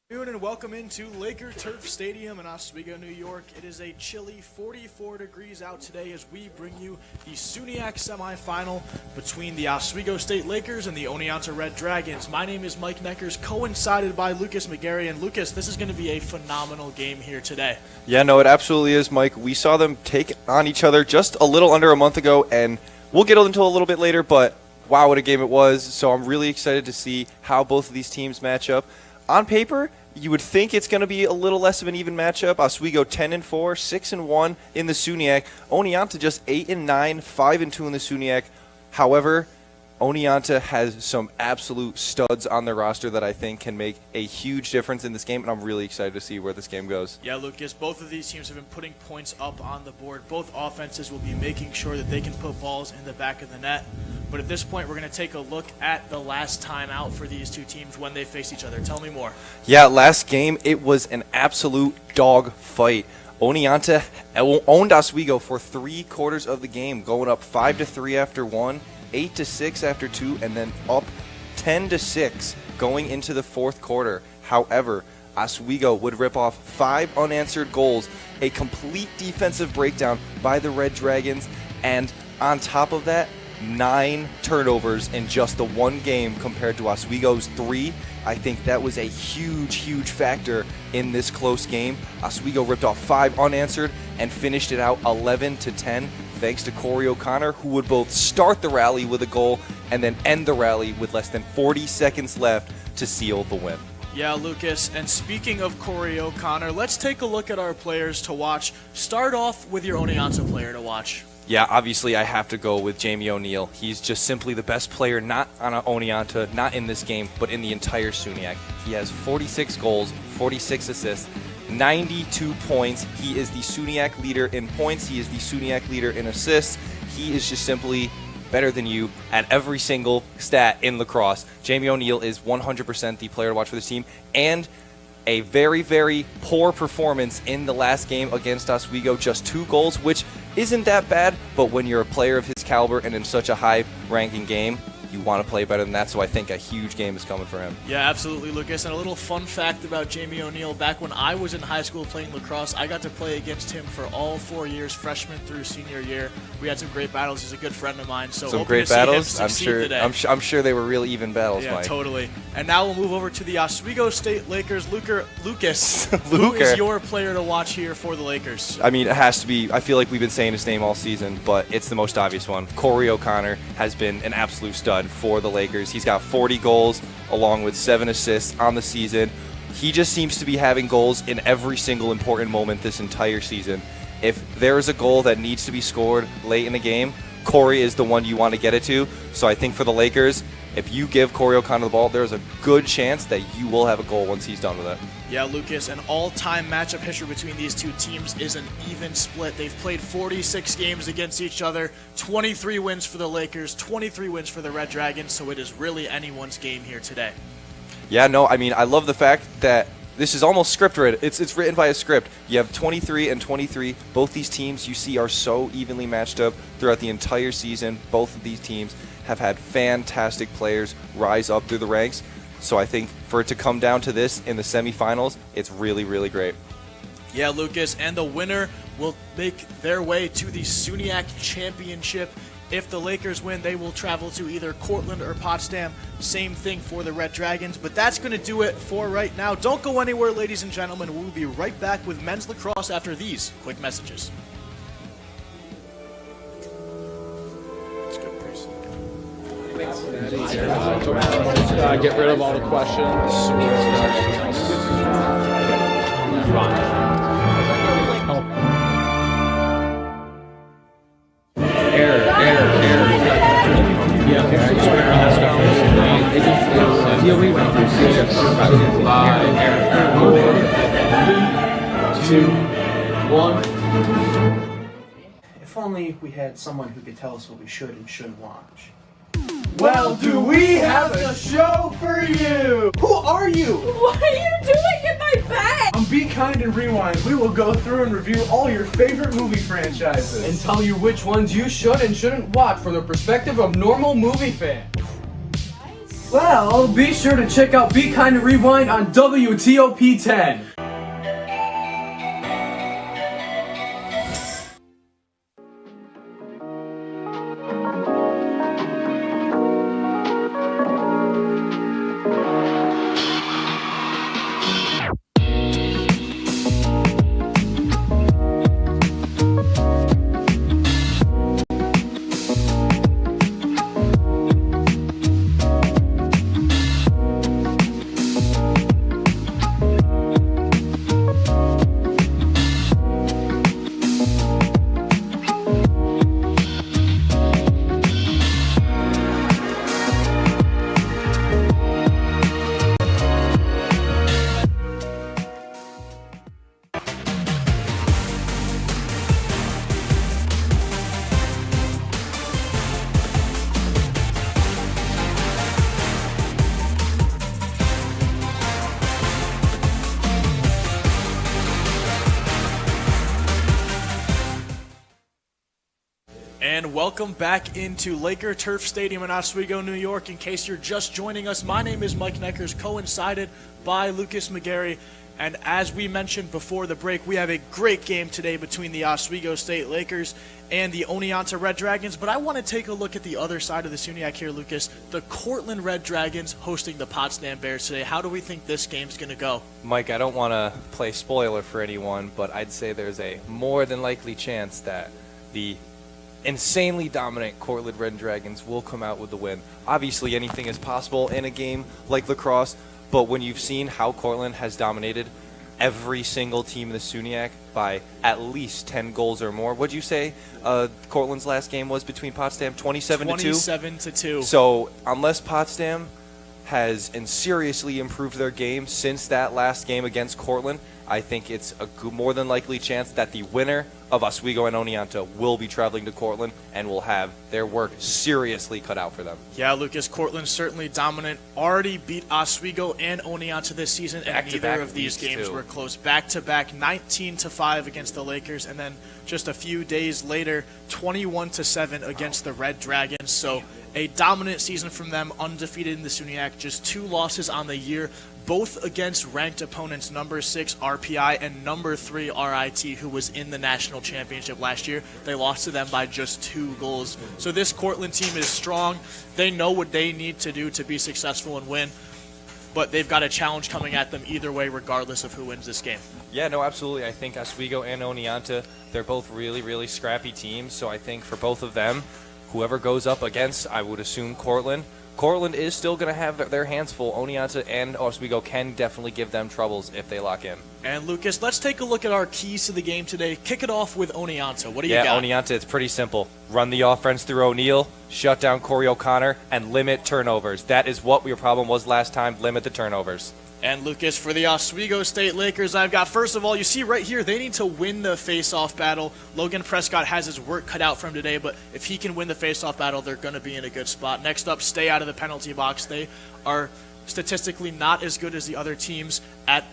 And welcome into Laker Turf Stadium in Oswego, New York. It is a chilly 44 degrees out today as we bring you the SUNYAC Semifinal between the Oswego State Lakers and the Oneonta Red Dragons. My name is Mike Neckers, coincided by Lucas McGarry. And Lucas, this is going to be a phenomenal game here today. Yeah, no, it absolutely is, Mike. We saw them take on each other just a little under a month ago, and we'll get into it a little bit later, but wow, what a game it was. So I'm really excited to see how both of these teams match up. On paper, you would think it's going to be a little less of an even matchup. Oswego 10-4, 6-1 in the SUNYAC. Oneonta just 8-9, 5-2 in the SUNYAC. However, Oneonta has some absolute studs on their roster that I think can make a huge difference in this game, and I'm really excited to see where this game goes. Yeah, Lucas, both of these teams have been putting points up on the board. Both offenses will be making sure that they can put balls in the back of the net. But at this point, we're going to take a look at the last time out for these two teams when they face each other. Tell me more. Yeah, last game, it was an absolute dog fight. Oneonta owned Oswego for 3 quarters of the game, going up 5-3 after 1, 8-6 after 2, and then up 10-6 going into the 4th quarter. However, Oswego would rip off 5 unanswered goals, a complete defensive breakdown by the Red Dragons, and on top of that, 9 turnovers in just the one game compared to Oswego's 3. I think that was a huge factor in this close game. Oswego ripped off 5 unanswered and finished it out 11-10 thanks to Corey O'Connor, who would both start the rally with a goal and then end the rally with less than 40 seconds left to seal the win. Yeah, Lucas, and speaking of Corey O'Connor, let's take a look at our players to watch. Start off with your Oneonta player to watch. Yeah, obviously I have to go with Jamie O'Neal. He's just simply the best player, not on Oneonta, not in this game, but in the entire SUNYAC. He has 46 goals, 46 assists, 92 points. He is the SUNYAC leader in points. He is the SUNYAC leader in assists. He is just simply better than you at every single stat in lacrosse. Jamie O'Neal is 100% the player to watch for this team, and a very poor performance in the last game against Oswego, just 2 goals, which isn't that bad, but when you're a player of his caliber and in such a high-ranking game, you want to play better than that, so I think a huge game is coming for him. Yeah, absolutely, Lucas. And a little fun fact about Jamie O'Neal, back when I was in high school playing lacrosse, I got to play against him for all 4 years, freshman through senior year. We had some great battles. He's a good friend of mine. So some great battles. I'm sure they were real even battles, yeah, Mike. Totally. And now we'll move over to the Oswego State Lakers. Lucas, who is your player to watch here for the Lakers? I mean, it has to be. I feel like we've been saying his name all season, but it's the most obvious one. Corey O'Connor has been an absolute stud for the Lakers. He's got 40 goals along with 7 assists on the season. He just seems to be having goals in every single important moment this entire season. If there is a goal that needs to be scored late in a game, Corey is the one you want to get it to. So I think for the Lakers, if you give Corey O'Connor the ball, there's a good chance that you will have a goal once he's done with it. Yeah, Lucas, an all-time matchup history between these two teams is an even split. They've played 46 games against each other, 23 wins for the Lakers, 23 wins for the Red Dragons, so it is really anyone's game here today. Yeah, no, I mean, I love the fact that this is almost script written. It's written by a script. You have 23 and 23. Both these teams you see are so evenly matched up throughout the entire season. Both of these teams have had fantastic players rise up through the ranks. So I think for it to come down to this in the semifinals, it's really great. Yeah, Lucas, and the winner will make their way to the SUNYAC Championship. If the Lakers win, they will travel to either Cortland or Potsdam. Same thing for the Red Dragons. But that's going to do it for right now. Don't go anywhere, ladies and gentlemen. We'll be right back with men's lacrosse after these quick messages. Get rid of all the questions. Error. Yeah, okay. Just wait around that stuff. Yeah, we went through 6, 5, 4, 3, 2, 1. If only we had someone who could tell us what we should and shouldn't watch. Well, do we have a show for you? Who are you? What are you doing in my bed? On Be Kind and Rewind, we will go through and review all your favorite movie franchises. And tell you which ones you should and shouldn't watch from the perspective of normal movie fans. Well, be sure to check out Be Kind and Rewind on WTOP 10. And welcome back into Laker Turf Stadium in Oswego, New York. In case you're just joining us, my name is Mike Neckers, coincided by Lucas McGarry. And as we mentioned before the break, we have a great game today between the Oswego State Lakers and the Oneonta Red Dragons. But I want to take a look at the other side of the SUNYAC here, Lucas. The Cortland Red Dragons hosting the Potsdam Bears today. How do we think this game's going to go? Mike, I don't want to play spoiler for anyone, but I'd say there's a more than likely chance that the insanely dominant Cortland Red Dragons will come out with the win. Obviously, anything is possible in a game like Lacrosse, but when you've seen how Cortland has dominated every single team in the SUNYAC by at least 10 goals or more, what'd you say Cortland's last game was between Potsdam? 27 to 2? 27 to 2. So unless Potsdam has seriously improved their game since that last game against Cortland, I think it's a more than likely chance that the winner of Oswego and Oneonta will be traveling to Cortland and will have their work seriously cut out for them. Yeah, Lucas, Cortland's certainly dominant. Already beat Oswego and Oneonta this season, and neither of these games were close. Back-to-back, 19-5 against the Lakers, and then just a few days later, 21-7 against the Red Dragons. So a dominant season from them, undefeated in the SUNYAC, just 2 losses on the year, both against ranked opponents number 6 RPI and number 3 RIT, who was in the national championship last year. They lost to them by just 2 goals. So this Cortland team is strong. They know what they need to do to be successful and win, but they've got a challenge coming at them either way, regardless of who wins this game. Yeah, no, absolutely. I think Oswego and Oneonta, they're both really, really scrappy teams. So I think for both of them, whoever goes up against, I would assume Cortland is still going to have their hands full. Oneonta and Oswego can definitely give them troubles if they lock in. And Lucas, let's take a look at our keys to the game today. Kick it off with Oneonta. What do you got? Yeah, Oneonta, it's pretty simple. Run the offense through O'Neal, shut down Corey O'Connor, and limit turnovers. That is what your problem was last time, limit the turnovers. And Lucas, for the Oswego State Lakers, I've got, first of all, you see right here, they need to win the face-off battle. Logan Prescott has his work cut out for him today, but if he can win the face-off battle, they're going to be in a good spot. Next up, stay out of the penalty box. They are statistically not as good as the other teams at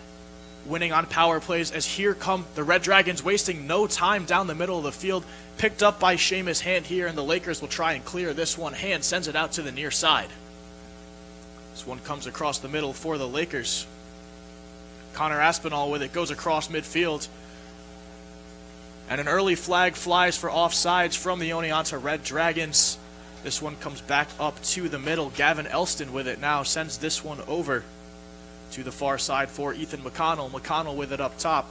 winning on power plays, as here come the Red Dragons, wasting no time down the middle of the field. Picked up by Seamus Hand here, and the Lakers will try and clear this one. Hand sends it out to the near side. This one comes across the middle for the Lakers. Connor Aspinall with it, goes across midfield. And an early flag flies for offsides from the Oneonta Red Dragons. This one comes back up to the middle. Gavin Elston with it now, sends this one over to the far side for Ethan McConnell. McConnell with it up top.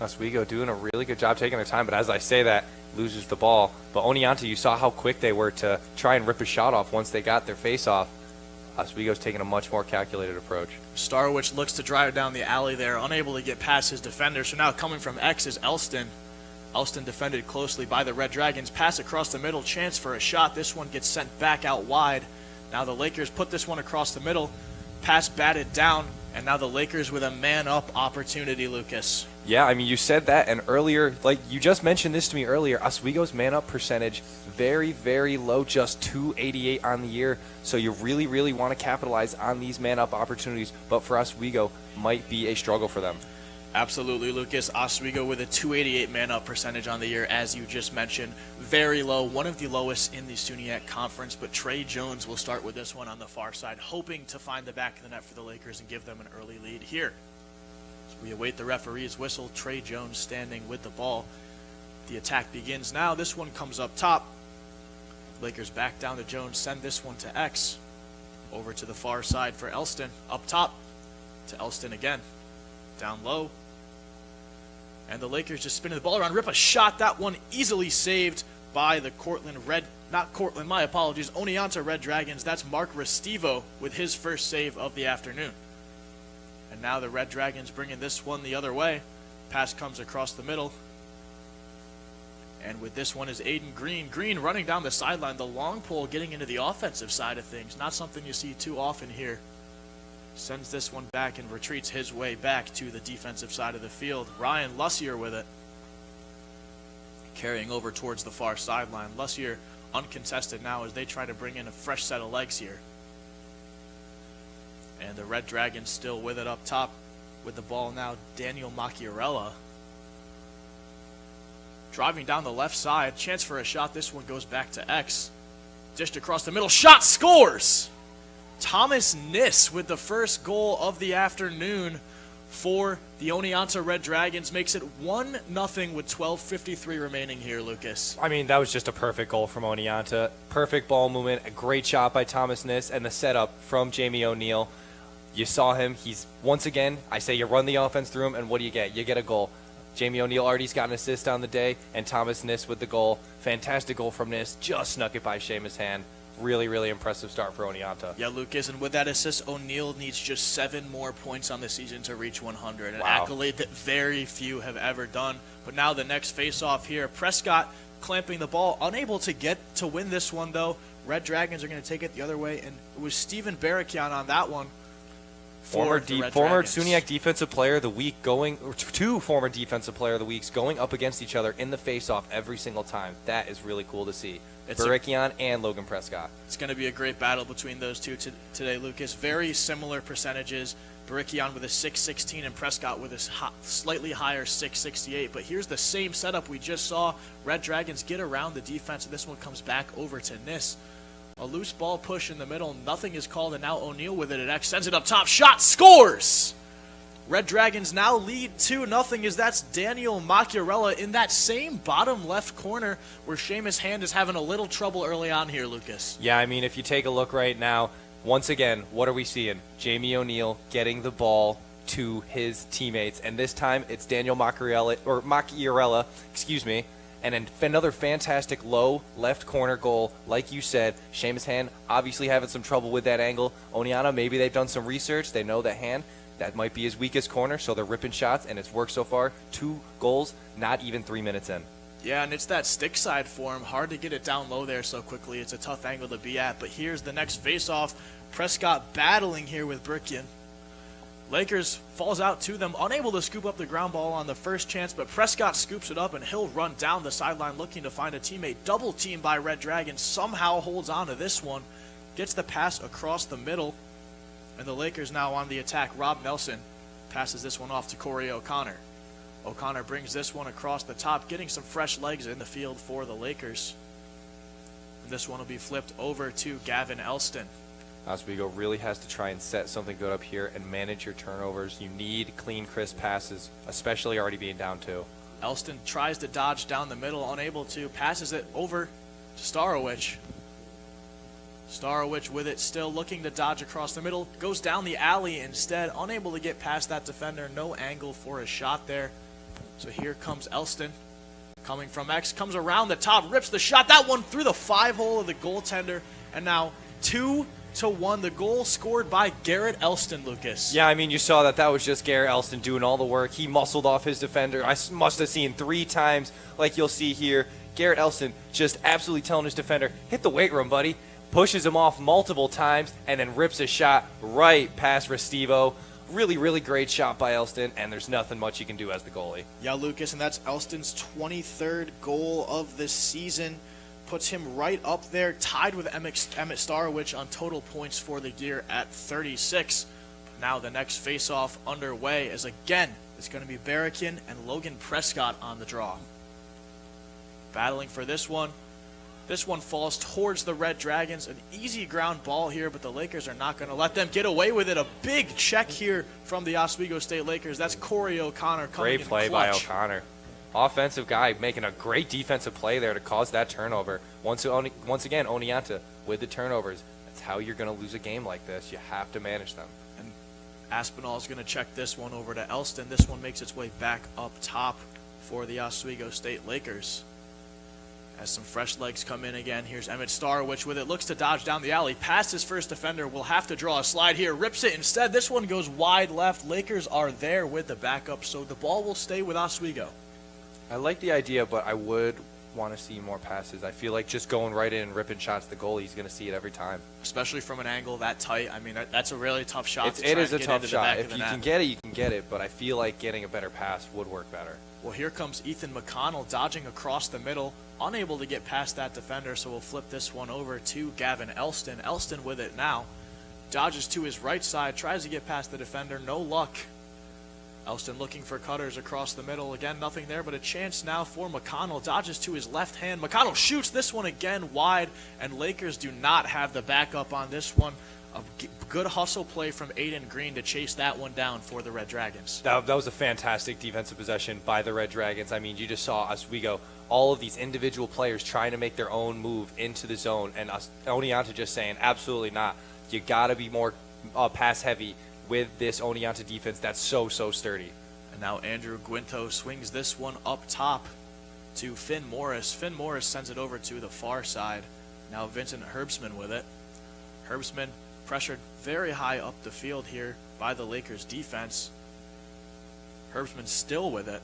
Oswego doing a really good job taking their time, but as I say that, loses the ball. But Oneonta, you saw how quick they were to try and rip a shot off once they got their face off. Oswego's taking a much more calculated approach. Starwich looks to drive down the alley there, unable to get past his defender. So now coming from X is Elston. Elston defended closely by the Red Dragons. Pass across the middle, chance for a shot. This one gets sent back out wide. Now the Lakers put this one across the middle. Pass batted down, and now the Lakers with a man-up opportunity, Lucas. Yeah, I mean, you said that, and earlier, like you just mentioned this to me earlier, Oswego's man-up percentage, very, very low, just .288 on the year. So you really, really want to capitalize on these man-up opportunities, but for Oswego, might be a struggle for them. Absolutely, Lucas. Oswego with a 288 man-up percentage on the year, as you just mentioned. Very low, one of the lowest in the SUNYAC conference, but Trey Jones will start with this one on the far side, hoping to find the back of the net for the Lakers and give them an early lead here. As we await the referee's whistle, Trey Jones standing with the ball. The attack begins now. This one comes up top. Lakers back down to Jones, send this one to X. Over to the far side for Elston. Up top to Elston again. Down low. And the Lakers just spinning the ball around. Rip a shot. That one easily saved by the Oneonta Red Dragons. That's Mark Restivo with his first save of the afternoon. And now the Red Dragons bringing this one the other way. Pass comes across the middle. And with this one is Aiden Green. Green running down the sideline. The long pole getting into the offensive side of things. Not something you see too often here. Sends this one back and retreats his way back to the defensive side of the field. Ryan Lussier with it. Carrying over towards the far sideline. Lussier uncontested now as they try to bring in a fresh set of legs here. And the Red Dragons still with it up top. With the ball now, Daniel Macchiarella. Driving down the left side. Chance for a shot. This one goes back to X. Dished across the middle. Shot, scores! Thomas Niss with the first goal of the afternoon for the Oneonta Red Dragons. Makes it 1-0 with 12:53 remaining here, Lucas. I mean, that was just a perfect goal from Oneonta. Perfect ball movement, a great shot by Thomas Niss, and the setup from Jamie O'Neal. You saw him. He's, once again, I say you run the offense through him, and what do? You get a goal. Jamie O'Neal already's got an assist on the day, and Thomas Niss with the goal. Fantastic goal from Niss. Just snuck it by Seamus Hand. Really, really impressive start for Oneonta. Yeah, Lucas, and with that assist, O'Neal needs just 7 more points on the season to reach 100. An Wow. accolade that very few have ever done. But now the next face-off here. Prescott clamping the ball, unable to get to win this one, though. Red Dragons are going to take it the other way, and it was Steven Barakian on that one. Former SUNYAC Defensive Player of the Week two former Defensive Player of the Weeks going up against each other in the face-off every single time. That is really cool to see. Barakian and Logan Prescott. It's going to be a great battle between those two today, Lucas. Very similar percentages. Barakian with a 616 and Prescott with a slightly higher 668. But here's the same setup we just saw. Red Dragons get around the defense, and this one comes back over to Niss. A loose ball push in the middle. Nothing is called, and now O'Neal with it at X. Sends it up top. Shot, scores! Red Dragons now lead 2-0 as that's Daniel Macchiarella in that same bottom left corner where Seamus Hand is having a little trouble early on here, Lucas. Yeah, I mean, if you take a look right now, once again, what are we seeing? Jamie O'Neal getting the ball to his teammates, and this time it's Daniel Macchiarella, and then another fantastic low left corner goal. Like you said, Seamus Hand obviously having some trouble with that angle. Oneonta, maybe they've done some research. They know that Hand, that might be his weakest corner, so they're ripping shots, and it's worked so far. 2 goals, not even 3 minutes in. Yeah, and it's that stick side for him. Hard to get it down low there so quickly. It's a tough angle to be at, but here's the next face-off. Prescott battling here with Barakian. Lakers falls out to them, unable to scoop up the ground ball on the first chance, but Prescott scoops it up, and he'll run down the sideline looking to find a teammate. Double team by Red Dragons, somehow holds on to this one, gets the pass across the middle, and the Lakers now on the attack. Rob Nelson passes this one off to Corey O'Connor. O'Connor brings this one across the top, getting some fresh legs in the field for the Lakers. And this one will be flipped over to Gavin Elston. Oswego really has to try and set something good up here and manage your turnovers. You need clean, crisp passes, especially already being down 2. Elston tries to dodge down the middle, unable to, passes it over to Starowich. Starowich with it, still looking to dodge across the middle, goes down the alley instead, unable to get past that defender. No angle for a shot there. So here comes Elston, coming from X, comes around the top, rips the shot. That one through the 5-hole of the goaltender, and now 2-1. The goal scored by Garrett Elston, Lucas. Yeah, I mean, you saw that was just Garrett Elston doing all the work. He muscled off his defender. I must have seen 3 times, like you'll see here. Garrett Elston just absolutely telling his defender, hit the weight room, buddy. Pushes him off multiple times and then rips a shot right past Restivo. Really, really great shot by Elston, and there's nothing much he can do as the goalie. Yeah, Lucas, and that's Elston's 23rd goal of the season. Puts him right up there, tied with Emmett Starowich on total points for the year at 36. Now the next face-off underway as again It's going to be Barakin and Logan Prescott on the draw. Battling for this one. This one falls towards the Red Dragons. An easy ground ball here, but the Lakers are not going to let them get away with it. A big check here from the Oswego State Lakers. That's Corey O'Connor coming in Great play by clutch. O'Connor. Offensive guy making a great defensive play there to cause that turnover. Once again, Oneonta with the turnovers. That's how you're going to lose a game like this. You have to manage them. And Aspinall is going to check this one over to Elston. This one makes its way back up top for the Oswego State Lakers. As some fresh legs come in again, here's Emmett Starwich with it. Looks to dodge down the alley. Past his first defender. Will have to draw a slide here. Rips it instead. This one goes wide left. Lakers are there with the backup, so the ball will stay with Oswego. I like the idea, but I would want to see more passes. I feel like just going right in and ripping shots to the goalie, he's going to see it every time. Especially from an angle that tight. I mean, that's a really tough shot. It is a tough shot. If you can get it, you can get it, but I feel like getting a better pass would work better. Well, here comes Ethan McConnell dodging across the middle, unable to get past that defender, so we'll flip this one over to Gavin Elston. Elston with it now. Dodges to his right side, tries to get past the defender, no luck. Elston looking for cutters across the middle. Again, nothing there, but a chance now for McConnell. Dodges to his left hand. McConnell shoots this one again wide, and Lakers do not have the backup on this one. A good hustle play from Aiden Green to chase that one down for the Red Dragons. That was a fantastic defensive possession by the Red Dragons. I mean, you just saw Oswego, all of these individual players trying to make their own move into the zone, and Oneonta just saying, absolutely not. You got to be more pass heavy with this Oneonta defense that's so sturdy. And now Andrew Guinto swings this one up top to Finn Morris. Finn Morris sends it over to the far side. Now Vincent Herbstman with it. Herbstman pressured very high up the field here by the Lakers defense. Herbstman still with it.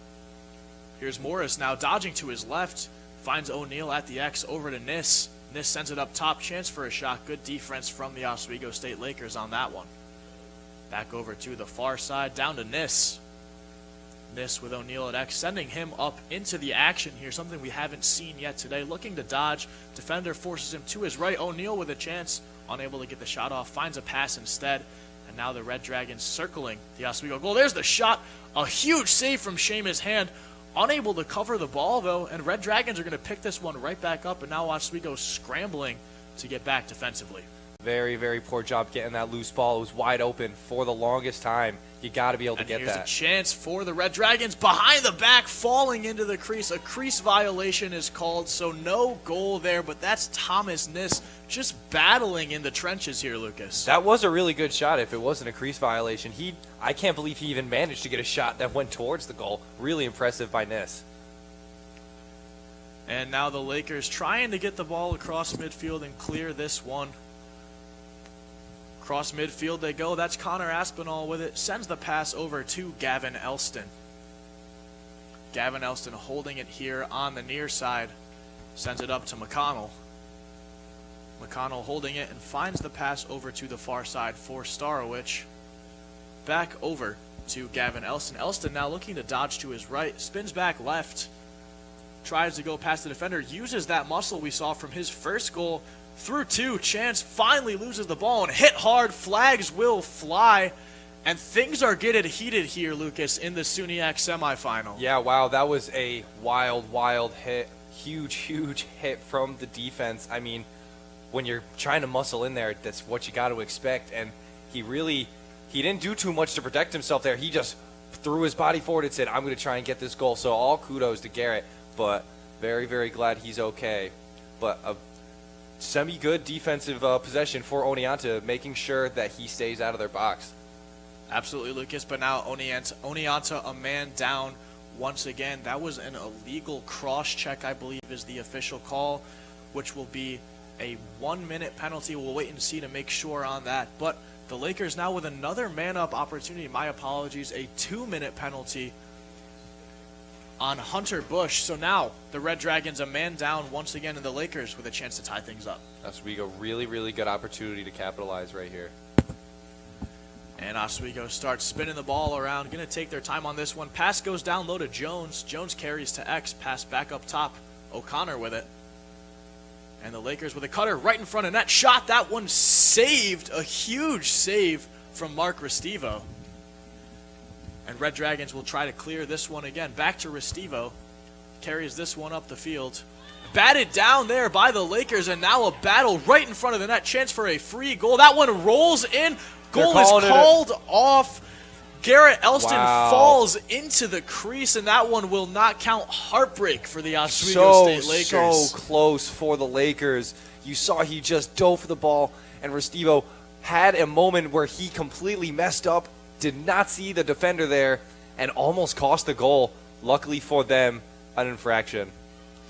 Here's Morris now dodging to his left. Finds O'Neal at the X over to Nis. Nis sends it up top. Chance for a shot. Good defense from the Oswego State Lakers on that one. Back over to the far side. Down to Nis. Nis with O'Neal at X. Sending him up into the action here. Something we haven't seen yet today. Looking to dodge. Defender forces him to his right. O'Neal with a chance. Unable to get the shot off. Finds a pass instead. And now the Red Dragons circling the Oswego goal. There's the shot. A huge save from Seamus Hand. Unable to cover the ball, though. And Red Dragons are going to pick this one right back up. And now Oswego scrambling to get back defensively. Very poor job getting that loose ball. It was wide open for the longest time. You got to be able to get that. Here's a chance for the Red Dragons. Behind the back, falling into the crease. A crease violation is called, so no goal there. But that's Thomas Nis just battling in the trenches here, Lucas. That was a really good shot if it wasn't a crease violation. I can't believe he even managed to get a shot that went towards the goal. Really impressive by Nis. And now the Lakers trying to get the ball across midfield and clear this one. Across midfield they go. That's Connor Aspinall with it. Sends the pass over to Gavin Elston. Gavin Elston holding it here on the near side. Sends it up to McConnell. McConnell holding it and finds the pass over to the far side for Starowich. Back over to Gavin Elston. Elston now looking to dodge to his right. Spins back left. Tries to go past the defender. Uses that muscle we saw from his first goal. Through two, Chance finally loses the ball and hit hard. Flags will fly, and things are getting heated here, Lucas, in the SUNYAC semifinal. Yeah, wow, that was a wild hit. Huge hit from the defense. I mean, when you're trying to muscle in there, that's what you got to expect. And he didn't do too much to protect himself there. He just threw his body forward and said, I'm going to try and get this goal. So all kudos to Garrett, but very glad he's okay. But a semi-good defensive possession for Oneonta, making sure that he stays out of their box. Absolutely, Lucas, but now Oneonta a man down once again. That was an illegal cross-check, I believe, is the official call, which will be a 1-minute penalty. We'll wait and see to make sure on that. But the Lakers now with another man-up opportunity. My apologies, a 2-minute penalty on Hunter Bush. So now the Red Dragons a man down once again, and the Lakers with a chance to tie things up. Oswego, really good opportunity to capitalize right here. And Oswego starts spinning the ball around. Going to take their time on this one. Pass goes down low to Jones. Jones carries to X. Pass back up top. O'Connor with it. And the Lakers with a cutter right in front of net. Shot. That one saved. A huge save from Mark Restivo. And Red Dragons will try to clear this one again. Back to Restivo. Carries this one up the field. Batted down there by the Lakers, and now a battle right in front of the net. Chance for a free goal. That one rolls in. Goal is called off. Garrett Elston falls into the crease, and that one will not count. Heartbreak for the Oswego State Lakers. So close for the Lakers. You saw he just dove for the ball, and Restivo had a moment where he completely messed up, did not see the defender there, and almost cost the goal. Luckily for them, an infraction.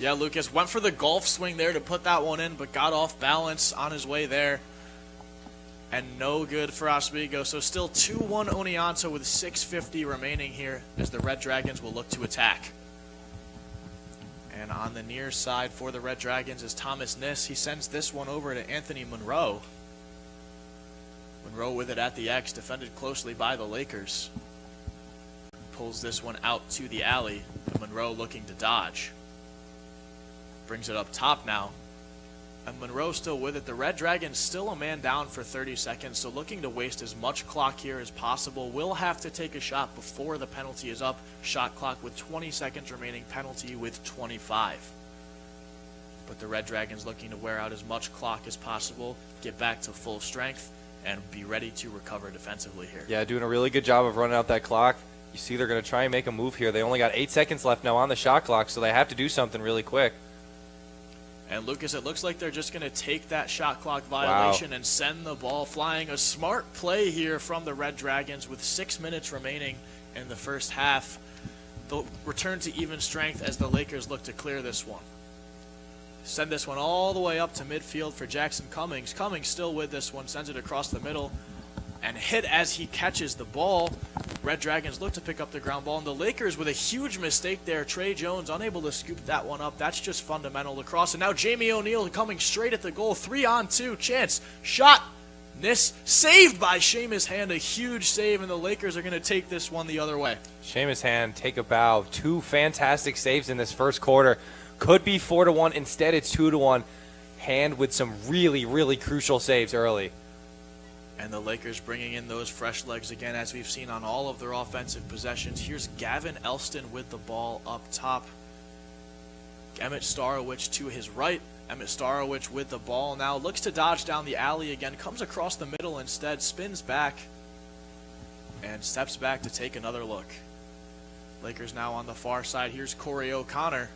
Yeah, Lucas went for the golf swing there to put that one in, but got off balance on his way there. And no good for Oswego. So still 2-1 Oneonta with 6:50 remaining here as the Red Dragons will look to attack. And on the near side for the Red Dragons is Thomas Niss. He sends this one over to Anthony Monroe. Monroe with it at the X, defended closely by the Lakers. Pulls this one out to the alley. Monroe looking to dodge. Brings it up top now. And Monroe still with it. The Red Dragons still a man down for 30 seconds, so looking to waste as much clock here as possible. Will have to take a shot before the penalty is up. Shot clock with 20 seconds remaining, penalty with 25. But the Red Dragons looking to wear out as much clock as possible, get back to full strength, and be ready to recover defensively here. Yeah, doing a really good job of running out that clock. You see they're going to try and make a move here. They only got 8 seconds left now on the shot clock, so they have to do something really quick. And Lucas, it looks like they're just going to take that shot clock violation and send the ball flying. A smart play here from the Red Dragons with 6 minutes remaining in the first half. They'll return to even strength as the Lakers look to clear this one. Send this one all the way up to midfield for Jackson Cummings. Cummings still with this one, sends it across the middle and hit as he catches the ball. Red Dragons look to pick up the ground ball, and the Lakers with a huge mistake there. Trey Jones unable to scoop that one up. That's just fundamental lacrosse. And now Jamie O'Neal coming straight at the goal. 3-on-2. Chance. Shot. Niss. Saved by Seamus Hand. A huge save, and the Lakers are going to take this one the other way. Seamus Hand, take a bow. 2 fantastic saves in this first quarter. Could be 4-1. Instead, it's 2-1. Hand with some really, really crucial saves early. And the Lakers bringing in those fresh legs again, as we've seen on all of their offensive possessions. Here's Gavin Elston with the ball up top. Emmett Starowich to his right. Emmett Starowich with the ball now. Looks to dodge down the alley again. Comes across the middle instead. Spins back. And steps back to take another look. Lakers now on the far side. Here's Corey O'Connor.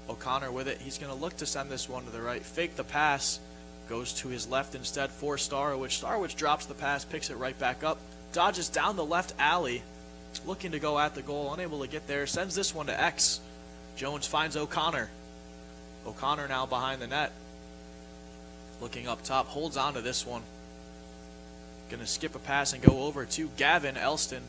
O'Connor with it. He's going to look to send this one to the right. Fake the pass. Goes to his left instead for Starowich. Starowich drops the pass, picks it right back up, dodges down the left alley, looking to go at the goal, unable to get there, sends this one to X. Jones finds O'Connor. O'Connor now behind the net. Looking up top, holds on to this one. Gonna skip a pass and go over to Gavin Elston.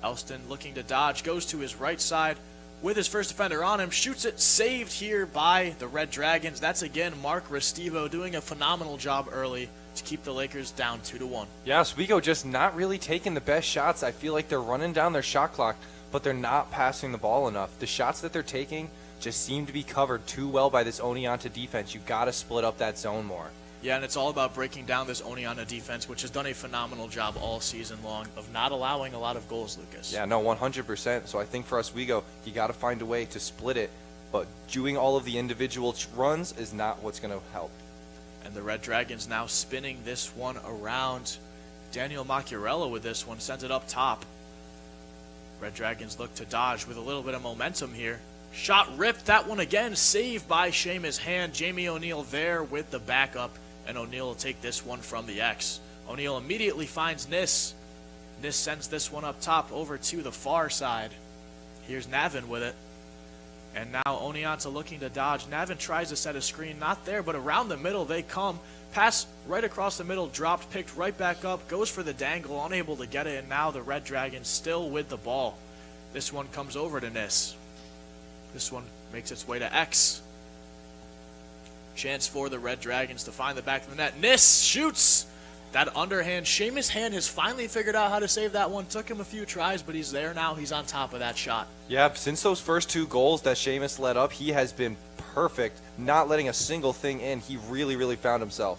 Elston looking to dodge, goes to his right side, with his first defender on him, shoots it, saved here by the Red Dragons. That's again Mark Restivo doing a phenomenal job early to keep the Lakers down 2-1. Yeah, Oswego just not really taking the best shots. I feel like they're running down their shot clock, but they're not passing the ball enough. The shots that they're taking just seem to be covered too well by this Oneonta defense. You got to split up that zone more. Yeah, and it's all about breaking down this Oneonta defense, which has done a phenomenal job all season long of not allowing a lot of goals, Lucas. Yeah, no, 100%. So I think for Oswego, you got to find a way to split it, but doing all of the individual runs is not what's going to help. And the Red Dragons now spinning this one around. Daniel Macchiarella with this one, sends it up top. Red Dragons look to dodge with a little bit of momentum here. Shot ripped, that one again, saved by Seamus Hand. Jamie O'Neal there with the backup. And O'Neal will take this one from the X. O'Neal immediately finds Niss. Niss sends this one up top over to the far side. Here's Navin with it. And now Oneonta looking to dodge. Navin tries to set a screen. Not there, but around the middle they come. Pass right across the middle, dropped, picked right back up. Goes for the dangle, unable to get it. And now the Red Dragons still with the ball. This one comes over to Niss. This one makes its way to X. Chance for the Red Dragons to find the back of the net. Niss shoots that underhand. Seamus Hand has finally figured out how to save that one. Took him a few tries, but he's there now. He's on top of that shot. Yeah, since those first 2 goals that Seamus led up, he has been perfect, not letting a single thing in. He really, really found himself.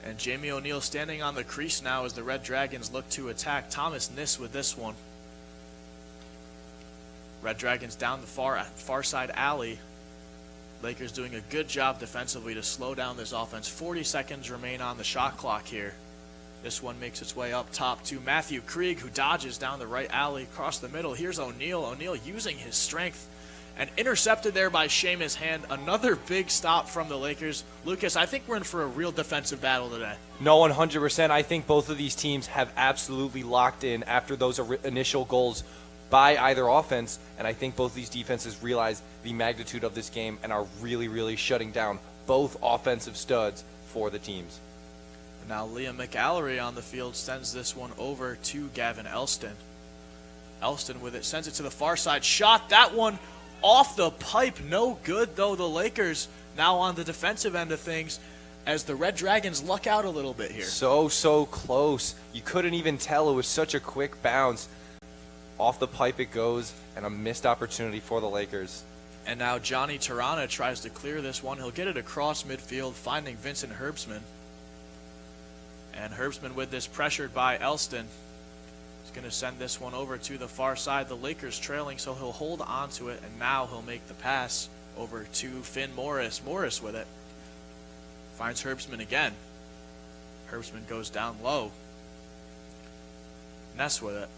And Jamie O'Neal standing on the crease now as the Red Dragons look to attack Thomas Niss with this one. Red Dragons down the far side alley. Lakers doing a good job defensively to slow down this offense. 40 seconds remain on the shot clock here. This one makes its way up top to Matthew Krieg, who dodges down the right alley across the middle. Here's O'Neal. O'Neal using his strength and intercepted there by Seamus Hand. Another big stop from the Lakers. Lucas, I think we're in for a real defensive battle today. No, 100%. I think both of these teams have absolutely locked in after those initial goals by either offense, and I think both these defenses realize the magnitude of this game and are really, really shutting down both offensive studs for the teams. Now Liam McAllery on the field sends this one over to Gavin Elston. Elston with it, sends it to the far side. Shot, that one off the pipe. No good, though. The Lakers now on the defensive end of things as the Red Dragons luck out a little bit here. So close. You couldn't even tell. It was such a quick bounce. Off the pipe it goes, and a missed opportunity for the Lakers. And now Johnny Tirana tries to clear this one. He'll get it across midfield, finding Vincent Herbstman. And Herbstman with this pressured by Elston. He's going to send this one over to the far side. The Lakers trailing, so he'll hold on to it, and now he'll make the pass over to Finn Morris. Morris with it. Finds Herbstman again. Herbstman goes down low. Ness with it.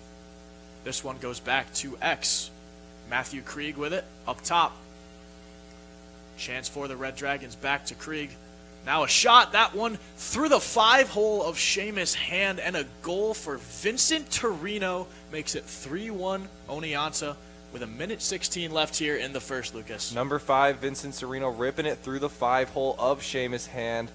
This one goes back to X. Matthew Krieg with it, up top. Chance for the Red Dragons, back to Krieg. Now a shot, that one through the 5-hole of Seamus Hand, and a goal for Vincent Torino. Makes it 3-1 Oneonta with 1:16 left here in the first, Lucas. Number 5, Vincent Torino ripping it through the 5-hole of Seamus Hand.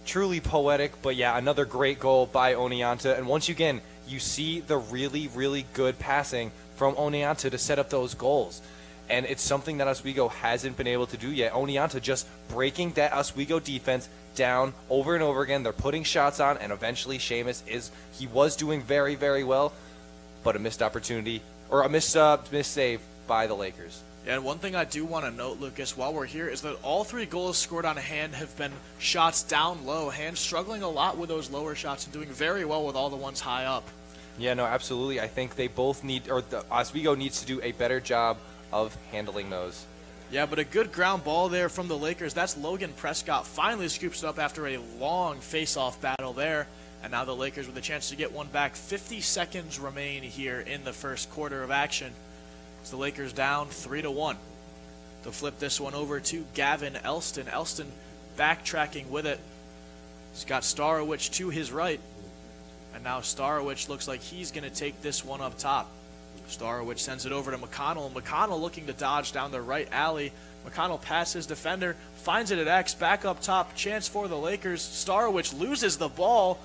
Truly poetic, but yeah, another great goal by Oneonta. And once again, you see the really, really good passing from Oneonta to set up those goals. And it's something that Oswego hasn't been able to do yet. Oneonta just breaking that Oswego defense down over and over again. They're putting shots on, and eventually Seamus he was doing very, very well, but a missed opportunity, or a missed save by the Lakers. Yeah, and one thing I do want to note, Lucas, while we're here, is that all 3 goals scored on Hand have been shots down low. Hand struggling a lot with those lower shots and doing very well with all the ones high up. Yeah, no, absolutely. I think they both Oswego needs to do a better job of handling those. Yeah, but a good ground ball there from the Lakers. That's Logan Prescott. Finally scoops it up after a long face-off battle there. And now the Lakers with a chance to get one back. 50 seconds remain here in the first quarter of action. It's the Lakers down 3-1. They'll flip this one over to Gavin Elston. Elston backtracking with it. He's got Starowich to his right. And now Starowich looks like he's going to take this one up top. Starowich sends it over to McConnell. McConnell looking to dodge down the right alley. McConnell passes defender, finds it at X, back up top, chance for the Lakers. Starowich loses the ball,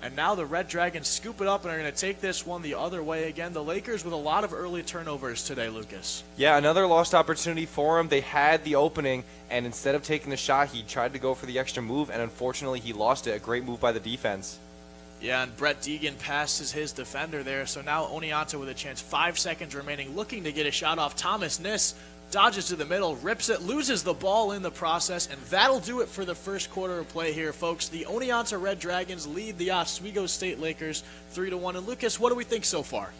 and now the Red Dragons scoop it up and are going to take this one the other way again. The Lakers with a lot of early turnovers today, Lucas. Yeah, another lost opportunity for him. They had the opening, and instead of taking the shot, he tried to go for the extra move, and unfortunately he lost it. A great move by the defense. Yeah, and Brett Deegan passes his defender there, so now Oneonta with a chance. 5 seconds remaining, looking to get a shot off. Thomas Niss dodges to the middle, rips it, loses the ball in the process, and that'll do it for the first quarter of play here, folks. The Oneonta Red Dragons lead the Oswego State Lakers 3-1. And Lucas, what do we think so far?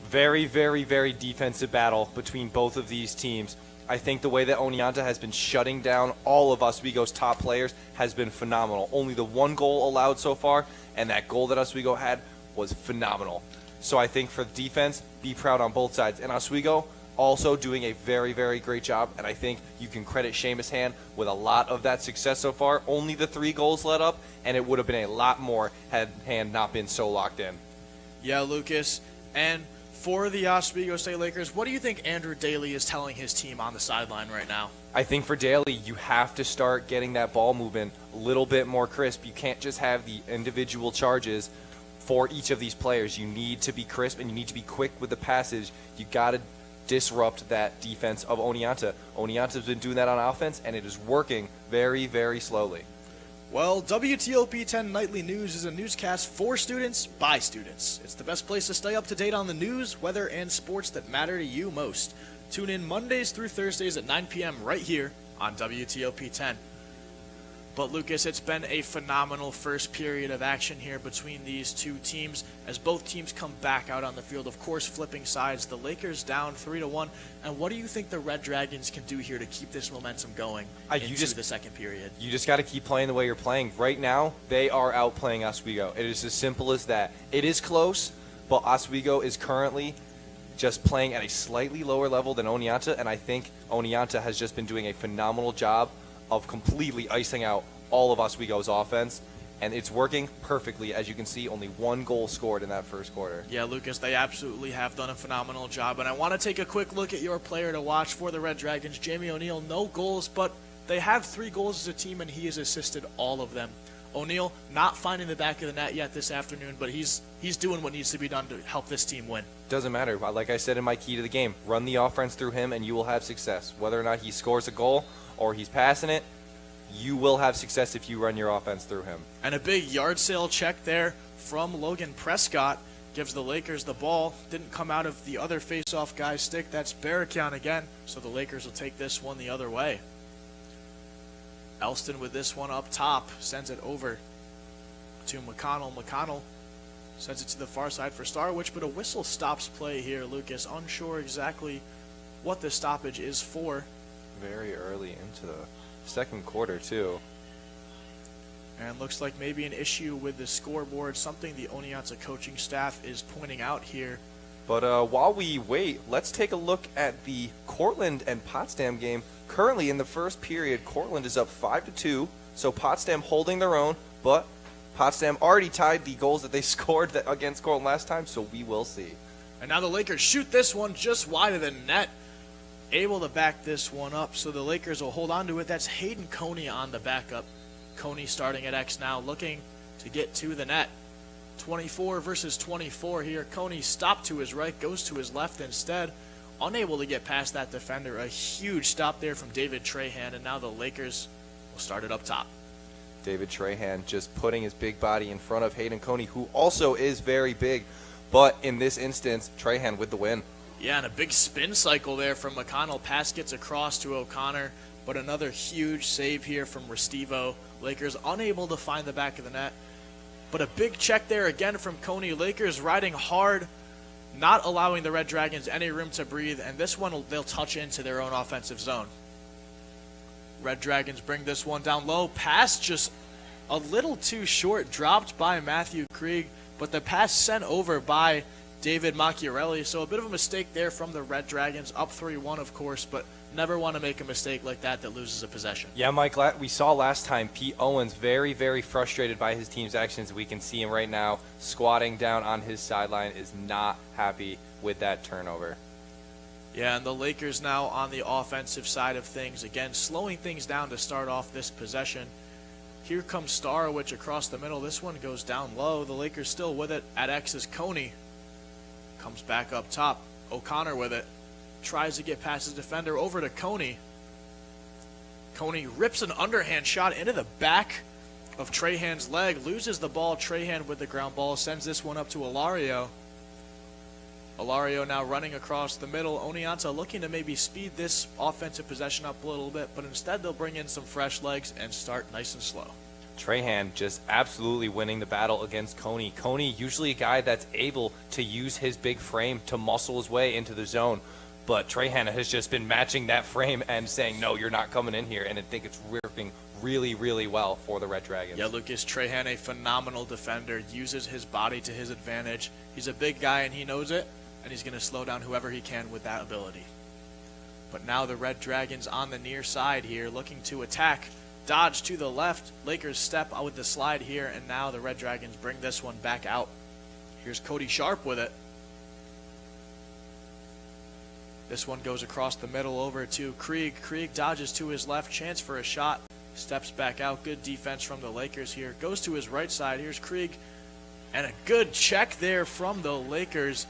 Very, very, very defensive battle between both of these teams. I think the way that Oneonta has been shutting down all of Oswego's top players has been phenomenal. Only the 1 goal allowed so far, and that goal that Oswego had was phenomenal. So I think for defense, be proud on both sides. And Oswego also doing a very, very great job, and I think you can credit Seamus Hand with a lot of that success so far. Only the 3 goals led up, and it would have been a lot more had Hand not been so locked in. Yeah, Lucas. And for the Oswego State Lakers, what do you think Andrew Daly is telling his team on the sideline right now? I think for Daly, you have to start getting that ball movement a little bit more crisp. You can't just have the individual charges for each of these players. You need to be crisp, and you need to be quick with the passage. You got to disrupt that defense of Oneonta. Oneonta's been doing that on offense, and it is working very, very slowly. Well, WTOP 10 Nightly News is a newscast for students by students. It's the best place to stay up to date on the news, weather, and sports that matter to you most. Tune in Mondays through Thursdays at 9 p.m. right here on WTOP 10. But Lucas, it's been a phenomenal first period of action here between these two teams as both teams come back out on the field. Of course, flipping sides, the Lakers down 3-1. And what do you think the Red Dragons can do here to keep this momentum going into the second period? You just got to keep playing the way you're playing. Right now, they are outplaying Oswego. It is as simple as that. It is close, but Oswego is currently just playing at a slightly lower level than Oneonta, and I think Oneonta has just been doing a phenomenal job of completely icing out all of Oswego's offense, and it's working perfectly. As you can see, only 1 goal scored in that first quarter. Yeah, Lucas, they absolutely have done a phenomenal job, and I want to take a quick look at your player to watch for the Red Dragons. Jamie O'Neal, no goals, but they have 3 goals as a team, and he has assisted all of them. O'Neal not finding the back of the net yet this afternoon, but he's doing what needs to be done to help this team win. Doesn't matter. Like I said in my key to the game, run the offense through him, and you will have success. Whether or not he scores a goal or he's passing it, you will have success if you run your offense through him. And a big yard sale check there from Logan Prescott gives the Lakers the ball. Didn't come out of the other face-off guy's stick. That's Barakian again, so the Lakers will take this one the other way. Elston with this one up top, sends it over to McConnell. McConnell sends it to the far side for Starwich, but a whistle stops play here, Lucas. Unsure exactly what the stoppage is for. Very early into the second quarter, too. And looks like maybe an issue with the scoreboard, something the Oneonta coaching staff is pointing out here. But while we wait, let's take a look at the Cortland and Potsdam game. Currently in the first period, Cortland is up 5-2, so Potsdam holding their own, but Potsdam already tied the goals that they scored against Cortland last time, so we will see. And now the Lakers shoot this one just wide of the net. Able to back this one up, so the Lakers will hold on to it. That's Hayden Coney on the backup. Coney starting at X now, looking to get to the net. 24 versus 24 here. Coney stopped to his right, goes to his left instead. Unable to get past that defender. A huge stop there from David Trahan, and now the Lakers will start it up top. David Trahan just putting his big body in front of Hayden Coney, who also is very big. But in this instance, Trahan with the win. Yeah, and a big spin cycle there from McConnell. Pass gets across to O'Connor, but another huge save here from Restivo. Lakers unable to find the back of the net. But a big check there again from Coney. Lakers riding hard, not allowing the Red Dragons any room to breathe, and this one they'll touch into their own offensive zone. Red Dragons bring this one down low. Pass just a little too short, dropped by Matthew Krieg, but the pass sent over by David Macchiarelli, so a bit of a mistake there from the Red Dragons, up 3-1 of course, but never want to make a mistake like that loses a possession. Yeah, Mike, we saw last time Pete Owens very, very frustrated by his team's actions. We can see him right now squatting down on his sideline, is not happy with that turnover. Yeah, and the Lakers now on the offensive side of things, again, slowing things down to start off this possession. Here comes Starowich across the middle. This one goes down low. The Lakers still with it at X's Coney. Comes back up top. O'Connor with it. Tries to get past his defender over to Coney. Coney rips an underhand shot into the back of Trahan's leg. Loses the ball. Trahan with the ground ball. Sends this one up to Ilario. Ilario now running across the middle. Oneonta looking to maybe speed this offensive possession up a little bit, but instead they'll bring in some fresh legs and start nice and slow. Trahan just absolutely winning the battle against Coney. Coney, usually a guy that's able to use his big frame to muscle his way into the zone, but Trahan has just been matching that frame and saying, no, you're not coming in here, and I think it's working really, really well for the Red Dragons. Yeah, Lucas Trahan, a phenomenal defender, uses his body to his advantage. He's a big guy and he knows it, and he's going to slow down whoever he can with that ability. But now the Red Dragons on the near side here, looking to attack. Dodge to the left. Lakers step out with the slide here, and now the Red Dragons bring this one back out. Here's Cody Sharp with it. This one goes across the middle over to Krieg. Krieg dodges to his left, chance for a shot. Steps back out. Good defense from the Lakers here. Goes to his right side. Here's Krieg. And a good check there from the Lakers.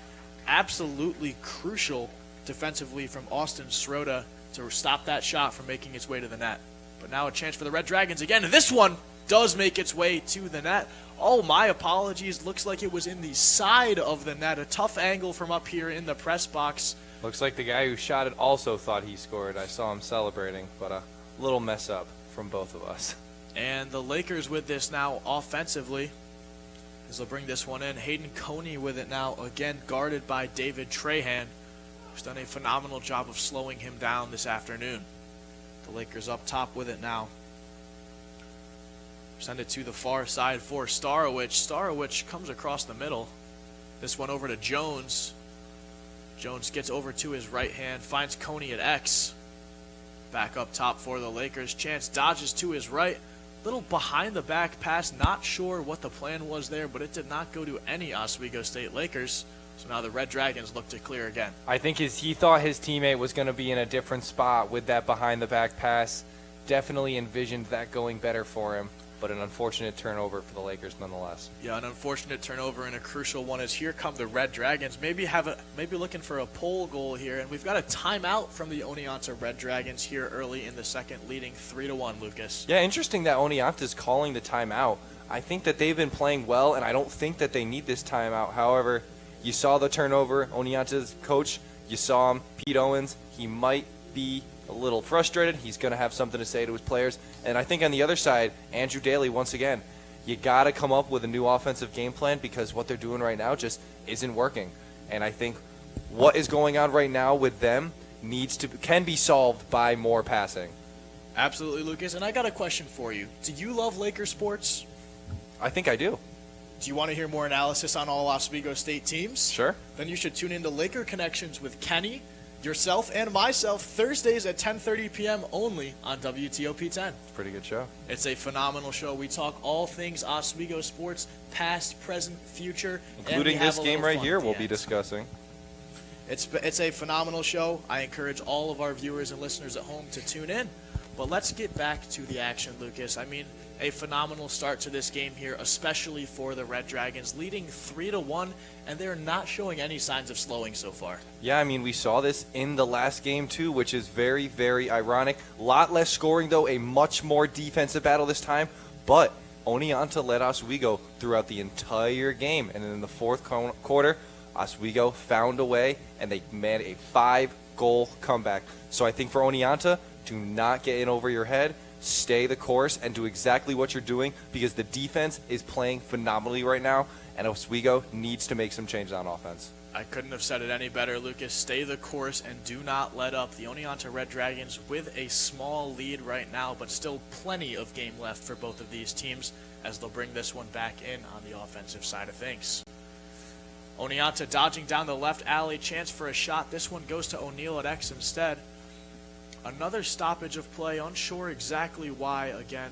Absolutely crucial defensively from Austin Srota to stop that shot from making its way to the net. But now a chance for the Red Dragons again. And this one does make its way to the net. Oh, my apologies. Looks like it was in the side of the net. A tough angle from up here in the press box. Looks like the guy who shot it also thought he scored. I saw him celebrating, but a little mess up from both of us. And the Lakers with this now offensively, as they'll bring this one in. Hayden Coney with it now, again guarded by David Trahan, who's done a phenomenal job of slowing him down this afternoon. The Lakers up top with it now. Send it to the far side for Starowich. Starowich comes across the middle. This one over to Jones. Jones gets over to his right hand, finds Coney at X. Back up top for the Lakers. Chance dodges to his right. Little behind the back pass. Not sure what the plan was there, but it did not go to any Oswego State Lakers. So now the Red Dragons look to clear again. I think he thought his teammate was going to be in a different spot with that behind the back pass. Definitely envisioned that going better for him, but an unfortunate turnover for the Lakers nonetheless. Yeah, an unfortunate turnover and a crucial one as here come the Red Dragons. Maybe looking for a pole goal here, and we've got a timeout from the Oneonta Red Dragons here early in the second, leading 3-1, Lucas. Yeah, interesting that Oneonta is calling the timeout. I think that they've been playing well, and I don't think that they need this timeout. However, you saw the turnover. Oneonta's coach, you saw him, Pete Owens. He might be a little frustrated. He's going to have something to say to his players. And I think on the other side, Andrew Daly, once again, you got to come up with a new offensive game plan because what they're doing right now just isn't working. And I think what is going on right now with them can be solved by more passing. Absolutely, Lucas. And I got a question for you. Do you love Lakers sports? I think I do. Do you want to hear more analysis on all Oswego State teams? Sure. Then you should tune into Laker Connections with Kenny, yourself, and myself Thursdays at 10:30 p.m. only on WTOP 10. Pretty good show. It's a phenomenal show. We talk all things Oswego sports, past, present, future, including this game right here we'll be discussing. It's a phenomenal show. I encourage all of our viewers and listeners at home to tune in. But let's get back to the action, Lucas. I mean, a phenomenal start to this game here, especially for the Red Dragons, leading 3-1, and they're not showing any signs of slowing so far. Yeah, I mean, we saw this in the last game too, which is very, very ironic. A lot less scoring, though, a much more defensive battle this time, but Oneonta led Oswego throughout the entire game, and in the fourth quarter, Oswego found a way, and they made a 5-goal comeback. So I think for Oneonta, do not get in over your head. Stay the course and do exactly what you're doing because the defense is playing phenomenally right now, and Oswego needs to make some changes on offense. I couldn't have said it any better, Lucas. Stay the course and do not let up. The Oneonta Red Dragons with a small lead right now, but still plenty of game left for both of these teams as they'll bring this one back in on the offensive side of things. Oneonta dodging down the left alley, chance for a shot. This one goes to O'Neal at X instead. Another stoppage of play, unsure exactly why. Again,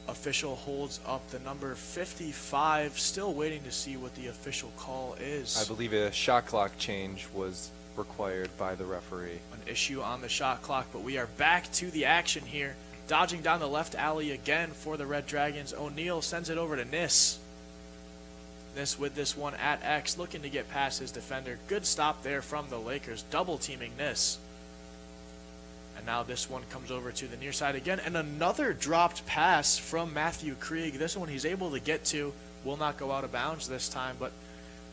official holds up the number 55, still waiting to see what the official call is. I believe a shot clock change was required by the referee. An issue on the shot clock, but we are back to the action here. Dodging down the left alley again for the Red Dragons. O'Neal sends it over to Nis. Nis with this one at X, looking to get past his defender. Good stop there from the Lakers, double teaming Nis. And now this one comes over to the near side again, and another dropped pass from Matthew Krieg. This one he's able to get to, will not go out of bounds this time, but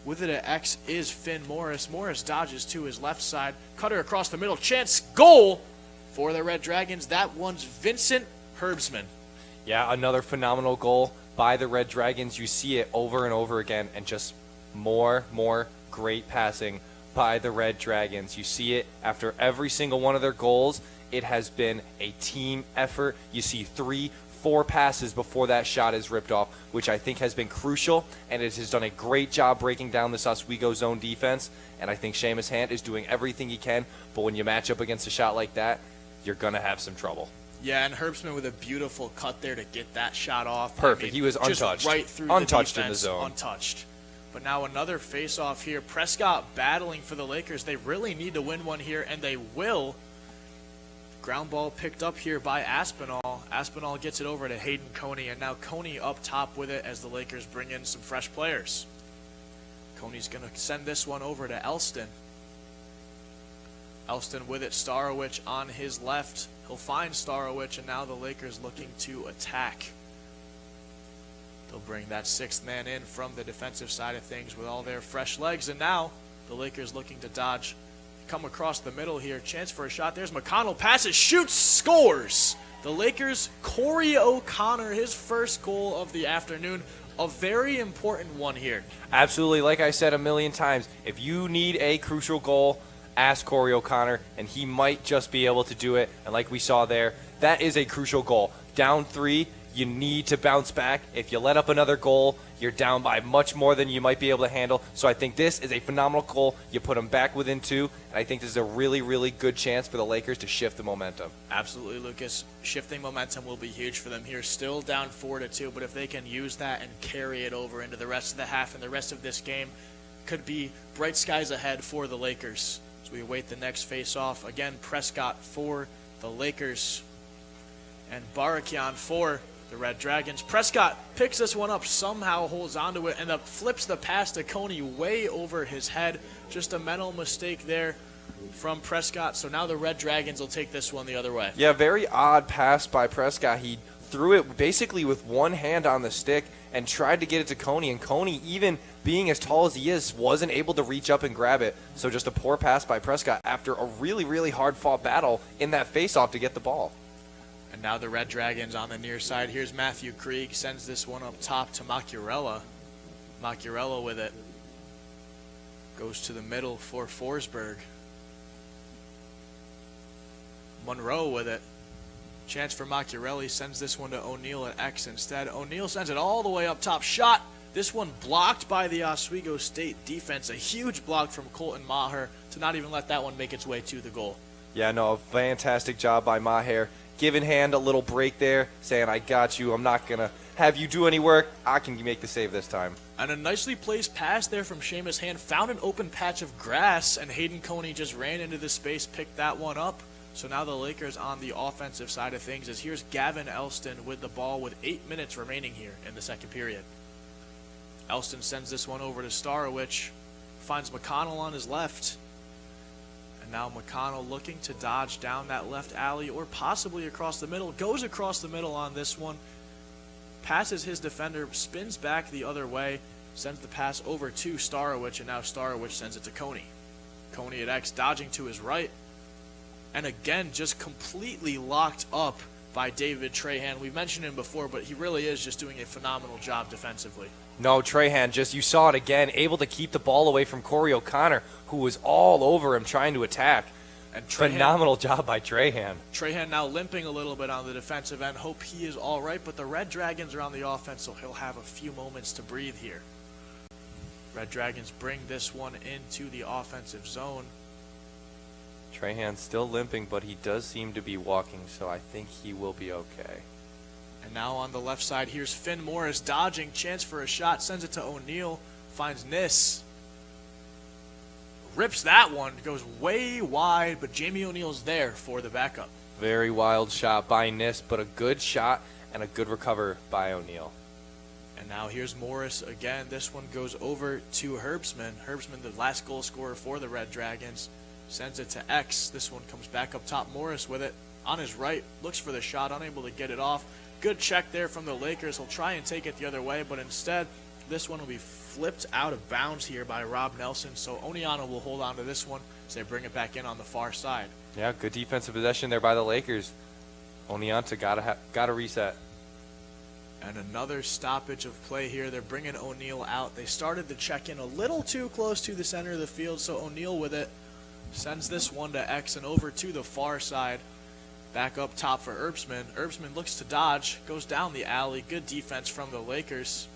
with it at X is Finn Morris. Morris dodges to his left side, cutter across the middle, chance, goal for the Red Dragons. That one's Vincent Herbsman. Yeah, another phenomenal goal by the Red Dragons. You see it over and over again, and just more great passing by the Red Dragons. You see it after every single one of their goals. It has been a team effort. You see 3-4 passes before that shot is ripped off, which I think has been crucial, and it has done a great job breaking down this Oswego zone defense, and I think Seamus Hant is doing everything he can, but when you match up against a shot like that, you're going to have some trouble. Yeah, and Herbsman with a beautiful cut there to get that shot off. Perfect. I mean, he was just untouched. right through untouched the defense, in the zone. Untouched. But now another face-off here. Prescott battling for the Lakers. They really need to win one here, and they will. Ground ball picked up here by Aspinall. Aspinall gets it over to Hayden Coney, and now Coney up top with it as the Lakers bring in some fresh players. Coney's going to send this one over to Elston. Elston with it. Starowich on his left. He'll find Starowich, and now the Lakers looking to attack. They'll bring that sixth man in from the defensive side of things with all their fresh legs, and now the Lakers looking to dodge. Come across the middle here. Chance for a shot. There's McConnell. Passes, shoots, scores. The Lakers, Corey O'Connor, his first goal of the afternoon. A very important one here. Absolutely. Like I said a million times, if you need a crucial goal, ask Corey O'Connor, and he might just be able to do it. And like we saw there, that is a crucial goal. Down 3, you need to bounce back. If you let up another goal, you're down by much more than you might be able to handle. So I think this is a phenomenal goal. You put them back within 2, and I think this is a really, really good chance for the Lakers to shift the momentum. Absolutely, Lucas. Shifting momentum will be huge for them here. Still down 4-2, but if they can use that and carry it over into the rest of the half and the rest of this game, could be bright skies ahead for the Lakers. So we await the next face-off. Again, Prescott for the Lakers and Barakian for the Red Dragons. Prescott picks this one up, somehow holds onto it, and then flips the pass to Coney way over his head. Just a mental mistake there from Prescott. So now the Red Dragons will take this one the other way. Yeah, very odd pass by Prescott. He threw it basically with one hand on the stick and tried to get it to Coney, and Coney, even being as tall as he is, wasn't able to reach up and grab it. So just a poor pass by Prescott after a really, really hard-fought battle in that face-off to get the ball. And now the Red Dragons on the near side. Here's Matthew Krieg, sends this one up top to Macchiarella. Macchiarella with it. Goes to the middle for Forsberg. Monroe with it. Chance for Macchiarelli, sends this one to O'Neal at X instead. O'Neal sends it all the way up top. Shot. This one blocked by the Oswego State defense. A huge block from Colton Maher to not even let that one make its way to the goal. Yeah, no, a fantastic job by Maher. Giving Hand a little break there, saying, I got you. I'm not going to have you do any work. I can make the save this time. And a nicely placed pass there from Seamus Hand. Found an open patch of grass, and Hayden Coney just ran into the space, picked that one up. So now the Lakers on the offensive side of things, as here's Gavin Elston with the ball with 8 minutes remaining here in the second period. Elston sends this one over to Starowich, finds McConnell on his left. And now McConnell looking to dodge down that left alley or possibly across the middle. Goes across the middle on this one. Passes his defender, spins back the other way, sends the pass over to Starowich, and now Starowich sends it to Coney. Coney at X, dodging to his right. And again, just completely locked up by David Trahan. We've mentioned him before, but he really is just doing a phenomenal job defensively. No, Trahan, just you saw it again, able to keep the ball away from Corey O'Connor, who was all over him trying to attack. And Trahan, phenomenal job by Trahan. Trahan now limping a little bit on the defensive end. Hope he is all right, but the Red Dragons are on the offense, so he'll have a few moments to breathe here. Red Dragons bring this one into the offensive zone. Trahan's still limping, but he does seem to be walking, so I think he will be okay. And now on the left side, here's Finn Morris dodging, chance for a shot, sends it to O'Neal, finds Nis. Rips that one, goes way wide, but Jamie O'Neal's there for the backup. Very wild shot by Nis, but a good shot and a good recover by O'Neal. And now here's Morris again. This one goes over to Herbstman. Herbstman, the last goal scorer for the Red Dragons, sends it to X. This one comes back up top. Morris with it on his right, looks for the shot, unable to get it off. Good check there from the Lakers. He'll try and take it the other way, but instead, this one will be flipped out of bounds here by Rob Nelson. So Oneonta will hold on to this one as they bring it back in on the far side. Yeah, good defensive possession there by the Lakers. Oneonta gotta reset. And another stoppage of play here. They're bringing O'Neal out. They started the check-in a little too close to the center of the field, so O'Neal with it sends this one to X and over to the far side. Back up top for Herbstman. Herbstman looks to dodge, goes down the alley. Good defense from the Lakers.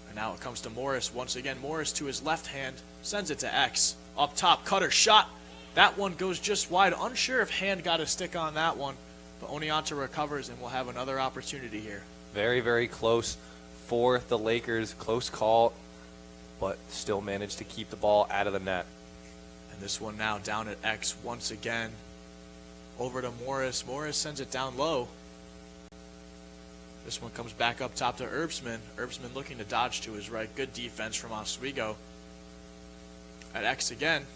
And now it comes to Morris. Once again, Morris to his left hand, sends it to X. Up top, cutter shot. That one goes just wide. Unsure if Hand got a stick on that one, but Oneonta recovers and will have another opportunity here. Very, very close for the Lakers. Close call, but still managed to keep the ball out of the net. And this one now down at X once again. Over to Morris. Morris sends it down low. This one comes back up top to Herbstman. Herbstman looking to dodge to his right. Good defense from Oswego. At X again.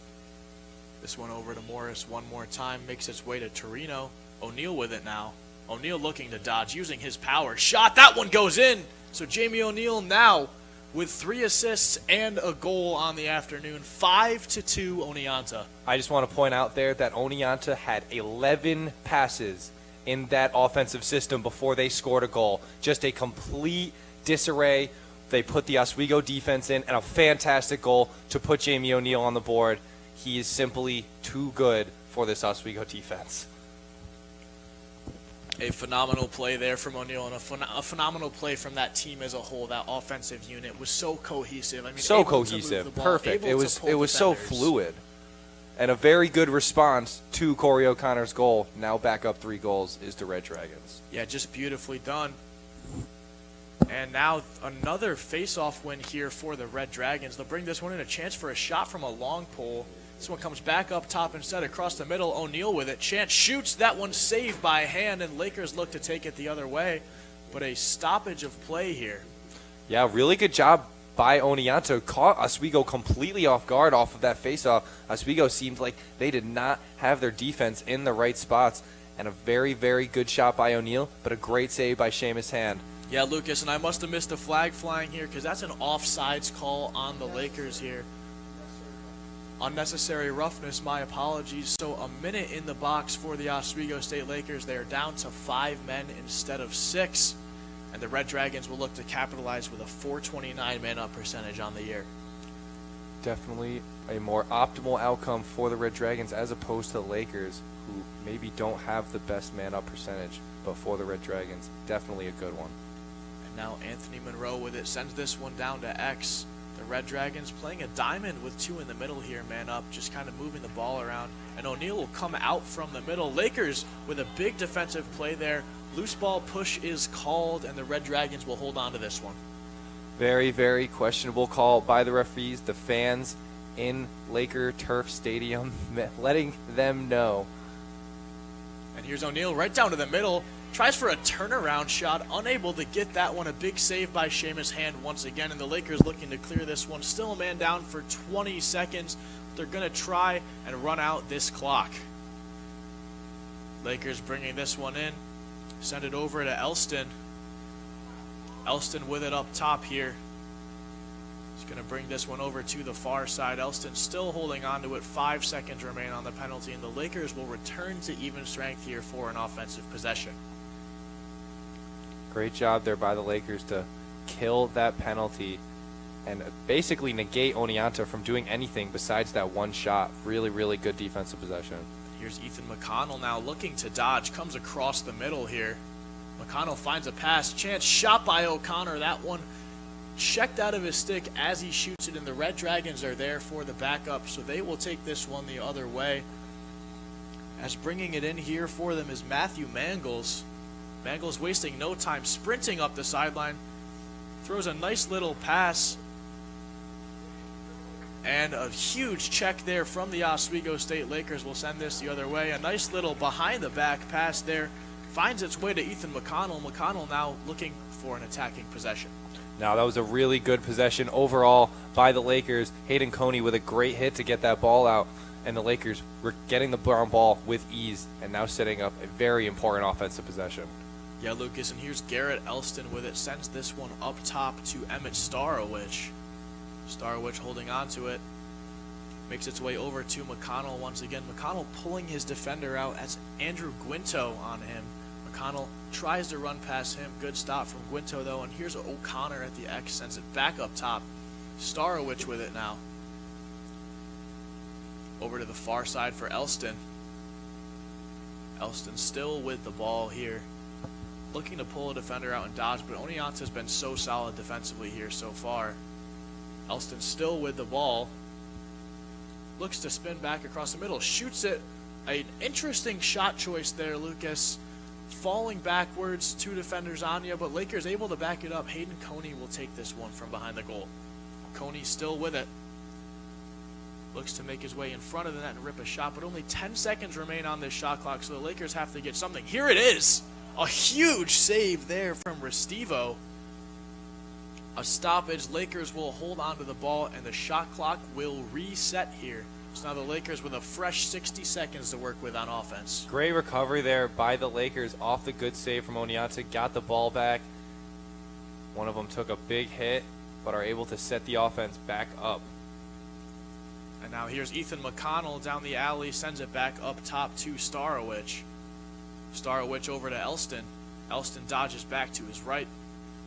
This one over to Morris one more time. Makes its way to Torino. O'Neal with it now. O'Neal looking to dodge, using his power. Shot! That one goes in! So Jamie O'Neal now with 3 assists and a goal on the afternoon. 5-2 Oneonta. I just want to point out there that Oneonta had 11 passes in that offensive system before they scored a goal. Just a complete disarray. They put the Oswego defense in, and a fantastic goal to put Jamie O'Neal on the board. He is simply too good for this Oswego defense. A phenomenal play there from O'Neal, and a phenomenal play from that team as a whole. That offensive unit was so cohesive. I mean, So able to move cohesive, the ball, perfect. able It to pull was so defenders. fluid, and a very good response to Corey O'Connor's goal. Now back up 3 goals is the Red Dragons. Yeah, just beautifully done. And now another face-off win here for the Red Dragons. They'll bring this one in, a chance for a shot from a long pole. This one comes back up top instead across the middle. O'Neal with it. Chance shoots. That one saved by hand, and Lakers look to take it the other way. But a stoppage of play here. Yeah, really good job by Oneonta. Caught Oswego completely off guard off of that faceoff. Oswego seemed like they did not have their defense in the right spots. And a very, very good shot by O'Neal, but a great save by Seamus Hand. Yeah, Lucas, and I must have missed a flag flying here because that's an offsides call on the Lakers here. Unnecessary roughness, my apologies. So a minute in the box for the Oswego State Lakers. They are down to 5 men instead of 6. And the Red Dragons will look to capitalize with a 429 man-up percentage on the year. Definitely a more optimal outcome for the Red Dragons as opposed to the Lakers, who maybe don't have the best man-up percentage. But for the Red Dragons, definitely a good one. And now Anthony Monroe with it sends this one down to X. The Red Dragons playing a diamond with 2 in the middle here, man up, just kind of moving the ball around. And O'Neal will come out from the middle. Lakers with a big defensive play there. Loose ball push is called, and the Red Dragons will hold on to this one. Very, very questionable call by the referees. The fans in Laker Turf Stadium letting them know. And here's O'Neal right down to the middle. Tries for a turnaround shot, unable to get that one. A big save by Seamus Hand once again, and the Lakers looking to clear this one. Still a man down for 20 seconds. They're going to try and run out this clock. Lakers bringing this one in. Send it over to Elston. Elston with it up top here. He's going to bring this one over to the far side. Elston still holding on to it. 5 seconds remain on the penalty, and the Lakers will return to even strength here for an offensive possession. Great job there by the Lakers to kill that penalty and basically negate Oneonta from doing anything besides that one shot. Really, really good defensive possession. Here's Ethan McConnell now looking to dodge. Comes across the middle here. McConnell finds a pass. Chance shot by O'Connor. That one checked out of his stick as he shoots it, and the Red Dragons are there for the backup, so they will take this one the other way. As bringing it in here for them is Matthew Mangles. Mangles wasting no time, sprinting up the sideline. Throws a nice little pass. And a huge check there from the Oswego State Lakers will send this the other way. A nice little behind-the-back pass there. Finds its way to Ethan McConnell. McConnell now looking for an attacking possession. Now, that was a really good possession overall by the Lakers. Hayden Coney with a great hit to get that ball out. And the Lakers were getting the brown ball with ease and now setting up a very important offensive possession. Yeah, Lucas, and here's Garrett Elston with it. Sends this one up top to Emmett Starowich. Starowich holding on to it. Makes its way over to McConnell once again. McConnell pulling his defender out as Andrew Guinto on him. McConnell tries to run past him. Good stop from Guinto, though. And here's O'Connor at the X. Sends it back up top. Starowich with it now. Over to the far side for Elston. Elston still with the ball here. Looking to pull a defender out and dodge, but Oneonta has been so solid defensively here so far. Elston still with the ball. Looks to spin back across the middle. Shoots it. An interesting shot choice there, Lucas. Falling backwards, 2 defenders on you, but Lakers able to back it up. Hayden Coney will take this one from behind the goal. Coney still with it. Looks to make his way in front of the net and rip a shot, but only 10 seconds remain on this shot clock, so the Lakers have to get something. Here it is! A huge save there from Restivo. A stoppage. Lakers will hold on to the ball, and the shot clock will reset here. So now the Lakers with a fresh 60 seconds to work with on offense. Great recovery there by the Lakers off the good save from Oneonta. Got the ball back. One of them took a big hit, but are able to set the offense back up. And now here's Ethan McConnell down the alley. Sends it back up top to Starowich. Starowich over to Elston. Elston dodges back to his right.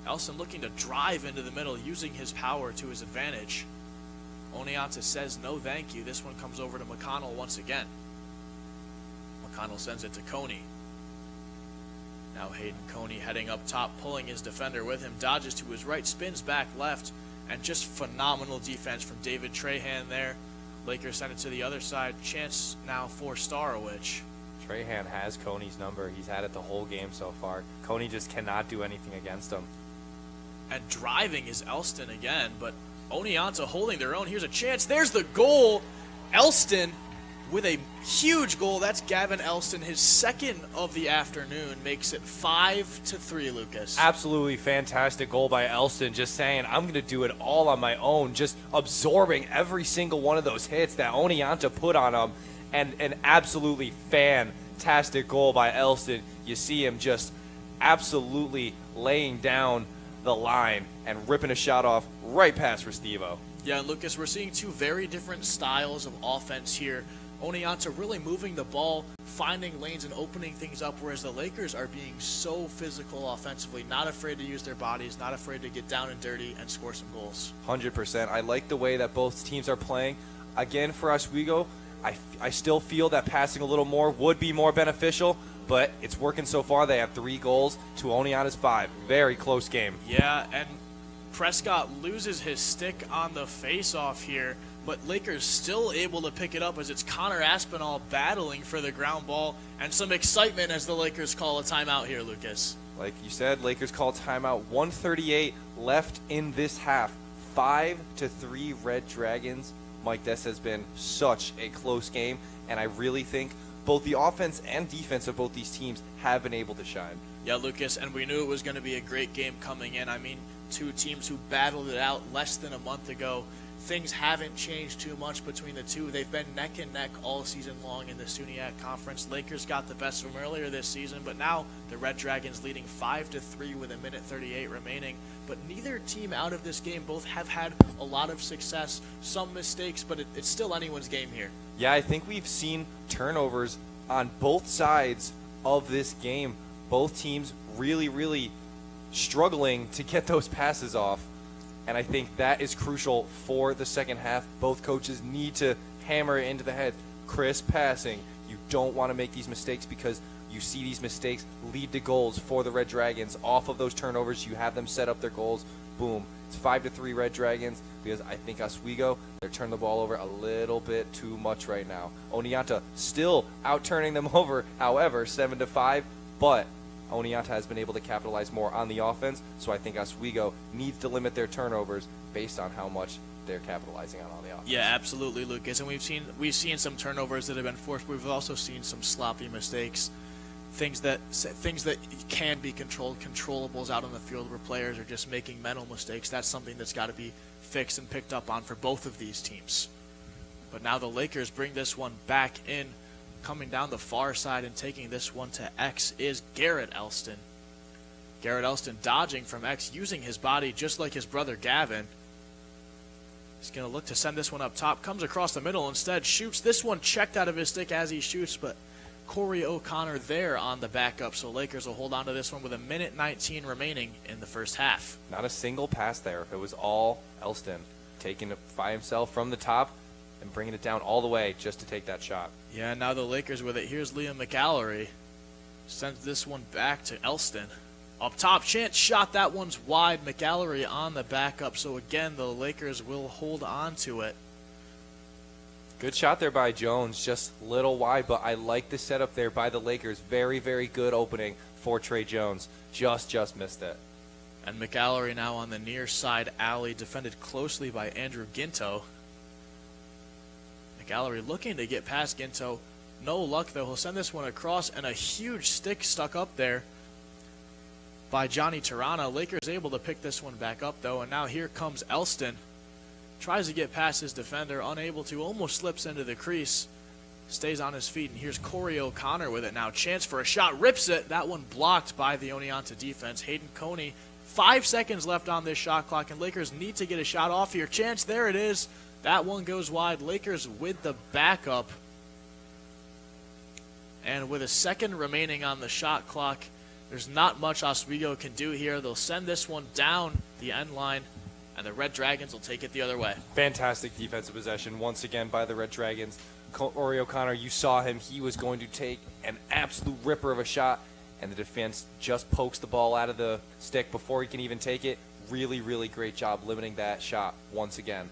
Elston looking to drive into the middle, using his power to his advantage. Oneonta says no thank you. This one comes over to McConnell once again. McConnell sends it to Coney. Now Hayden Coney heading up top, pulling his defender with him, dodges to his right, spins back left, and just phenomenal defense from David Trahan there. Lakers send it to the other side. Chance now for Starowich. Trahan has Coney's number. He's had it the whole game so far. Coney just cannot do anything against him. And driving is Elston again, but Oneonta holding their own. Here's a chance. There's the goal. Elston with a huge goal. That's Gavin Elston. His second of the afternoon makes it 5-3, Lucas. Absolutely fantastic goal by Elston. Just saying, I'm going to do it all on my own. Just absorbing every single one of those hits that Oneonta put on him. And an absolutely fantastic goal by Elston. You see him just absolutely laying down the line and ripping a shot off right past Restivo. Yeah, and Lucas, we're seeing two very different styles of offense here. Oneonta really moving the ball, finding lanes and opening things up, whereas the Lakers are being so physical offensively, not afraid to use their bodies, not afraid to get down and dirty and score some goals. 100%. I like the way that both teams are playing. Again, for Oswego, I still feel that passing a little more would be more beneficial, but it's working so far. They have 3 goals to Oneonta's 5. Very close game. Yeah, and Prescott loses his stick on the face-off here, but Lakers still able to pick it up as it's Connor Aspinall battling for the ground ball, and some excitement as the Lakers call a timeout here, Lucas. Like you said, Lakers call timeout. 1:38 left in this half. 5-3 Red Dragons. Mike, this has been such a close game, and I really think both the offense and defense of both these teams have been able to shine. Yeah, Lucas, and we knew it was going to be a great game coming in. I mean, two teams who battled it out less than a month ago. Things haven't changed too much between the two. They've been neck and neck all season long in the SUNYAC Conference. Lakers got the best of them earlier this season, but now the Red Dragons leading 5-3 with 1:38 remaining. But neither team out of this game, both have had a lot of success, some mistakes, but it's still anyone's game here. Yeah, I think we've seen turnovers on both sides of this game. Both teams really struggling to get those passes off. And I think that is crucial for the second half. Both coaches need to hammer it into the head. Crisp passing. You don't want to make these mistakes because you see these mistakes lead to goals for the Red Dragons. Off of those turnovers, you have them set up their goals. Boom. It's 5-3 Red Dragons because I think Oswego, they're turning the ball over a little bit too much right now. Oneonta still out-turning them over, however, 7-5, but Oneonta has been able to capitalize more on the offense, so I think Oswego needs to limit their turnovers based on how much they're capitalizing on the offense. Yeah, absolutely, Lucas. And we've seen some turnovers that have been forced. We've also seen some sloppy mistakes, things that can be controlled, controllables out on the field where players are just making mental mistakes. That's something that's got to be fixed and picked up on for both of these teams. But now the Lakers bring this one back in. Coming down the far side and taking this one to X is Garrett Elston. Garrett Elston dodging from X, using his body just like his brother Gavin. He's going to look to send this one up top. Comes across the middle instead. Shoots. This one checked out of his stick as he shoots, but Corey O'Connor there on the backup. So Lakers will hold on to this one with 1:19 remaining in the first half. Not a single pass there. It was all Elston taking it by himself from the top and bringing it down all the way just to take that shot. Yeah, now the Lakers with it. Here's Liam McAllery. Sends this one back to Elston. Up top, chance shot. That one's wide. McAllery on the backup. So again, the Lakers will hold on to it. Good shot there by Jones. Just little wide, but I like the setup there by the Lakers. Very good opening for Trey Jones. Just missed it. And McAllery now on the near side alley, defended closely by Andrew Ginto. McAllery looking to get past Ginto. No luck, though. He'll send this one across, and a huge stick stuck up there by Johnny Tirana. Lakers able to pick this one back up, though, and now here comes Elston. Tries to get past his defender, unable to, almost slips into the crease. Stays on his feet, and here's Corey O'Connor with it now. Chance for a shot, rips it. That one blocked by the Oneonta defense. Hayden Coney, 5 seconds left on this shot clock, and Lakers need to get a shot off here. Chance, there it is. That one goes wide. Lakers with the backup. And with a second remaining on the shot clock, there's not much Oswego can do here. They'll send this one down the end line, and the Red Dragons will take it the other way. Fantastic defensive possession once again by the Red Dragons. Ori O'Connor, you saw him. He was going to take an absolute ripper of a shot, and the defense just pokes the ball out of the stick before he can even take it. Really, really great job limiting that shot once again.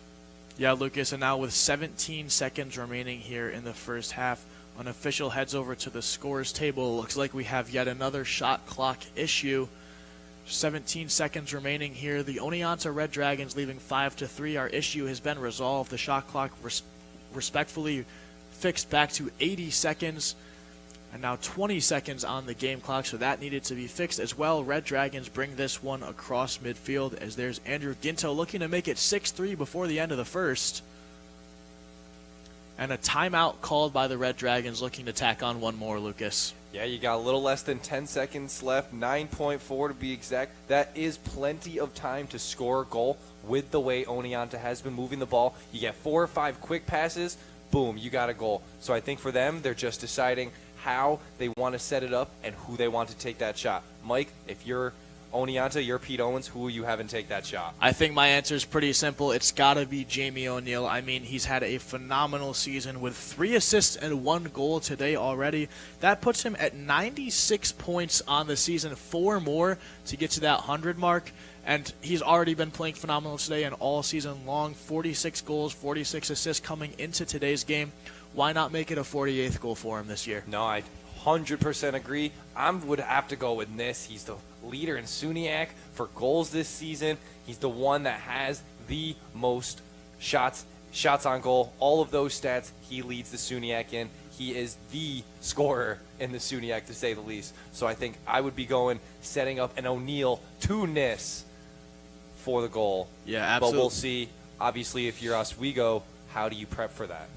Yeah, Lucas, and now with 17 seconds remaining here in the first half, an official heads over to the scores table. Looks like we have yet another shot clock issue. 17 seconds remaining here. The Oneonta Red Dragons leaving 5-3. Our issue has been resolved. The shot clock respectfully fixed back to 80 seconds. And now 20 seconds on the game clock, so that needed to be fixed as well. Red Dragons bring this one across midfield as there's Andrew Ginto looking to make it 6-3 before the end of the first. And a timeout called by the Red Dragons, looking to tack on one more, Lucas. Yeah, you got a little less than 10 seconds left, 9.4 to be exact. That is plenty of time to score a goal with the way Oneonta has been moving the ball. You get 4 or 5 quick passes, boom, you got a goal. So I think for them, they're just deciding how they want to set it up and who they want to take that shot. Mike, if you're Oneonta, you're Pete Owens, who will you have and take that shot? I think my answer is pretty simple. It's got to be Jamie O'Neal. I mean, he's had a phenomenal season with 3 assists and 1 goal today already. That puts him at 96 points on the season, 4 more to get to that 100 mark. And he's already been playing phenomenal today and all season long. 46 goals, 46 assists coming into today's game. Why not make it a 48th goal for him this year? No, I 100% agree. I would have to go with Nis. He's the leader in SUNYAC for goals this season. He's the one that has the most shots on goal. All of those stats, he leads the SUNYAC in. He is the scorer in the SUNYAC, to say the least. So I think I would be going setting up an O'Neal to Nis for the goal. Yeah, absolutely. But we'll see. Obviously, if you're Oswego, how do you prep for that?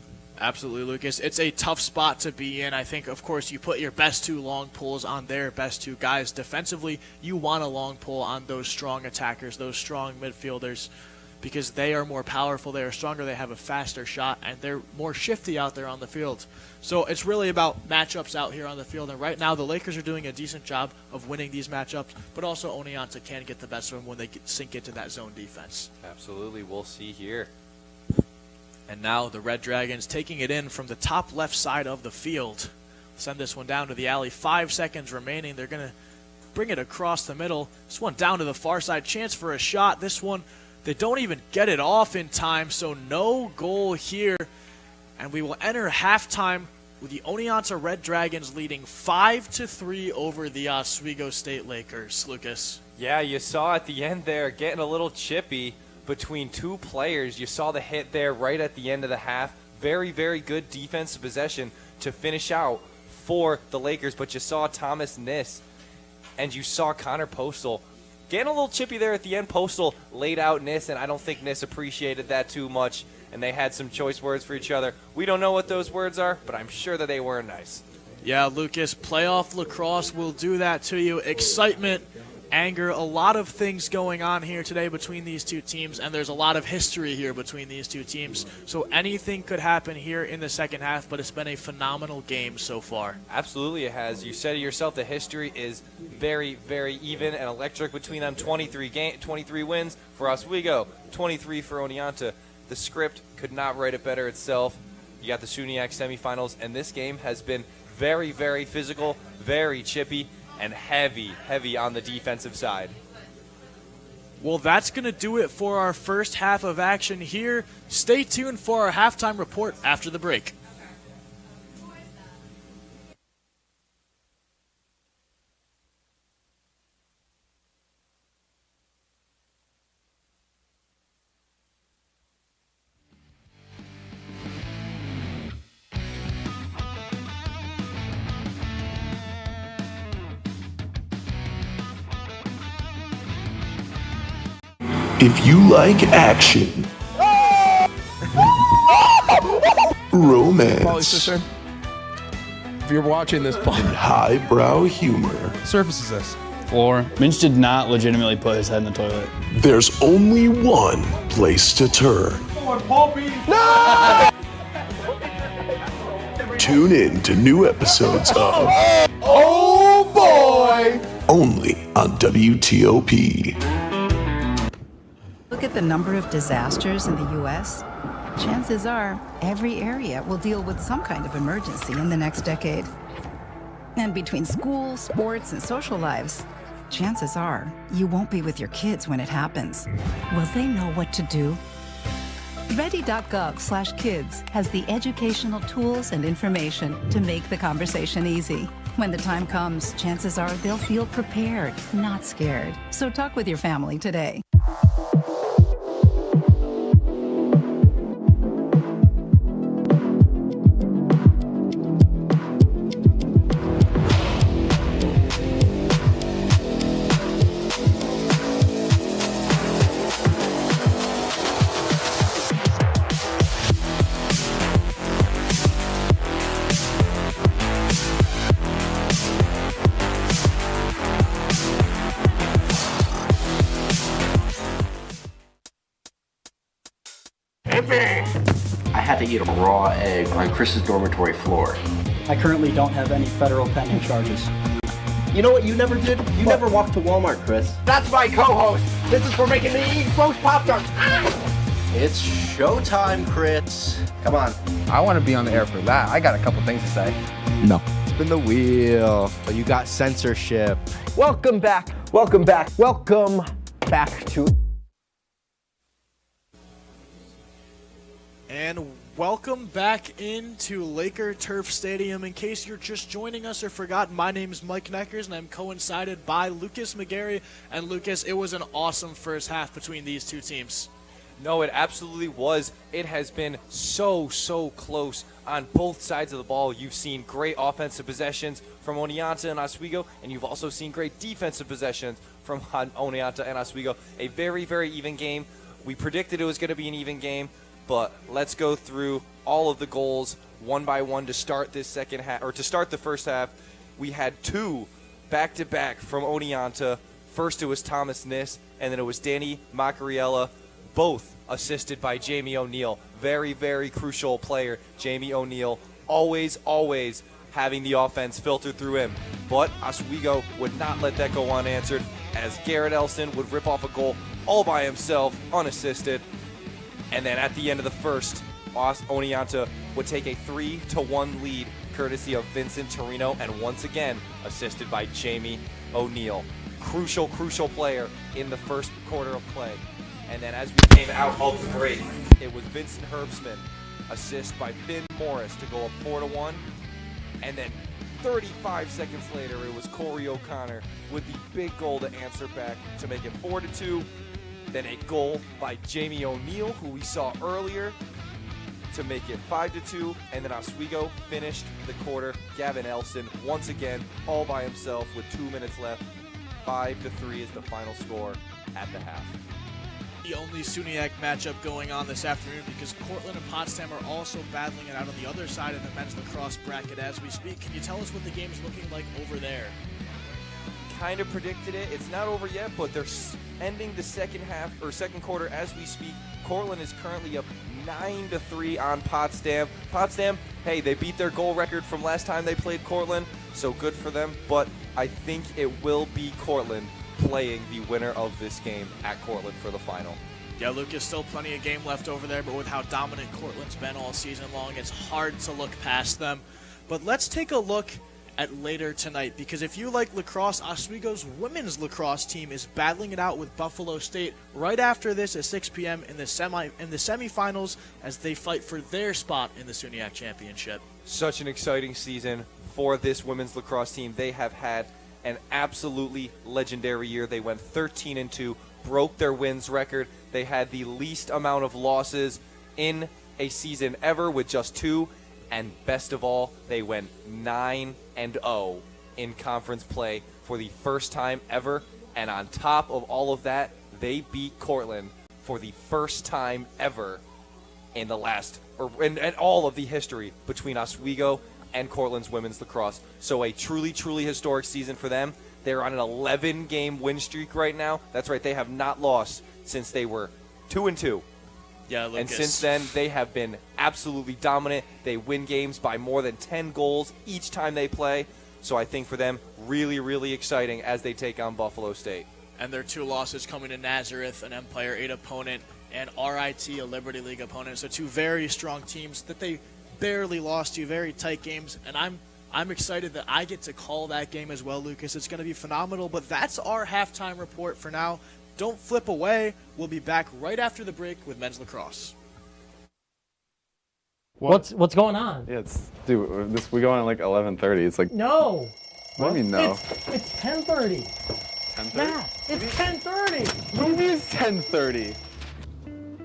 Absolutely, Lucas. It's a tough spot to be in. I think, of course, you put your best 2 long pulls on their best 2 guys. Defensively, you want a long pull on those strong attackers, those strong midfielders, because they are more powerful, they are stronger, they have a faster shot, and they're more shifty out there on the field. So it's really about matchups out here on the field, and right now the Lakers are doing a decent job of winning these matchups, but also Oneonta can get the best of them when they sink into that zone defense. Absolutely. We'll see here. And now the Red Dragons taking it in from the top left side of the field. Send this one down to the alley. 5 seconds remaining. They're going to bring it across the middle. This one down to the far side. Chance for a shot. This one, they don't even get it off in time, so no goal here. And we will enter halftime with the Oneonta Red Dragons leading 5-3 over the Oswego State Lakers. Lucas. Yeah, you saw at the end there, getting a little chippy between 2 players. You saw the hit there right at the end of the half. Very, very good defensive possession to finish out for the Lakers, but you saw Thomas Nis and you saw Connor Postal getting a little chippy there at the end. Postal laid out Nis, and I don't think Nis appreciated that too much, and they had some choice words for each other. We don't know what those words are, but I'm sure that they weren't nice. Yeah, Lucas, playoff lacrosse will do that to you. Excitement, anger, a lot of things going on here today between these 2 teams, and there's a lot of history here between these 2 teams. So anything could happen here in the second half, but it's been a phenomenal game so far. Absolutely it has. You said it yourself, the history is very, very even and electric between them. 23 wins for Oswego, 23 for Oneonta. The script could not write it better itself. You got the SUNYAC Semifinals, and this game has been very, very physical, very chippy, and heavy on the defensive side. Well, that's going to do it for our first half of action here. Stay tuned for our halftime report after the break. If you like action, romance, If you're watching this, and highbrow humor, Surface is this. Floor. Minch did not legitimately put his head in the toilet. there's only one place to turn. Tune in to new episodes of Oh boy! only on WTOP. Look at the number of disasters in the U.S. Chances are every area will deal with some kind of emergency in the next decade. And between school, sports, and social lives, chances are you won't be with your kids when it happens. Will they know what to do? Ready.gov/kids has the educational tools and information to make the conversation easy. When the time comes, chances are they'll feel prepared, not scared. So talk with your family today. I had to eat a raw egg on Chris's dormitory floor. I currently don't have any federal pending charges. You know what you never did? You never walked to Walmart, Chris. That's my co-host. This is for making me eat roast popcorn. It's showtime, Chris. Come on. I want to be on the air for that. I got a couple things to say. No. Spin the wheel. But you got censorship. Welcome back. Welcome back. Welcome back to... And welcome back into Laker Turf Stadium. In case you're just joining us or forgotten, my name is Mike Neckers, and I'm coincided by Lucas McGarry. And Lucas, it was an awesome first half between these two teams. No, it absolutely was. It has been so close on both sides of the ball. You've seen great offensive possessions from Oneonta and Oswego, and you've also seen great defensive possessions from Oneonta and Oswego. A very even game. We predicted it was going to be an even game, but let's go through all of the goals one by one to start this second half, or to start the first half. We had two back-to-back from Oneonta. First it was Thomas Niss, and then it was Danny Macariella, both assisted by Jamie O'Neal. Very crucial player, Jamie O'Neal, always having the offense filtered through him. But Oswego would not let that go unanswered, as Garrett Elson would rip off a goal all by himself, unassisted. And then at the end of the first, Oneonta would take a 3-1 lead, courtesy of Vincent Torino, and once again assisted by Jamie O'Neal. Crucial player in the first quarter of play. And then as we came out of the break, it was Vincent Herbstman, assist by Finn Morris to go up 4-1. And then 35 seconds later, it was Corey O'Connor with the big goal to answer back to make it 4-2. Then a goal by Jamie O'Neal, who we saw earlier, to make it 5-2. And then Oswego finished the quarter. Gavin Elson, once again, all by himself with 2 minutes left. 5-3 is the final score at the half. The only SUNYAC matchup going on this afternoon, because Cortland and Potsdam are also battling it out on the other side of the men's lacrosse bracket as we speak. Can you tell us what the game's looking like over there? Kind of predicted it. It's not over yet, but they're ending the second half or second quarter as we speak. Cortland is currently up 9-3 on Potsdam. Potsdam, hey, they beat their goal record from last time they played Cortland, so good for them. But I think it will be Cortland playing the winner of this game at Cortland for the final. Yeah, Lucas, still plenty of game left over there, but with how dominant Cortland's been all season long, it's hard to look past them. But let's take a look at later tonight, because if you like lacrosse, Oswego's women's lacrosse team is battling it out with Buffalo State right after this at 6 p.m. in the semifinals as they fight for their spot in the SUNYAC championship. Such an exciting season for this women's lacrosse team. They have had an absolutely legendary year. They went 13-2, broke their wins record. They had the least amount of losses in a season ever with just 2. And best of all, they went 9-0 in conference play for the first time ever. And on top of all of that, they beat Cortland for the first time ever in the last, or in all of the history between Oswego and Cortland's women's lacrosse. So a truly historic season for them. They're on an 11-game win streak right now. That's right, they have not lost since they were 2-2. Yeah, Lucas. And since then, they have been absolutely dominant. They win games by more than 10 goals each time they play. So I think for them, really, really exciting as they take on Buffalo State. And their 2 losses coming to Nazareth, an Empire 8 opponent, and RIT, a Liberty League opponent. So 2 very strong teams that they barely lost to, very tight games. And I'm excited that I get to call that game as well, Lucas. It's going to be phenomenal. But that's our halftime report for now. Don't flip away. We'll be back right after the break with men's lacrosse. What's going on? Yeah, we go on at like 11:30. It's like No. What do you mean no? It's 10:30. 10:30? Matt, it's 10:30. What do you mean it's 10:30?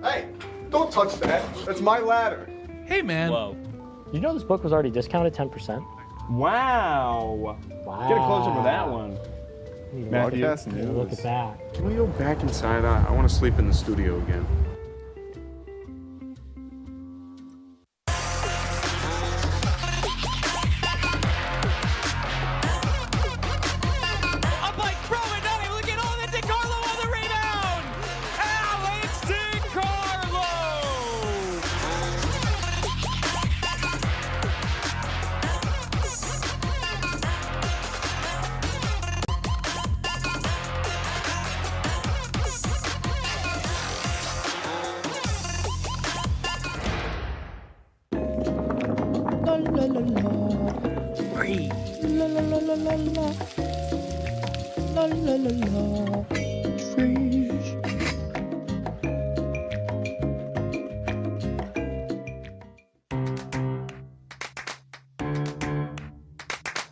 Hey, don't touch that. That's my ladder. Hey, man. Whoa. You know this book was already discounted 10%? Wow. Get a closer to that one. Broadcast news. Look at that. Can we go back inside? I want to sleep in the studio again.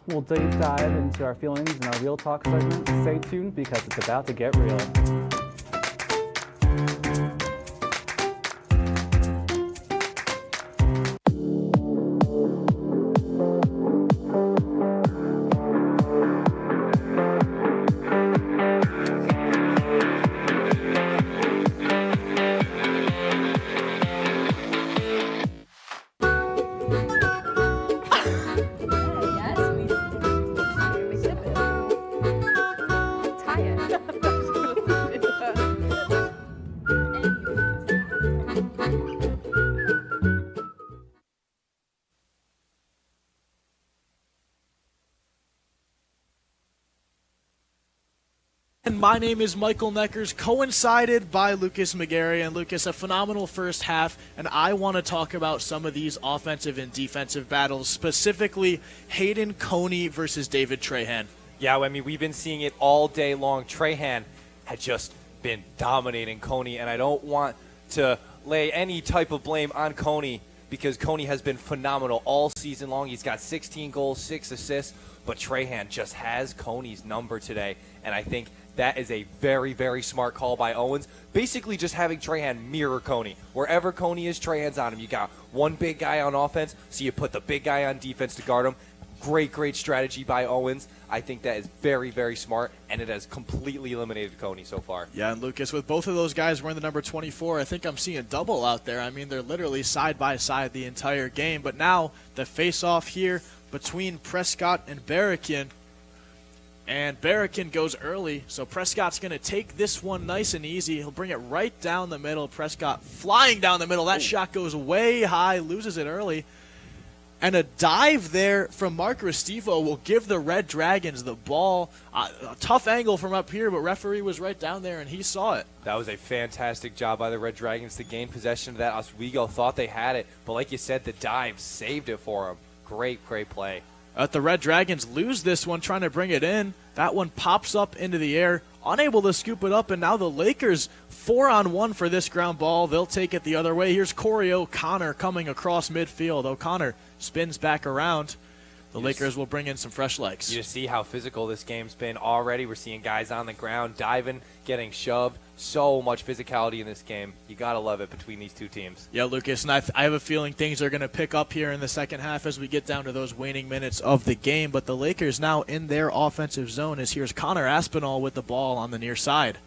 We'll deep dive into our feelings in our Real Talk segment. Stay tuned because it's about to get real. And my name is Michael Neckers, coincided by Lucas McGarry. And Lucas, a phenomenal first half, and I want to talk about some of these offensive and defensive battles, specifically Hayden Coney versus David Trahan. Yeah, I mean, we've been seeing it all day long. Trahan had just been dominating Coney, and I don't want to lay any type of blame on Coney because Coney has been phenomenal all season long. He's got 16 goals, 6 assists, but Trahan just has Coney's number today, and I think that is a very, very smart call by Owens. Basically just having Trahan mirror Coney. Wherever Coney is, Trahan's on him. You got one big guy on offense, so you put the big guy on defense to guard him. Great strategy by Owens. I think that is very, very smart, and it has completely eliminated Coney so far. Yeah, and Lucas, with both of those guys wearing the number 24, I think I'm seeing double out there. I mean, they're literally side by side the entire game. But now the face-off here between Prescott and Barrakin. And Barrakin goes early, so Prescott's going to take this one nice and easy. He'll bring it right down the middle. Prescott flying down the middle. That shot goes way high, loses it early. And a dive there from Mark Restivo will give the Red Dragons the ball. A tough angle from up here, but referee was right down there, and he saw it. That was a fantastic job by the Red Dragons to gain possession of that. Oswego thought they had it, but like you said, the dive saved it for them. Great play. The Red Dragons lose this one, trying to bring it in. That one pops up into the air, unable to scoop it up, and now the Lakers 4-on-1 for this ground ball. They'll take it the other way. Here's Corey O'Connor coming across midfield. O'Connor spins back around. The Lakers will bring in some fresh legs. You just see how physical this game's been already. We're seeing guys on the ground diving, getting shoved. So much physicality in this game. You got to love it between these two teams. Yeah, Lucas, and I have a feeling things are going to pick up here in the second half as we get down to those waning minutes of the game. But the Lakers now in their offensive zone as here's Connor Aspinall with the ball on the near side.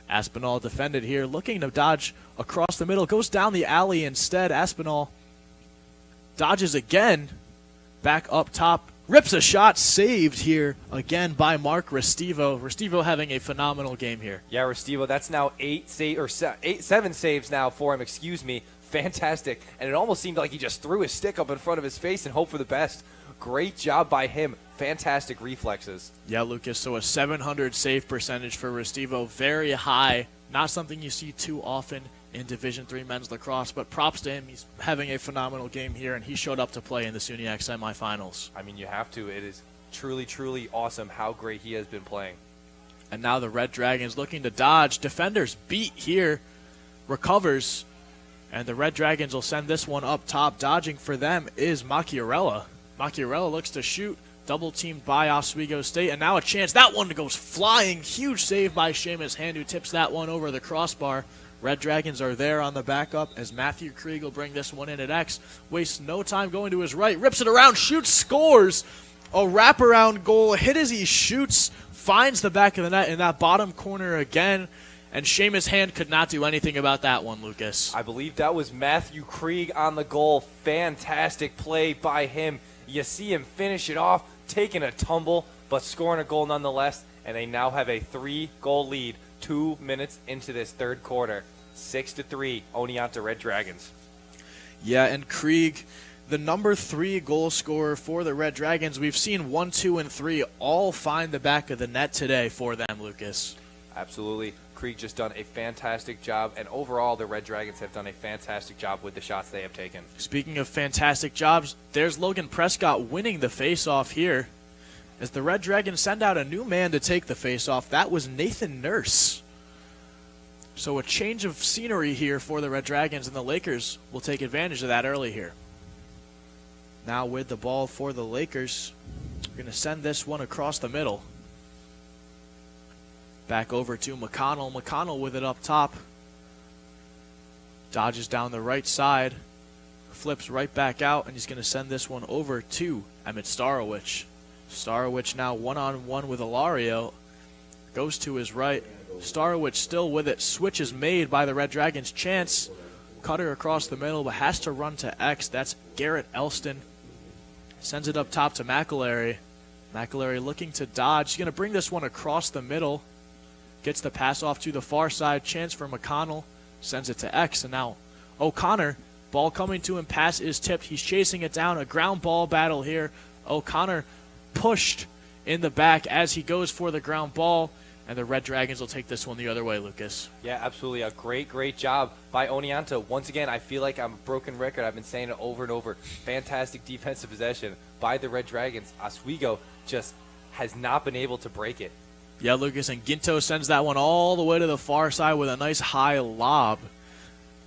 Aspinall defended here, looking to dodge across the middle. Goes down the alley instead. Aspinall dodges again. Back up top Rips a shot, saved here again by Mark Restivo. Restivo having a phenomenal game here. Yeah, Restivo, that's now 7 saves now for him, excuse me. Fantastic. And it almost seemed like he just threw his stick up in front of his face and hoped for the best. Great job by him. Fantastic reflexes. Yeah, Lucas, so a 700 save percentage for Restivo. Very high. Not something you see too often in Division III men's lacrosse, but props to him. He's having a phenomenal game here, and he showed up to play in the SUNYAC semifinals. I mean, you have to. It is truly, truly awesome how great he has been playing. And now the Red Dragons looking to dodge. Defenders beat here. Recovers. And the Red Dragons will send this one up top. Dodging for them is Macchiarella. Macchiarella looks to shoot. Double teamed by Oswego State. And now a chance. That one goes flying. Huge save by Seamus Hand, who tips that one over the crossbar. Red Dragons are there on the backup as Matthew Krieg will bring this one in at X. Wastes no time going to his right. Rips it around. Shoots. Scores. A wraparound goal. Hit as he shoots. Finds the back of the net in that bottom corner again. And Seamus Hand could not do anything about that one, Lucas. I believe that was Matthew Krieg on the goal. Fantastic play by him. You see him finish it off, taking a tumble, but scoring a goal nonetheless. And they now have a 3-goal lead 2 minutes into this third quarter. 6-3, Oneonta Red Dragons. Yeah, and Krieg, the number 3 goal scorer for the Red Dragons. We've seen 1, 2, and 3 all find the back of the net today for them, Lucas. Absolutely. Krieg just done a fantastic job, and overall the Red Dragons have done a fantastic job with the shots they have taken. Speaking of fantastic jobs, there's Logan Prescott winning the face-off here. As the Red Dragons send out a new man to take the face-off, that was Nathan Nurse. So a change of scenery here for the Red Dragons, and the Lakers will take advantage of that early here. Now with the ball for the Lakers, we're going to send this one across the middle. Back over to McConnell. McConnell with it up top. Dodges down the right side. Flips right back out, and he's going to send this one over to Emmett Starowich. Starowich now one-on-one with Ilario. Goes to his right. Starowich still with it. Switch is made by the Red Dragons. Chance. Cutter across the middle, but has to run to X. That's Garrett Elston. Sends it up top to McAlery. McAlery looking to dodge. He's going to bring this one across the middle. Gets the pass off to the far side. Chance for McConnell. Sends it to X. And now O'Connor. Ball coming to him. Pass is tipped. He's chasing it down. A ground ball battle here. O'Connor pushed in the back as he goes for the ground ball. And the Red Dragons will take this one the other way, Lucas. Yeah, absolutely. A great job by Oneonta. Once again, I feel like I'm a broken record. I've been saying it over and over. Fantastic defensive possession by the Red Dragons. Oswego just has not been able to break it. Yeah, Lucas, and Ginto sends that one all the way to the far side with a nice high lob.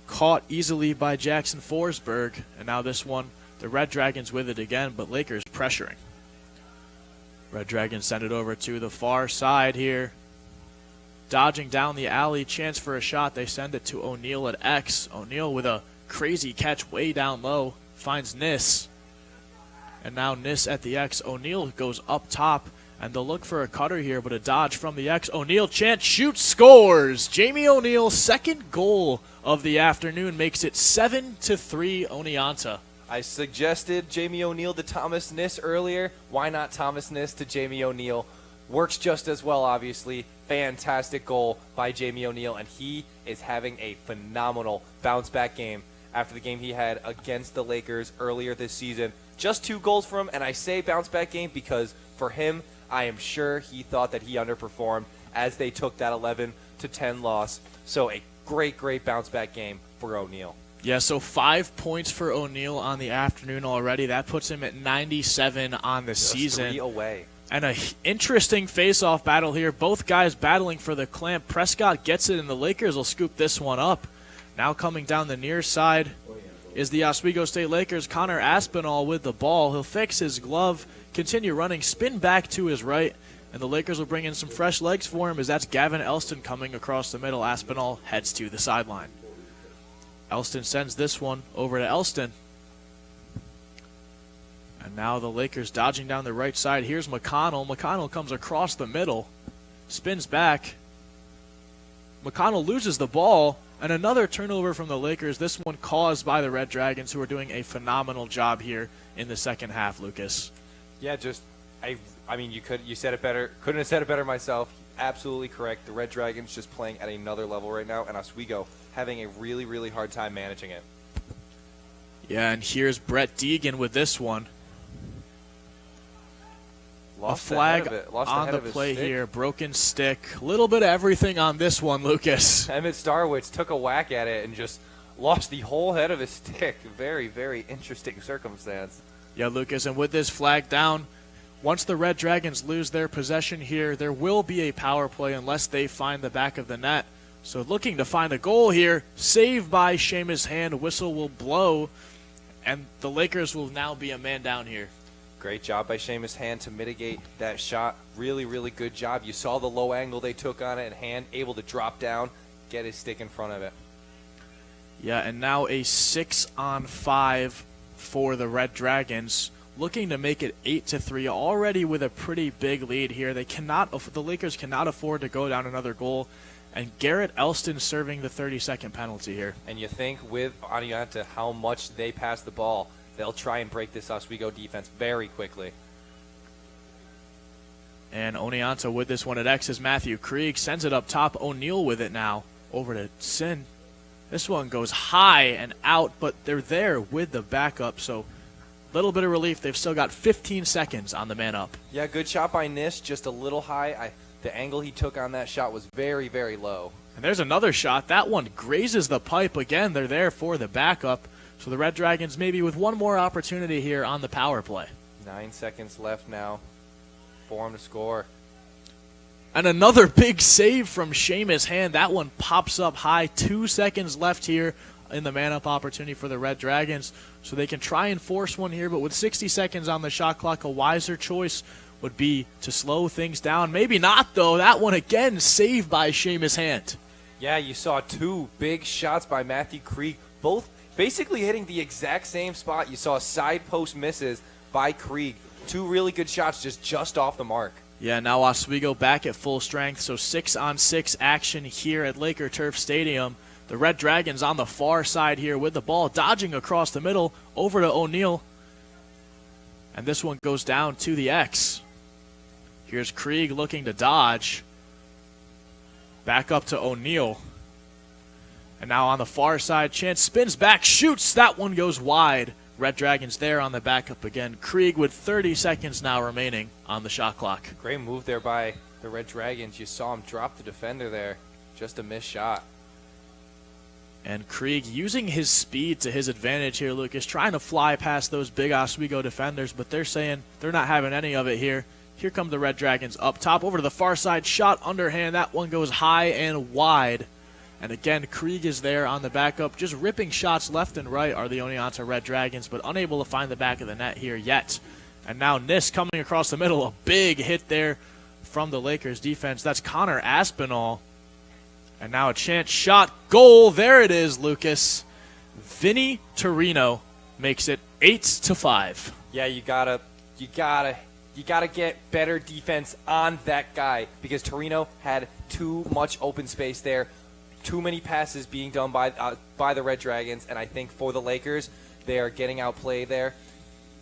Caught easily by Jackson Forsberg. And now this one, the Red Dragons with it again, but Lakers pressuring. Red Dragons send it over to the far side here. Dodging down the alley, chance for a shot. They send it to O'Neal at X. O'Neal with a crazy catch way down low. Finds Nis. And now Nis at the X. O'Neal goes up top. And they'll look for a cutter here, but a dodge from the X. O'Neal, chance, shoots, scores! Jamie O'Neal's second goal of the afternoon makes it 7-3 Oneonta. I suggested Jamie O'Neal to Thomas Nis earlier. Why not Thomas Nis to Jamie O'Neal? Works just as well, obviously. Fantastic goal by Jamie O'Neal, and he is having a phenomenal bounce-back game after the game he had against the Lakers earlier this season. Just 2 goals for him, and I say bounce-back game because for him, I am sure he thought that he underperformed as they took that 11-10 loss. So a great bounce-back game for O'Neal. Yeah, so 5 points for O'Neal on the afternoon already. That puts him at 97 on the season. 3 away. And an interesting face-off battle here. Both guys battling for the clamp. Prescott gets it, and the Lakers will scoop this one up. Now coming down the near side is the Oswego State Lakers. Connor Aspinall with the ball. He'll fix his glove, continue running, spin back to his right, and the Lakers will bring in some fresh legs for him as that's Gavin Elston coming across the middle. Aspinall heads to the sideline. Elston sends this one over to Elston. And now the Lakers dodging down the right side. Here's McConnell. McConnell comes across the middle, spins back. McConnell loses the ball, and another turnover from the Lakers, this one caused by the Red Dragons, who are doing a phenomenal job here in the second half, Lucas. Yeah, I mean, you said it better. Couldn't have said it better myself. Absolutely correct. The Red Dragons just playing at another level right now, and Oswego having a really, really hard time managing it. Yeah, and here's Brett Deegan with this one. Lost a flag on the play here. Broken stick. A little bit of everything on this one, Lucas. Emmett Starwitz took a whack at it and just lost the whole head of his stick. Very, very interesting circumstance. Yeah, Lucas, and with this flag down, once the Red Dragons lose their possession here, there will be a power play unless they find the back of the net. So looking to find a goal here. Saved by Seamus Hand. Whistle will blow, and the Lakers will now be a man down here. Great job by Seamus Hand to mitigate that shot. Really, really good job. You saw the low angle they took on it, and Hand able to drop down, get his stick in front of it. Yeah, and now a 6-on-5 for the Red Dragons, looking to make it 8-3, already with a pretty big lead here. The Lakers cannot afford to go down another goal, and Garrett Elston serving the 30-second penalty here. And you think with Oneonta how much they pass the ball, they'll try and break this Oswego defense very quickly. And Oneonta with this one at X is Matthew Krieg. Sends it up top. O'Neal with it now. Over to Sin. This one goes high and out, but they're there with the backup, so a little bit of relief. They've still got 15 seconds on the man up. Yeah, good shot by Nish, just a little high. The angle he took on that shot was very, very low. And there's another shot. That one grazes the pipe. Again, they're there for the backup. So the Red Dragons maybe with one more opportunity here on the power play. 9 seconds left now for him to score. And another big save from Seamus Hand. That one pops up high. 2 seconds left here in the man-up opportunity for the Red Dragons. So they can try and force one here, but with 60 seconds on the shot clock, a wiser choice would be to slow things down. Maybe not, though. That one again saved by Seamus Hand. Yeah, you saw 2 big shots by Matthew Krieg, both basically hitting the exact same spot. You saw side post misses by Krieg. 2 really good shots just off the mark. Yeah, now Oswego back at full strength, so 6-on-6 action here at Laker Turf Stadium. The Red Dragons on the far side here with the ball, dodging across the middle, over to O'Neal. And this one goes down to the X. Here's Krieg looking to dodge. Back up to O'Neal. And now on the far side, Chance spins back, shoots. That one goes wide. Red Dragons there on the backup again. Krieg with 30 seconds now remaining on the shot clock. Great move there by the Red Dragons. You saw him drop the defender there. Just a missed shot. And Krieg using his speed to his advantage here, Lucas, trying to fly past those big Oswego defenders, but they're saying they're not having any of it here. Here come the Red Dragons up top, over to the far side, shot underhand. That one goes high and wide. And again, Krieg is there on the backup, just ripping shots left and right are the Oneonta Red Dragons, but unable to find the back of the net here yet. And now Nis coming across the middle, a big hit there from the Lakers defense. That's Connor Aspinall. And now a chance shot, goal. There it is, Lucas. Vinny Torino makes it 8-5. Yeah, you gotta get better defense on that guy because Torino had too much open space there. Too many passes being done by the Red Dragons, and I think for the Lakers, they are getting outplayed there.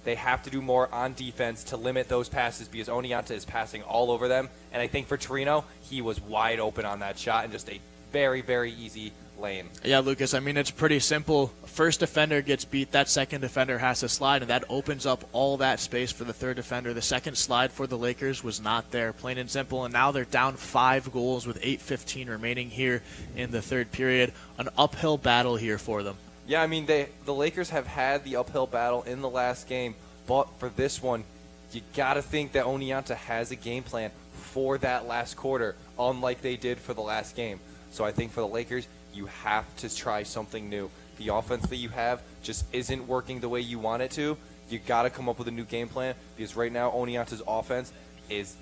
They have to do more on defense to limit those passes because Oneonta is passing all over them. And I think for Torino, he was wide open on that shot and just a very, very easy lane. Yeah, Lucas, I mean, it's pretty simple. First defender gets beat, that second defender has to slide, and that opens up all that space for the third defender. The second slide for the Lakers was not there, plain and simple, and now they're down 5 goals with 8:15 remaining here in the third period. An uphill battle here for them. Yeah, I mean, the Lakers have had the uphill battle in the last game, but for this one, you got to think that Oneonta has a game plan for that last quarter, unlike they did for the last game. So I think for the Lakers, you have to try something new. The offense that you have just isn't working the way you want it to. You got to come up with a new game plan because right now Oneonta's offense is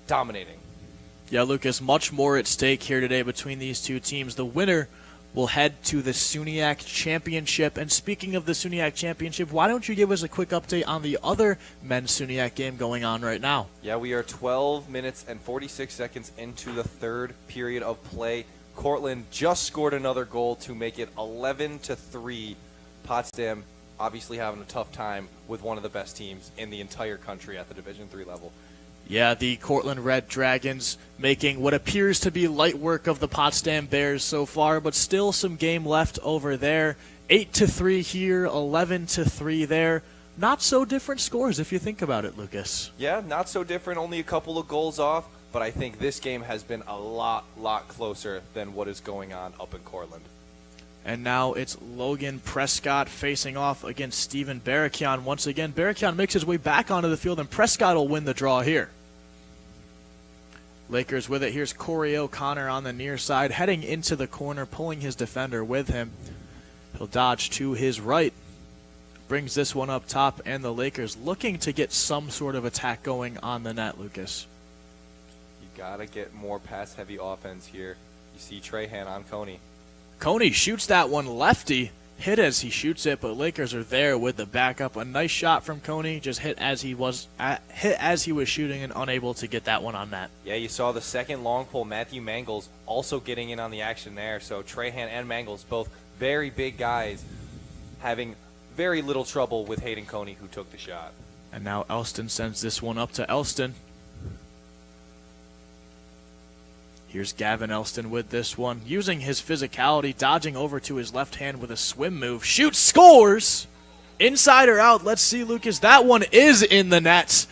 dominating. Yeah, Lucas, much more at stake here today between these two teams. The winner will head to the SUNYAC Championship. And speaking of the SUNYAC Championship, why don't you give us a quick update on the other men's SUNYAC game going on right now? Yeah, we are 12 minutes and 46 seconds into the third period of play. Cortland just scored another goal to make it 11-3 Potsdam obviously having a tough time with one of the best teams in the entire country at the Division III level. Yeah, the Cortland Red Dragons making what appears to be light work of the Potsdam Bears so far, but still some game left over there. 8-3 here, 11-3 there. Not so different scores if you think about it, Lucas. Yeah, not so different, only a couple of goals off, but I think this game has been a lot closer than what is going on up in Cortland. And now it's Logan Prescott facing off against Steven Barakian. Once again, Barakian makes his way back onto the field, and Prescott will win the draw here. Lakers with it. Here's Corey O'Connor on the near side, heading into the corner, pulling his defender with him. He'll dodge to his right. Brings this one up top, and the Lakers looking to get some sort of attack going on the net, Lucas. You got to get more pass-heavy offense here. You see Trahan on Coney. Coney shoots that one lefty. Hit as he shoots it, but Lakers are there with the backup. A nice shot from Coney, just hit as he was shooting and unable to get that one on net. Yeah, you saw the second long pole, Matthew Mangles, also getting in on the action there. So Trahan and Mangles, both very big guys, having very little trouble with Hayden Coney, who took the shot. And now Elston sends this one up to Elston. Here's Gavin Elston with this one, using his physicality, dodging over to his left hand with a swim move. Shoots, scores! Inside or out? Let's see, Lucas. That one is in the net.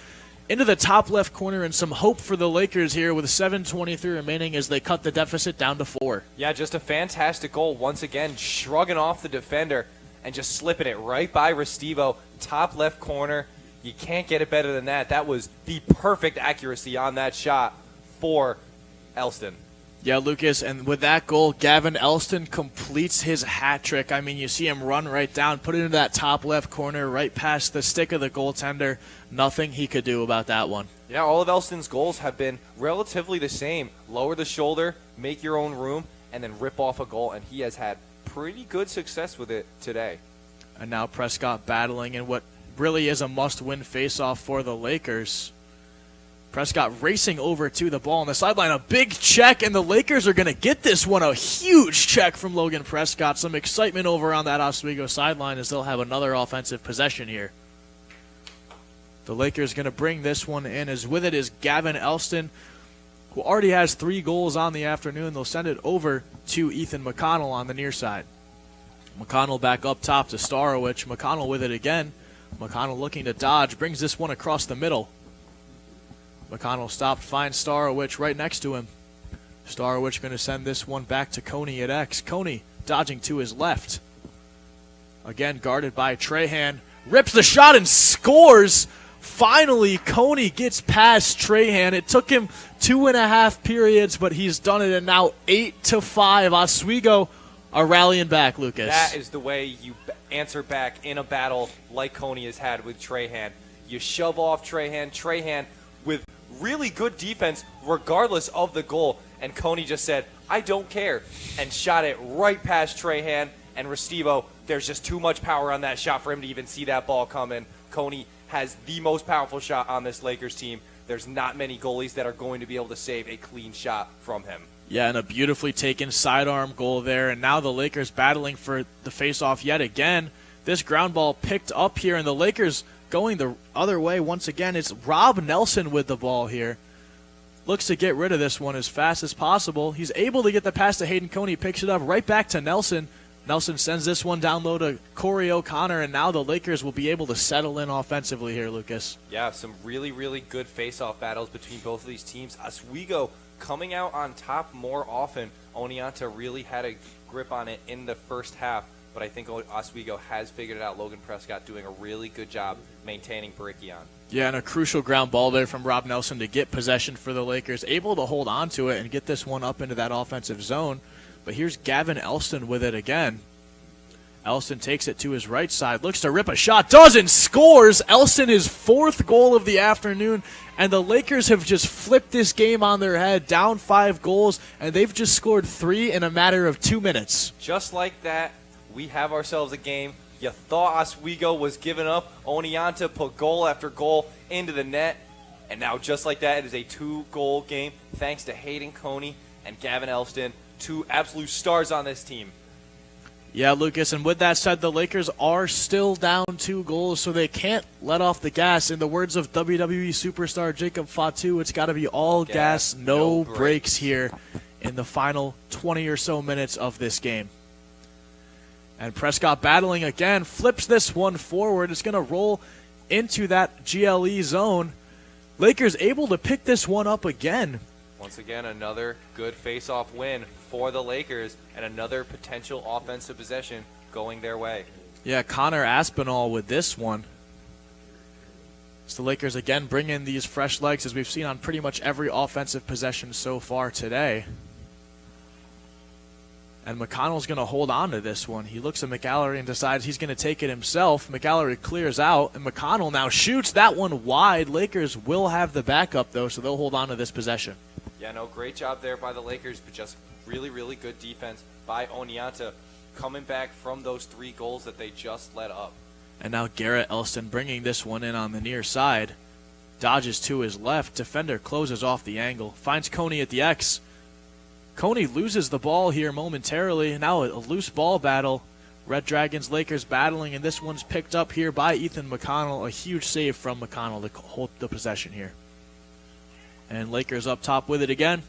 Into the top left corner, and some hope for the Lakers here with 7:23 remaining as they cut the deficit down to 4. Yeah, just a fantastic goal. Once again, shrugging off the defender and just slipping it right by Restivo. Top left corner. You can't get it better than that. That was the perfect accuracy on that shot for Elston. Yeah, Lucas, and with that goal, Gavin Elston completes his hat trick. I mean, you see him run right down, put it into that top left corner, right past the stick of the goaltender. Nothing he could do about that one. Yeah, all of Elston's goals have been relatively the same. Lower the shoulder, make your own room, and then rip off a goal, and he has had pretty good success with it today. And now Prescott battling in what really is a must-win face-off for the Lakers. Prescott racing over to the ball on the sideline. A big check, and the Lakers are going to get this one. A huge check from Logan Prescott. Some excitement over on that Oswego sideline as they'll have another offensive possession here. The Lakers going to bring this one in. As with it is Gavin Elston, who already has 3 goals on the afternoon. They'll send it over to Ethan McConnell on the near side. McConnell back up top to Starowich. McConnell with it again. McConnell looking to dodge. Brings this one across the middle. McConnell stopped, finds Starowich right next to him. Starowich going to send this one back to Coney at X. Coney dodging to his left. Again, guarded by Trahan. Rips the shot and scores. Finally, Coney gets past Trahan. It took him 2.5 periods, but he's done it, and now 8-5. Oswego are rallying back, Lucas. That is the way you answer back in a battle like Coney has had with Trahan. You shove off Trahan. Trahan with really good defense regardless of the goal. And Coney just said, I don't care, and shot it right past Trahan and Restivo. There's just too much power on that shot for him to even see that ball coming. Coney has the most powerful shot on this Lakers team. There's not many goalies that are going to be able to save a clean shot from him. Yeah, and a beautifully taken sidearm goal there. And now the Lakers battling for the faceoff yet again. This ground ball picked up here, and the Lakers going the other way once again. It's Rob Nelson with the ball here. Looks to get rid of this one as fast as possible. He's able to get the pass to Hayden Coney. Picks it up right back to Nelson. Nelson sends this one down low to Corey O'Connor, and now the Lakers will be able to settle in offensively here, Lucas. Yeah, some really, really good face-off battles between both of these teams. Oswego coming out on top more often. Oneonta really had a grip on it in the first half, but I think Oswego has figured it out. Logan Prescott doing a really good job maintaining Barakian. Yeah, and a crucial ground ball there from Rob Nelson to get possession for the Lakers. Able to hold on to it and get this one up into that offensive zone. But here's Gavin Elston with it again. Elston takes it to his right side, looks to rip a shot, doesn't, scores. Elston his 4th goal of the afternoon, and the Lakers have just flipped this game on their head, down 5 goals, and they've just scored 3 in a matter of 2 minutes. Just like that, we have ourselves a game. You thought Oswego was giving up. Oneonta put goal after goal into the net, and now just like that, it is a 2-goal game thanks to Hayden Coney and Gavin Elston, 2 absolute stars on this team. Yeah, Lucas, and with that said, the Lakers are still down 2 goals, so they can't let off the gas. In the words of WWE superstar Jacob Fatu, it's got to be all gas, no breaks here in the final 20 or so minutes of this game. And Prescott battling again, flips this one forward. It's going to roll into that GLE zone. Lakers able to pick this one up again. Once again, another good face-off win for the Lakers and another potential offensive possession going their way. Yeah, Connor Aspinall with this one. So the Lakers again bring in these fresh legs as we've seen on pretty much every offensive possession so far today. And McConnell's going to hold on to this one. He looks at McAllery and decides he's going to take it himself. McAllery clears out, and McConnell now shoots that one wide. Lakers will have the backup, though, so they'll hold on to this possession. Yeah, no, great job there by the Lakers, but just really, really good defense by Oneonta coming back from those 3 goals that they just let up. And now Garrett Elston bringing this one in on the near side. Dodges to his left. Defender closes off the angle. Finds Coney at the X. Coney loses the ball here momentarily. Now a loose ball battle. Red Dragons, Lakers battling, and this one's picked up here by Ethan McConnell. A huge save from McConnell to hold the possession here. And Lakers up top with it again.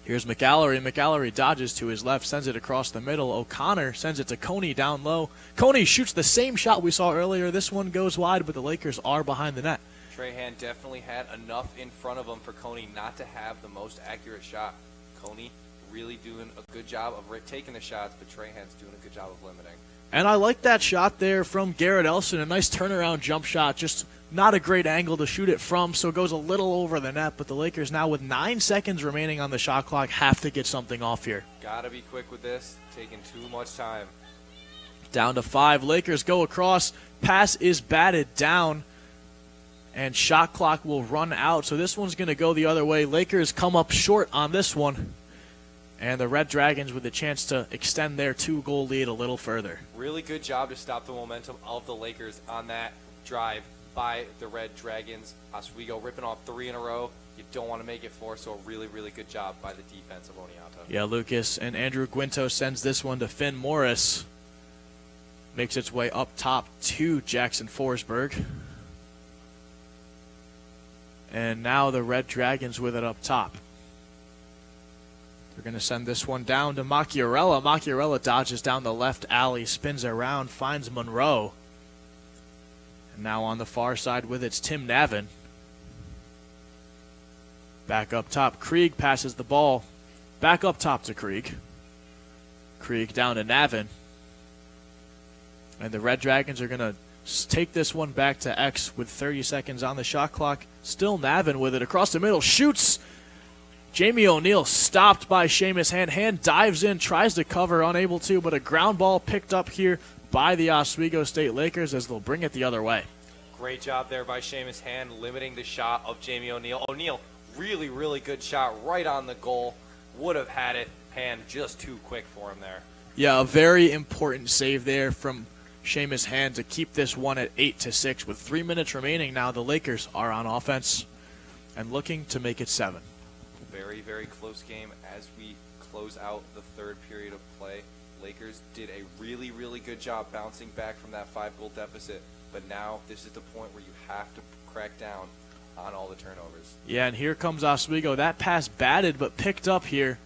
Here's McAllery. McAllery dodges to his left, sends it across the middle. O'Connor sends it to Coney down low. Coney shoots the same shot we saw earlier. This one goes wide, but the Lakers are behind the net. Trahan definitely had enough in front of him for Coney not to have the most accurate shot. Coney really doing a good job of taking the shots, but Trahan's doing a good job of limiting. And I like that shot there from Garrett Elston. A nice turnaround jump shot. Just not a great angle to shoot it from, so it goes a little over the net. But the Lakers now with 9 seconds remaining on the shot clock have to get something off here. Gotta be quick with this. Taking too much time. Down to 5. Lakers go across. Pass is batted down. And shot clock will run out. So this one's going to go the other way. Lakers come up short on this one. And the Red Dragons with a chance to extend their 2-goal lead a little further. Really good job to stop the momentum of the Lakers on that drive by the Red Dragons. Oswego ripping off 3 in a row. You don't want to make it 4, so a really, really good job by the defense of Oneonta. Yeah, Lucas, and Andrew Guinto sends this one to Finn Morris. Makes its way up top to Jackson Forsberg. And now the Red Dragons with it up top. They're going to send this one down to Macchiarella. Macchiarella dodges down the left alley, spins around, finds Monroe. And now on the far side with it's Tim Navin. Back up top, Krieg passes the ball. Back up top to Krieg. Krieg down to Navin. And the Red Dragons are going to take this one back to X with 30 seconds on the shot clock. Still Navin with it across the middle, shoots. Jamie O'Neal stopped by Seamus Hand. Hand dives in, tries to cover, unable to, but a ground ball picked up here by the Oswego State Lakers as they'll bring it the other way. Great job there by Seamus Hand, limiting the shot of Jamie O'Neal. O'Neal, really, really good shot right on the goal. Would have had it. Hand just too quick for him there. Yeah, a very important save there from Seamus Hand to keep this one at 8-6. With 3 minutes remaining now, the Lakers are on offense and looking to make it 7. Very, very close game as we close out the 3rd period of play. Lakers did a really, really good job bouncing back from that 5-goal deficit, but now this is the point where you have to crack down on all the turnovers. Yeah, and here comes Oswego. That pass batted but picked up here.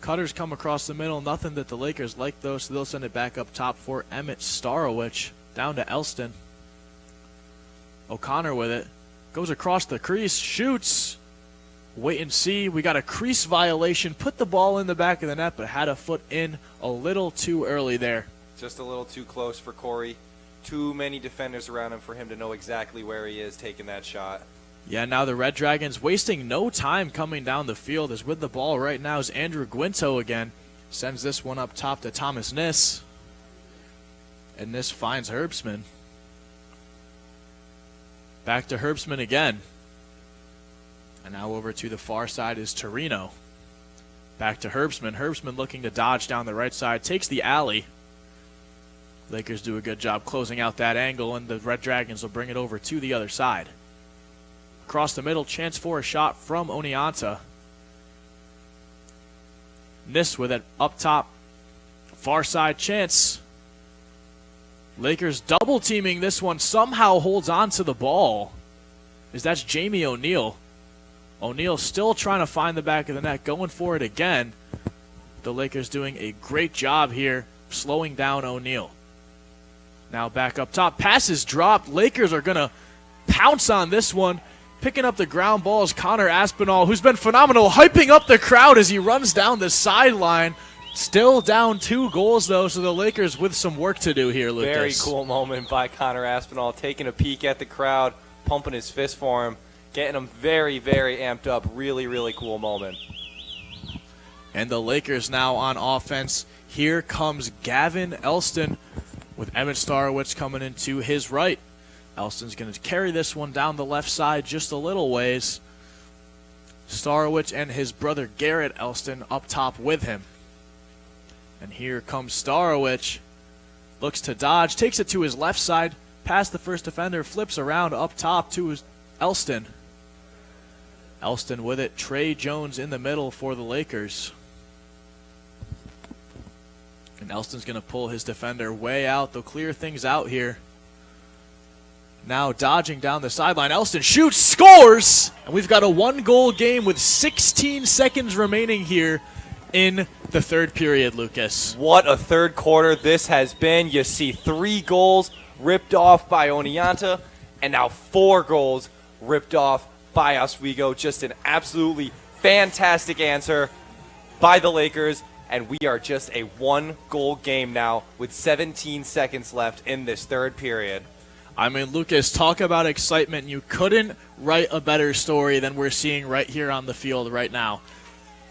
Cutters come across the middle. Nothing that the Lakers like, though, so they'll send it back up top for Emmett Starowich. Down to Elston. O'Connor with it. Goes across the crease. Shoots. Wait and see. We got a crease violation. Put the ball in the back of the net, but had a foot in a little too early there. Just a little too close for Corey. Too many defenders around him for him to know exactly where he is taking that shot. Yeah, now the Red Dragons wasting no time coming down the field. As with the ball right now is Andrew Guinto again. Sends this one up top to Thomas Niss. And Niss finds Herbstman. Back to Herbstman again. And now over to the far side is Torino. Back to Herbstman. Herbstman looking to dodge down the right side. Takes the alley. Lakers do a good job closing out that angle, and the Red Dragons will bring it over to the other side. Across the middle, chance for a shot from Oneonta. Niss with it up top. Far side chance. Lakers double teaming this one. Somehow holds on to the ball. That's Jamie O'Neal. O'Neal still trying to find the back of the net. Going for it again. The Lakers doing a great job here slowing down O'Neal. Now back up top. Passes dropped. Lakers are going to pounce on this one. Picking up the ground ball is Connor Aspinall, who's been phenomenal, hyping up the crowd as he runs down the sideline. Still down 2 goals, though, so the Lakers with some work to do here, Lucas. Very cool moment by Connor Aspinall, taking a peek at the crowd, pumping his fist for him, getting him very, very amped up. Really, really cool moment. And the Lakers now on offense. Here comes Gavin Elston with Emmett Starowitz coming into his right. Elston's going to carry this one down the left side just a little ways. Starowitz and his brother Garrett Elston up top with him. And here comes Starowitz. Looks to dodge, takes it to his left side, past the first defender, flips around up top to Elston. Elston with it. Trey Jones in the middle for the Lakers. And Elston's going to pull his defender way out. They'll clear things out here. Now dodging down the sideline. Elston shoots, scores! And we've got a 1-goal game with 16 seconds remaining here in the third period, Lucas. What a third quarter this has been. You see 3 goals ripped off by Oneonta, and now 4 goals ripped off by Oswego. Just an absolutely fantastic answer by the Lakers, and we are just a 1-goal game now with 17 seconds left in this third period. I mean, Lucas, talk about excitement. You couldn't write a better story than we're seeing right here on the field right now.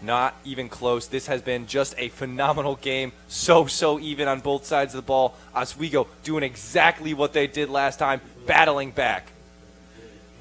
Not even close. This has been just a phenomenal game. So even on both sides of the ball. Oswego doing exactly what they did last time, battling back.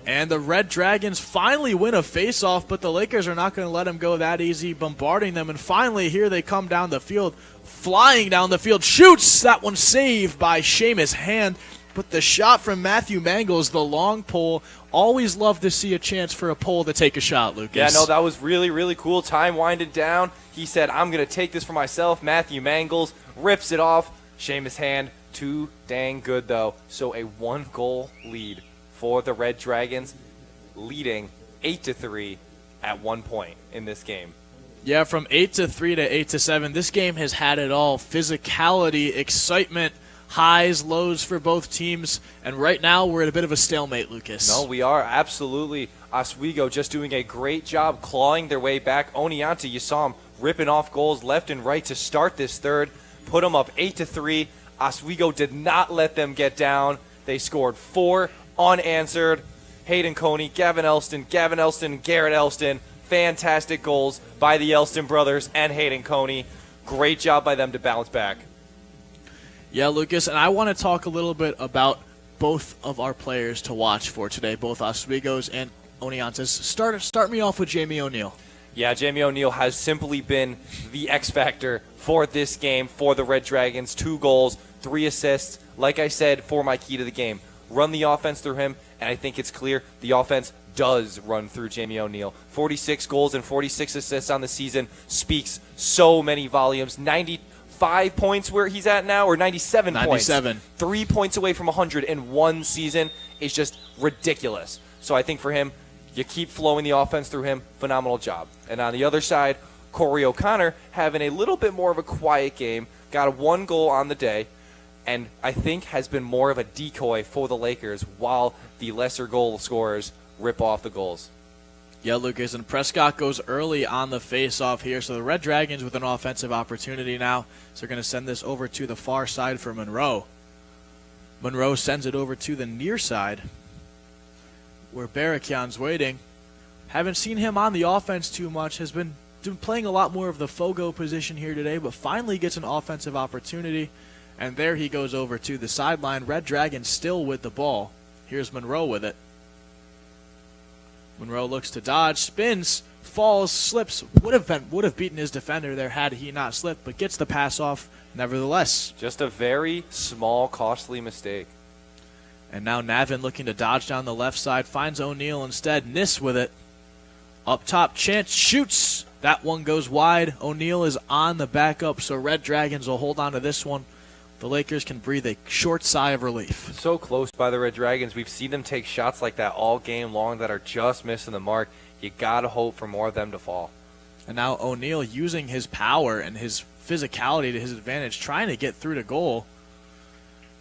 And the Red Dragons finally win a face-off, but the Lakers are not going to let them go that easy, bombarding them. And finally, here they come down the field, flying down the field, shoots! That one saved by Seamus Hand. But the shot from Matthew Mangles, the long pole, always love to see a chance for a pole to take a shot, Lucas. Yeah, no, that was really, really cool. Time winded down. He said, I'm going to take this for myself. Matthew Mangles rips it off. Seamus Hand, too dang good, though. So a 1-goal lead for the Red Dragons, leading 8-3 at one point in this game. Yeah, from 8-3 to 8-7, this game has had it all. Physicality, excitement, highs, lows for both teams, and right now we're at a bit of a stalemate, Lucas. No, we are, absolutely. Oswego just doing a great job clawing their way back. Oneonta, you saw him ripping off goals left and right to start this third, put them up 8-3. Oswego did not let them get down. They scored 4 unanswered. Hayden Coney, Gavin Elston, Garrett Elston. Fantastic goals by the Elston brothers and Hayden Coney. Great job by them to bounce back. Yeah, Lucas, and I want to talk a little bit about both of our players to watch for today, both Oswego's and Oneonta's. Start me off with Jamie O'Neal. Yeah, Jamie O'Neal has simply been the X factor for this game for the Red Dragons. 2 goals, 3 assists. Like I said, for my key to the game, run the offense through him, and I think it's clear the offense does run through Jamie O'Neal. 46 goals and 46 assists on the season speaks so many volumes. 95 points where he's at now, or 97 points. 97. 3 points away from 100 in one season is just ridiculous. So I think for him, you keep flowing the offense through him. Phenomenal job. And on the other side, Corey O'Connor having a little bit more of a quiet game. Got a 1 goal on the day, and I think has been more of a decoy for the Lakers while the lesser goal scorers rip off the goals. Yeah, Lucas, and Prescott goes early on the face-off here, so the Red Dragons with an offensive opportunity now. So they're going to send this over to the far side for Monroe. Monroe sends it over to the near side, where Barakyan's waiting. Haven't seen him on the offense too much, has been playing a lot more of the Fogo position here today, but finally gets an offensive opportunity, and there he goes over to the sideline. Red Dragons still with the ball. Here's Monroe with it. Monroe looks to dodge, spins, falls, slips. Would have beaten his defender there had he not slipped, but gets the pass off nevertheless. Just a very small, costly mistake. And now Navin looking to dodge down the left side, finds O'Neal instead. Nis with it. Up top, Chance shoots. That one goes wide. O'Neal is on the backup, so Red Dragons will hold on to this one. The Lakers can breathe a short sigh of relief. So close by the Red Dragons. We've seen them take shots like that all game long that are just missing the mark. You got to hope for more of them to fall. And now O'Neal using his power and his physicality to his advantage, trying to get through to goal.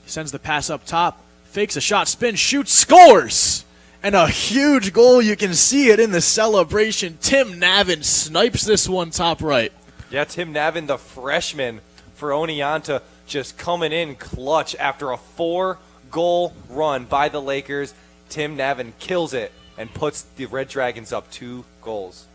He sends the pass up top, fakes a shot, spins, shoots, scores! And a huge goal. You can see it in the celebration. Tim Navin snipes this one top right. Yeah, Tim Navin, the freshman for Oneonta, just coming in clutch after a 4-goal run by the Lakers. Tim Navin kills it and puts the Red Dragons up 2 goals.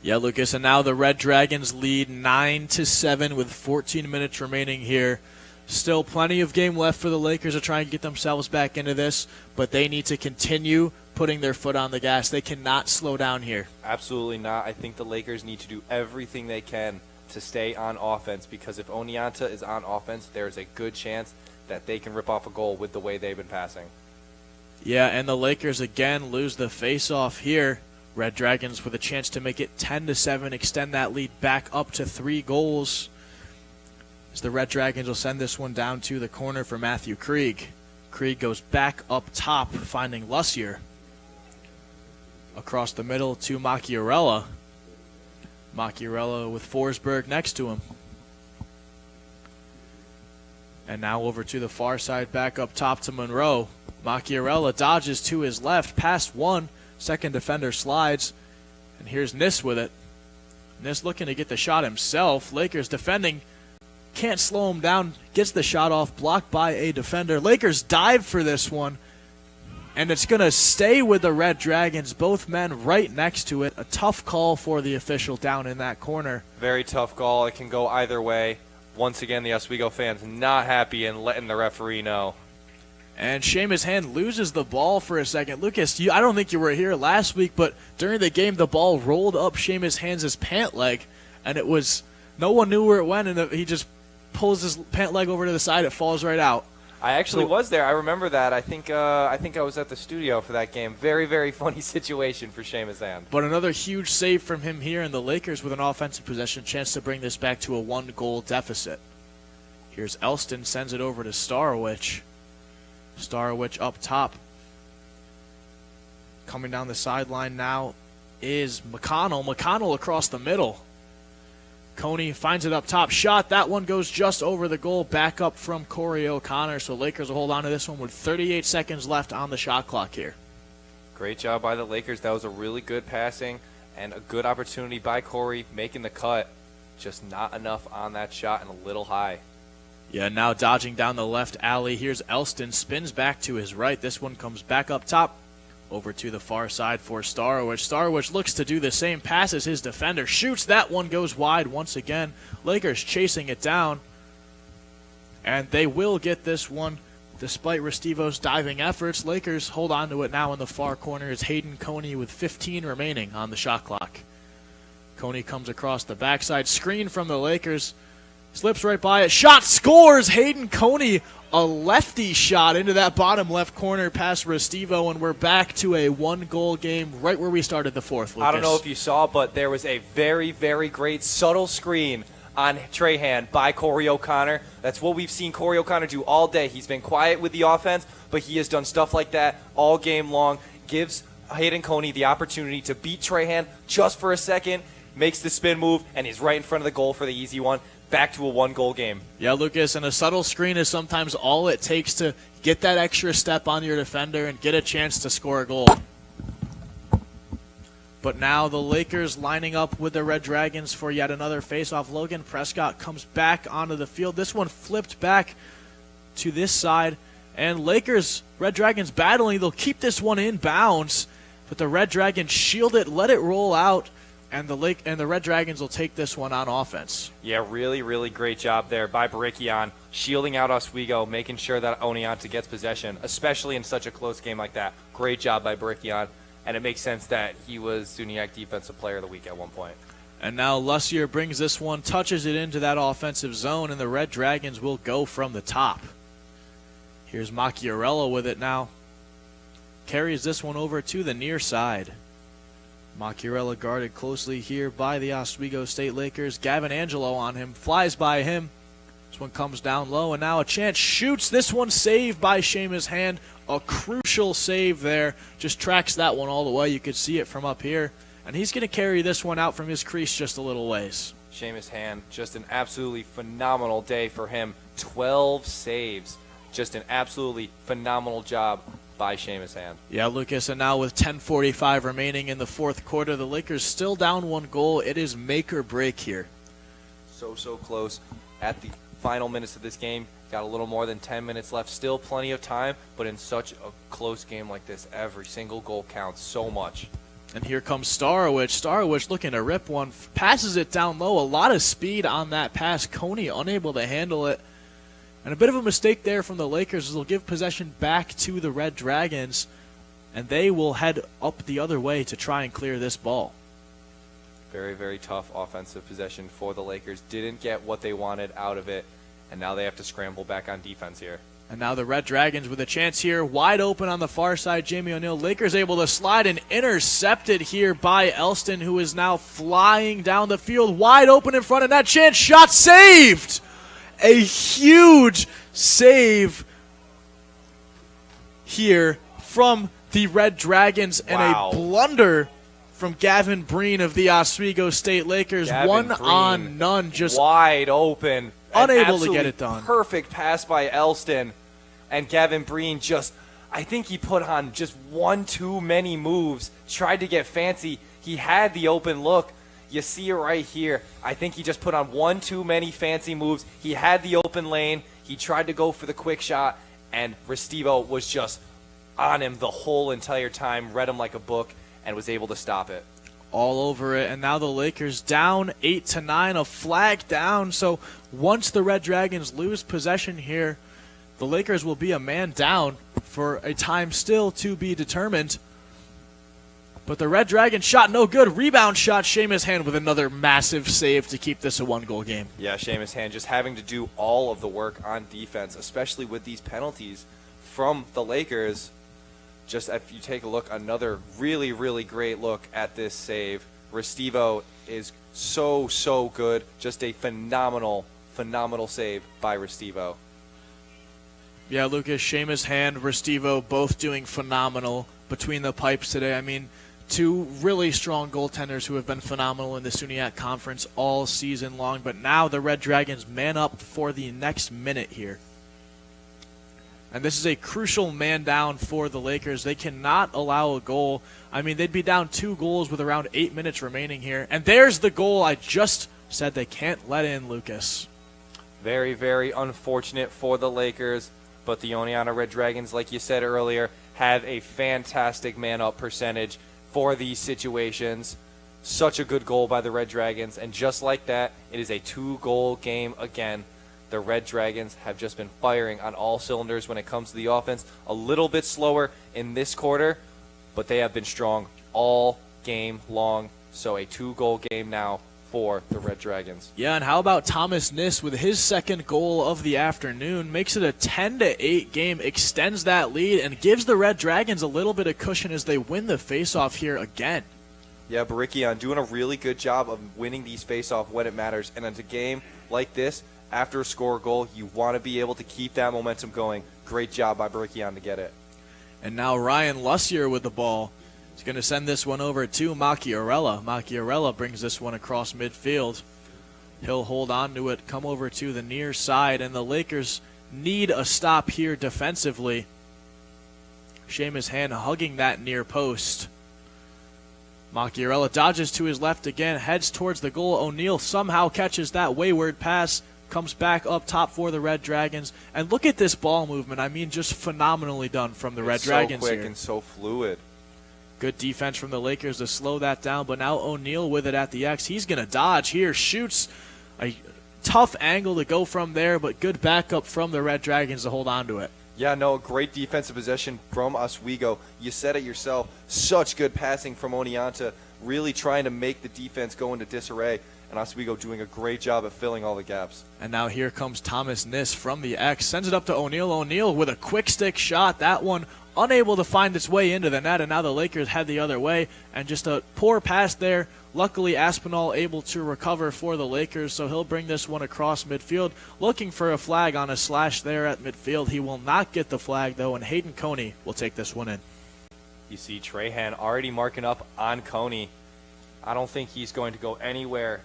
Yeah, Lucas, and now the Red Dragons lead 9-7 with 14 minutes remaining here. Still plenty of game left for the Lakers to try and get themselves back into this, but they need to continue putting their foot on the gas. They cannot slow down here. Absolutely not. I think the Lakers need to do everything they can to stay on offense, because if Oneonta is on offense, there's a good chance that they can rip off a goal with the way they've been passing. Yeah, and the Lakers again lose the face-off here. Red Dragons with a chance to make it 10-7, extend that lead back up to 3 goals. As the Red Dragons will send this one down to the corner for Matthew Krieg. Krieg goes back up top, finding Lussier. Across the middle to Macchiarella. Macchiarella with Forsberg next to him. And now over to the far side, back up top to Monroe. Macchiarella dodges to his left, past one. Second defender slides. And here's Nis with it. Nis looking to get the shot himself. Lakers defending. Can't slow him down. Gets the shot off, blocked by a defender. Lakers dive for this one. And it's going to stay with the Red Dragons. Both men right next to it. A tough call for the official down in that corner. Very tough call. It can go either way. Once again, the Oswego fans not happy and letting the referee know. And Seamus Hand loses the ball for a second. Lucas, I don't think you were here last week, but during the game, the ball rolled up Seamus Hand's pant leg, and it was, no one knew where it went, and he just pulls his pant leg over to the side. It falls right out. I actually was there. I remember that. I think I was at the studio for that game. Very, very funny situation for Seamus Hand. But another huge save from him here, and the Lakers with an offensive possession chance to bring this back to a 1-goal deficit. Here's Elston, sends it over to Starowich. Starowich up top. Coming down the sideline now is McConnell. McConnell across the middle. Coney finds it up top. Shot. That one goes just over the goal. Back up from Corey O'Connor. So Lakers will hold on to this one with 38 seconds left on the shot clock here. Great job by the Lakers. That was a really good passing and a good opportunity by Corey making the cut. Just not enough on that shot and a little high. Yeah, now dodging down the left alley. Here's Elston. Spins back to his right. This one comes back up top. Over to the far side for Starowich. Starowich looks to do the same pass as his defender. Shoots. That one goes wide once again. Lakers chasing it down. And they will get this one despite Restivo's diving efforts. Lakers hold on to it now in the far corner. Is Hayden Coney with 15 remaining on the shot clock. Coney comes across the backside. Screen from the Lakers. Slips right by it. Shot, scores! Hayden Coney, a lefty shot into that bottom left corner past Restivo, and we're back to a 1-goal game right where we started the fourth, Lucas. I don't know if you saw, but there was a very, very great subtle screen on Trahan by Corey O'Connor. That's what we've seen Corey O'Connor do all day. He's been quiet with the offense, but he has done stuff like that all game long. Gives Hayden Coney the opportunity to beat Trahan just for a second, makes the spin move, and he's right in front of the goal for the easy one. Back to a 1-goal game. Yeah, Lucas, and a subtle screen is sometimes all it takes to get that extra step on your defender and get a chance to score a goal. But now the Lakers lining up with the Red Dragons for yet another face-off. Logan Prescott comes back onto the field. This one flipped back to this side. And Lakers, Red Dragons battling. They'll keep this one in bounds. But the Red Dragons shield it, let it roll out. And the Red Dragons will take this one on offense. Yeah, really, really great job there by Barikian, shielding out Oswego, making sure that Oneonta gets possession, especially in such a close game like that. Great job by Barikian, and it makes sense that he was SUNYAC Defensive Player of the Week at one point. And now Lussier brings this one, touches it into that offensive zone, and the Red Dragons will go from the top. Here's Macchiarella with it now. Carries this one over to the near side. Macchiarella guarded closely here by the Oswego State Lakers. Gavin Angelo on him, flies by him. This one comes down low, and now a chance shoots. This one saved by Seamus Hand. A crucial save there. Just tracks that one all the way. You could see it from up here. And he's going to carry this one out from his crease just a little ways. Seamus Hand, just an absolutely phenomenal day for him. 12 saves. Just an absolutely phenomenal job by Seamus Hand. Yeah, Lucas, and now with 10:45 remaining in the fourth quarter, the Lakers still down 1 goal. It is make or break here. So close at the final minutes of this game. Got a little more than 10 minutes left. Still plenty of time, but in such a close game like this, every single goal counts so much. And here comes Starowich. Starowich looking to rip one. Passes it down low. A lot of speed on that pass. Coney unable to handle it. And a bit of a mistake there from the Lakers as they'll give possession back to the Red Dragons. And they will head up the other way to try and clear this ball. Very, very tough offensive possession for the Lakers. Didn't get what they wanted out of it. And now they have to scramble back on defense here. And now the Red Dragons with a chance here. Wide open on the far side. Jamie O'Neal. Lakers able to slide and intercepted here by Elston, who is now flying down the field. Wide open in front of that chance. Shot saved! A huge save here from the Red Dragons. And a blunder from Gavin Breen of the Oswego State Lakers. Gavin One Breen, on none. Just wide open. Unable to get it done. Perfect pass by Elston. And Gavin Breen just, I think he put on just one too many moves. Tried to get fancy. He had the open look. You see it right here. I think he just put on one too many fancy moves. He had the open lane. He tried to go for the quick shot. And Restivo was just on him the whole entire time. Read him like a book and was able to stop it. All over it, and now the Lakers down 8-9, a flag down. So once the Red Dragons lose possession here, the Lakers will be a man down for a time still to be determined. But the Red Dragons shot no good. Rebound shot. Seamus Hand with another massive save to keep this a 1-goal game. Yeah, Seamus Hand just having to do all of the work on defense, especially with these penalties from the Lakers. Just if you take a look, another really, really great look at this save. Restivo is so good. Just a phenomenal save by Restivo. Yeah, Lucas, Seamus Hand, Restivo, both doing phenomenal between the pipes today. I mean, two really strong goaltenders who have been phenomenal in the SUNYAC Conference all season long. But now the Red Dragons man up for the next minute here. And this is a crucial man down for the Lakers. They cannot allow a goal. I mean, they'd be down 2 goals with around 8 minutes remaining here. And there's the goal I just said they can't let in, Lucas. Very, very unfortunate for the Lakers. But the Oneonta Red Dragons, like you said earlier, have a fantastic man-up percentage for these situations. Such a good goal by the Red Dragons. And just like that, it is a 2-goal game again. The Red Dragons have just been firing on all cylinders when it comes to the offense. A little bit slower in this quarter, but they have been strong all game long. So a 2-goal game now for the Red Dragons. Yeah, and how about Thomas Niss with his second goal of the afternoon? Makes it a 10-8 game, extends that lead, and gives the Red Dragons a little bit of cushion as they win the faceoff here again. Yeah, Barikian doing a really good job of winning these faceoff when it matters. And in a game like this, after a score goal, you want to be able to keep that momentum going. Great job by Barikian to get it. And now Ryan Lussier with the ball. He's going to send this one over to Macchiarella. Macchiarella brings this one across midfield. He'll hold on to it, come over to the near side, and the Lakers need a stop here defensively. Seamus Hand hugging that near post. Macchiarella dodges to his left again, heads towards the goal. O'Neal somehow catches that wayward pass. Comes back up top for the Red Dragons. And look at this ball movement. I mean, just phenomenally done from the Red Dragons so quick here. And so fluid. Good defense from the Lakers to slow that down. But now O'Neal with it at the X. He's going to dodge here. Shoots a tough angle to go from there, but good backup from the Red Dragons to hold on to it. Yeah, no, great defensive possession from Oswego. You said it yourself. Such good passing from Oneonta. Really trying to make the defense go into disarray. And Oswego doing a great job at filling all the gaps. And now here comes Thomas Niss from the X. Sends it up to O'Neal. O'Neal with a quick stick shot. That one unable to find its way into the net, and now the Lakers head the other way, and just a poor pass there. Luckily, Aspinall able to recover for the Lakers, so he'll bring this one across midfield, looking for a flag on a slash there at midfield. He will not get the flag, though, and Hayden Coney will take this one in. You see Trahan already marking up on Coney. I don't think he's going to go anywhere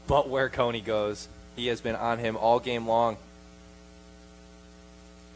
but where Coney goes. He has been on him all game long.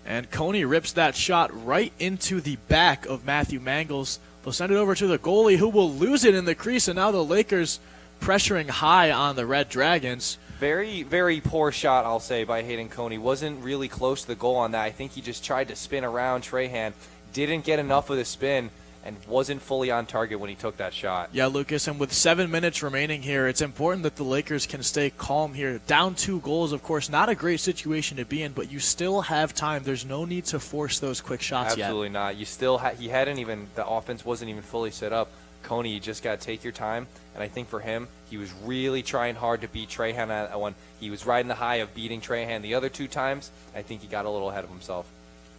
And Coney rips that shot right into the back of Matthew Mangles. They'll send it over to the goalie, who will lose it in the crease, and now the Lakers pressuring high on the Red Dragons. Very, very poor shot, I'll say, by Hayden Coney. Wasn't really close to the goal on that. I think he just tried to spin around Trahan, didn't get enough of the spin, and wasn't fully on target when he took that shot. Yeah, Lucas, and with 7 minutes remaining here, it's important that the Lakers can stay calm here. Down 2 goals, of course, not a great situation to be in, but you still have time. There's no need to force those quick shots yet. Absolutely not. You still he hadn't even, the offense wasn't even fully set up. Coney, you just got to take your time, and I think for him, he was really trying hard to beat Trahan on that one. He was riding the high of beating Trahan the other 2 times. I think he got a little ahead of himself.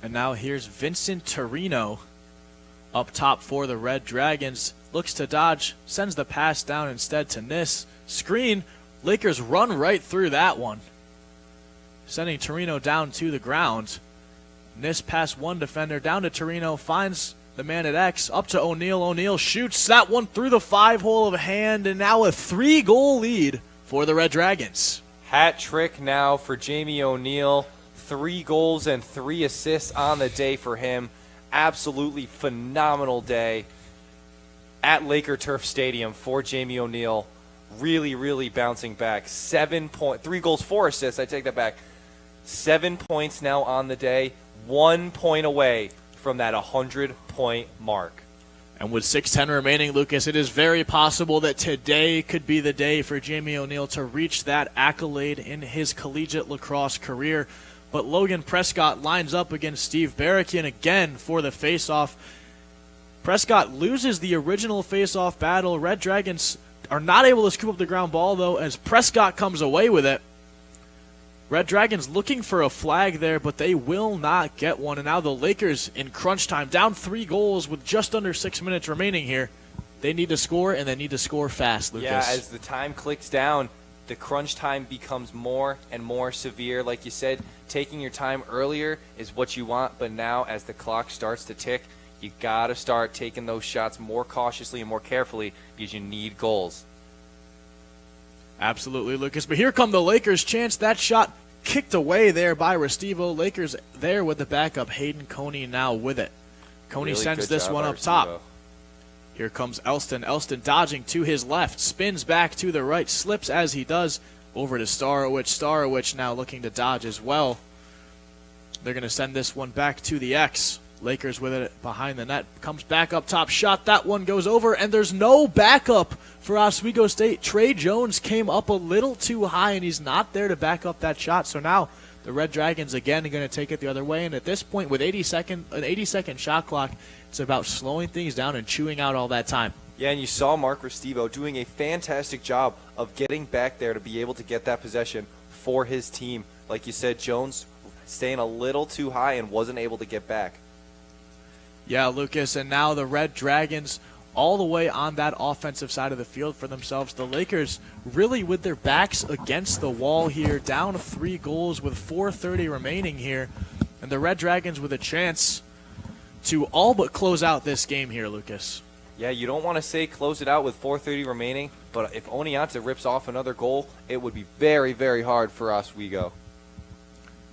And now here's Vincent Torino up top for the Red Dragons. Looks to dodge, sends the pass down instead to Nis. Screen, Lakers run right through that one, sending Torino down to the ground. Nis past one defender, down to Torino, finds the man at X, up to O'Neal. O'Neal shoots that one through the 5-hole of hand, and now a 3-goal lead for the Red Dragons. Hat trick now for Jamie O'Neal. 3 goals and 3 assists on the day for him. Absolutely phenomenal day at Laker Turf Stadium for Jamie O'Neal. Really, really bouncing back. 3 goals, 4 assists. I take that back. 7 points now on the day. 1 point away from that 100-point mark. And with 6:10 remaining, Lucas, it is very possible that today could be the day for Jamie O'Neal to reach that accolade in his collegiate lacrosse career. But Logan Prescott lines up against Steve Barakian again for the face-off. Prescott loses the original face-off battle. Red Dragons are not able to scoop up the ground ball, though, as Prescott comes away with it. Red Dragons looking for a flag there, but they will not get one. And now the Lakers in crunch time, down 3 goals with just under 6 minutes remaining here. They need to score, and they need to score fast, Lucas. Yeah, as the time clicks down, the crunch time becomes more and more severe. Like you said, taking your time earlier is what you want, but now as the clock starts to tick, you got to start taking those shots more cautiously and more carefully because you need goals. Absolutely, Lucas. But here come the Lakers' chance. That shot kicked away there by Restivo. Lakers there with the backup. Hayden Coney now with it. Coney Really sends good this job one by up top. Restivo. Here comes Elston. Elston dodging to his left, spins back to the right, slips as he does over to Starowich. Starowich now looking to dodge as well. They're going to send this one back to the X. Lakers with it behind the net. Comes back up top, shot. That one goes over, and there's no backup for Oswego State. Trey Jones came up a little too high, and he's not there to back up that shot. So now the Red Dragons again are going to take it the other way. And at this point, with an 80-second shot clock, it's about slowing things down and chewing out all that time. Yeah, and you saw Mark Restivo doing a fantastic job of getting back there to be able to get that possession for his team. Like you said, Jones staying a little too high and wasn't able to get back. Yeah, Lucas, and now the Red Dragons all the way on that offensive side of the field for themselves. The Lakers really with their backs against the wall here, down 3 goals with 4:30 remaining here. And the Red Dragons with a chance to all but close out this game here, Lucas. Yeah, you don't want to say close it out with 4:30 remaining, but if Oneonta rips off another goal, it would be very, very hard for Oswego.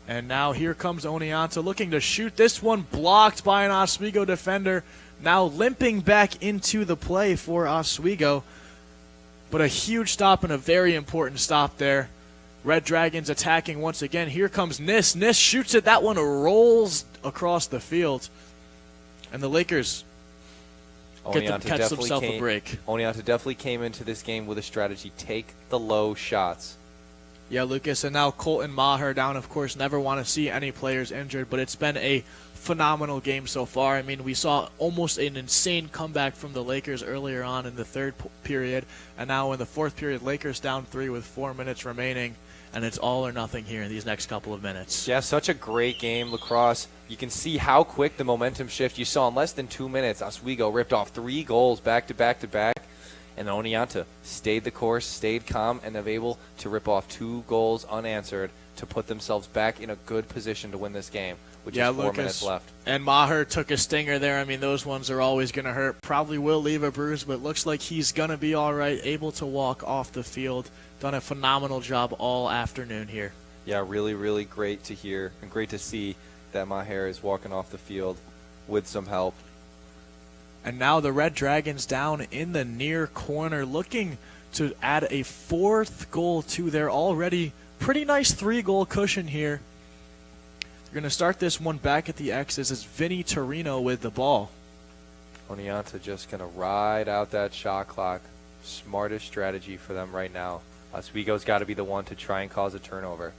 And now here comes Oneonta looking to shoot. This one blocked by an Oswego defender. Now limping back into the play for Oswego. But a huge stop and a very important stop there. Red Dragons attacking once again. Here comes Nis. Nis shoots it. That one rolls across the field. And the Lakers catch themselves a break. Oneonta definitely came into this game with a strategy. Take the low shots. Yeah, Lucas, and now Colton Maher down, of course. Never want to see any players injured, but it's been a phenomenal game so far. I mean, we saw almost an insane comeback from the Lakers earlier on in the third period, and now in the fourth period, Lakers down 3 with 4 minutes remaining, and it's all or nothing here in these next couple of minutes. Yeah, such a great game, Lacrosse. You can see how quick the momentum shift you saw in less than 2 minutes. Oswego ripped off 3 goals back to back to back. And Oneonta stayed the course, stayed calm, and they're able to rip off 2 goals unanswered to put themselves back in a good position to win this game, which is 4 minutes left. And Maher took a stinger there. I mean, those ones are always going to hurt. Probably will leave a bruise, but looks like he's going to be all right, able to walk off the field. Done a phenomenal job all afternoon here. Yeah, really, really great to hear and great to see that Maher is walking off the field with some help. And now the Red Dragons down in the near corner, looking to add a 4th goal to their already pretty nice 3-goal cushion here. They're going to start this one back at the X's. It's Vinny Torino with the ball. Oneonta just going to ride out that shot clock. Smartest strategy for them right now. Oswego's got to be the one to try and cause a turnover.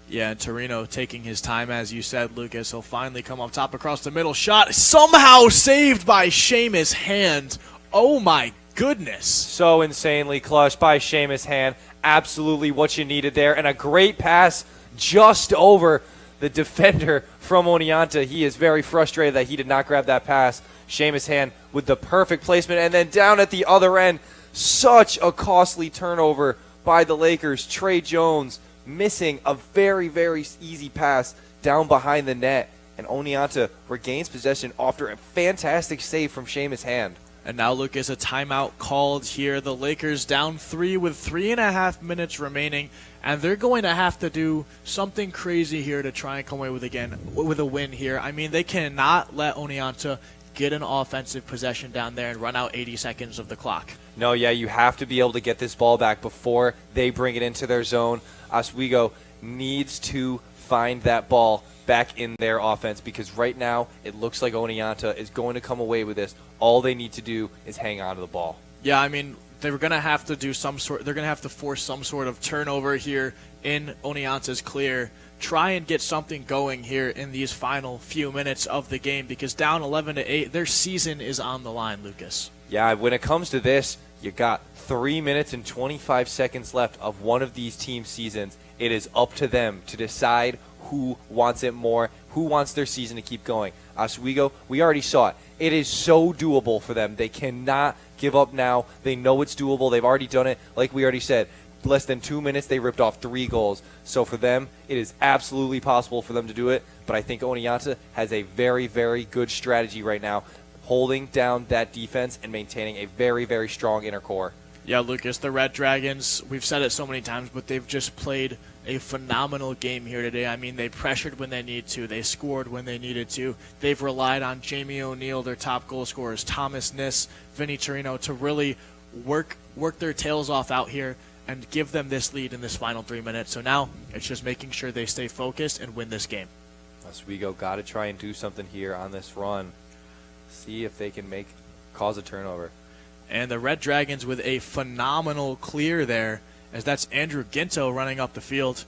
Yeah, and Torino taking his time, as you said, Lucas. He'll finally come up top across the middle. Shot somehow saved by Seamus Hand. Oh, my goodness. So insanely clutched by Seamus Hand. Absolutely what you needed there. And a great pass just over the defender from Oneonta. He is very frustrated that he did not grab that pass. Seamus Hand with the perfect placement. And then down at the other end, such a costly turnover by the Lakers. Trey Jones missing a very, very easy pass down behind the net. And Oneonta regains possession after a fantastic save from Seamus Hand. And now, Lucas, a timeout called here. The Lakers down 3 with 3.5 minutes remaining, and they're going to have to do something crazy here to try and come away with a win here. I mean, they cannot let Oneonta get an offensive possession down there and run out 80 seconds of the clock. No, yeah, you have to be able to get this ball back before they bring it into their zone. Oswego needs to find that ball back in their offense because right now it looks like Oneonta is going to come away with this. All they need to do is hang on to the ball. Yeah, I mean, they're going to have to do they're going to have to force some sort of turnover here in Oneonta's clear. Try and get something going here in these final few minutes of the game because down 11-8, their season is on the line, Lucas. Yeah, when it comes to this, you got 3 minutes and 25 seconds left of one of these team seasons. It is up to them to decide who wants it more, who wants their season to keep going. Oswego, we already saw it. It is so doable for them. They cannot give up now. They know it's doable. They've already done it. Like we already said, less than 2 minutes, they ripped off 3 goals. So for them, it is absolutely possible for them to do it. But I think Oneonta has a very, very good strategy right now, holding down that defense and maintaining a very, very strong inner core. Yeah, Lucas, the Red Dragons, we've said it so many times, but they've just played a phenomenal game here today. I mean, they pressured when they needed to. They scored when they needed to. They've relied on Jamie O'Neal, their top goal scorers, Thomas Niss, Vinny Torino, to really work their tails off out here and give them this lead in this final 3 minutes. So now it's just making sure they stay focused and win this game. Oswego got to try and do something here on this run. See if they can cause a turnover. And the Red Dragons with a phenomenal clear there, as that's Andrew Ginto running up the field.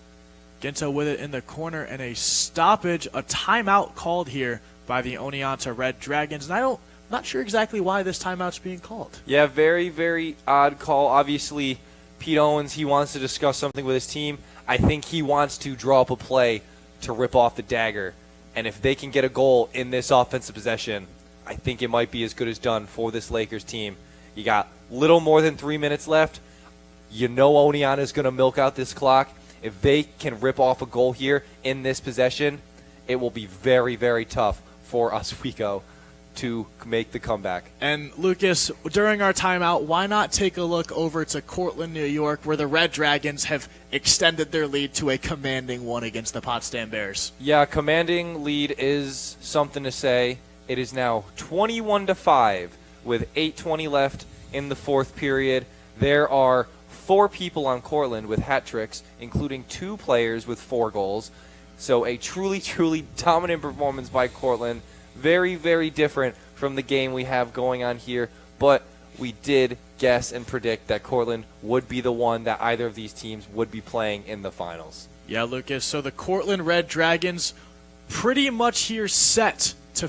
Ginto with it in the corner, and a stoppage, a timeout called here by the Oneonta Red Dragons. And I'm not sure exactly why this timeout's being called. Yeah, very, very odd call. Obviously, Pete Owens, he wants to discuss something with his team. I think he wants to draw up a play to rip off the dagger. And if they can get a goal in this offensive possession, I think it might be as good as done for this Lakers team. You got little more than 3 minutes left. You know Oneonta is going to milk out this clock. If they can rip off a goal here in this possession, it will be very, very tough for Oswego to make the comeback. And Lucas, during our timeout, why not take a look over to Cortland, New York, where the Red Dragons have extended their lead to a commanding one against the Potsdam Bears? Yeah, commanding lead is something to say. It is now 21-5 with 8:20 left in the fourth period. There are 4 people on Cortland with hat tricks, including 2 players with 4 goals. So a truly, truly dominant performance by Cortland. Very, very different from the game we have going on here. But we did guess and predict that Cortland would be the one that either of these teams would be playing in the finals. Yeah, Lucas. So the Cortland Red Dragons pretty much here set to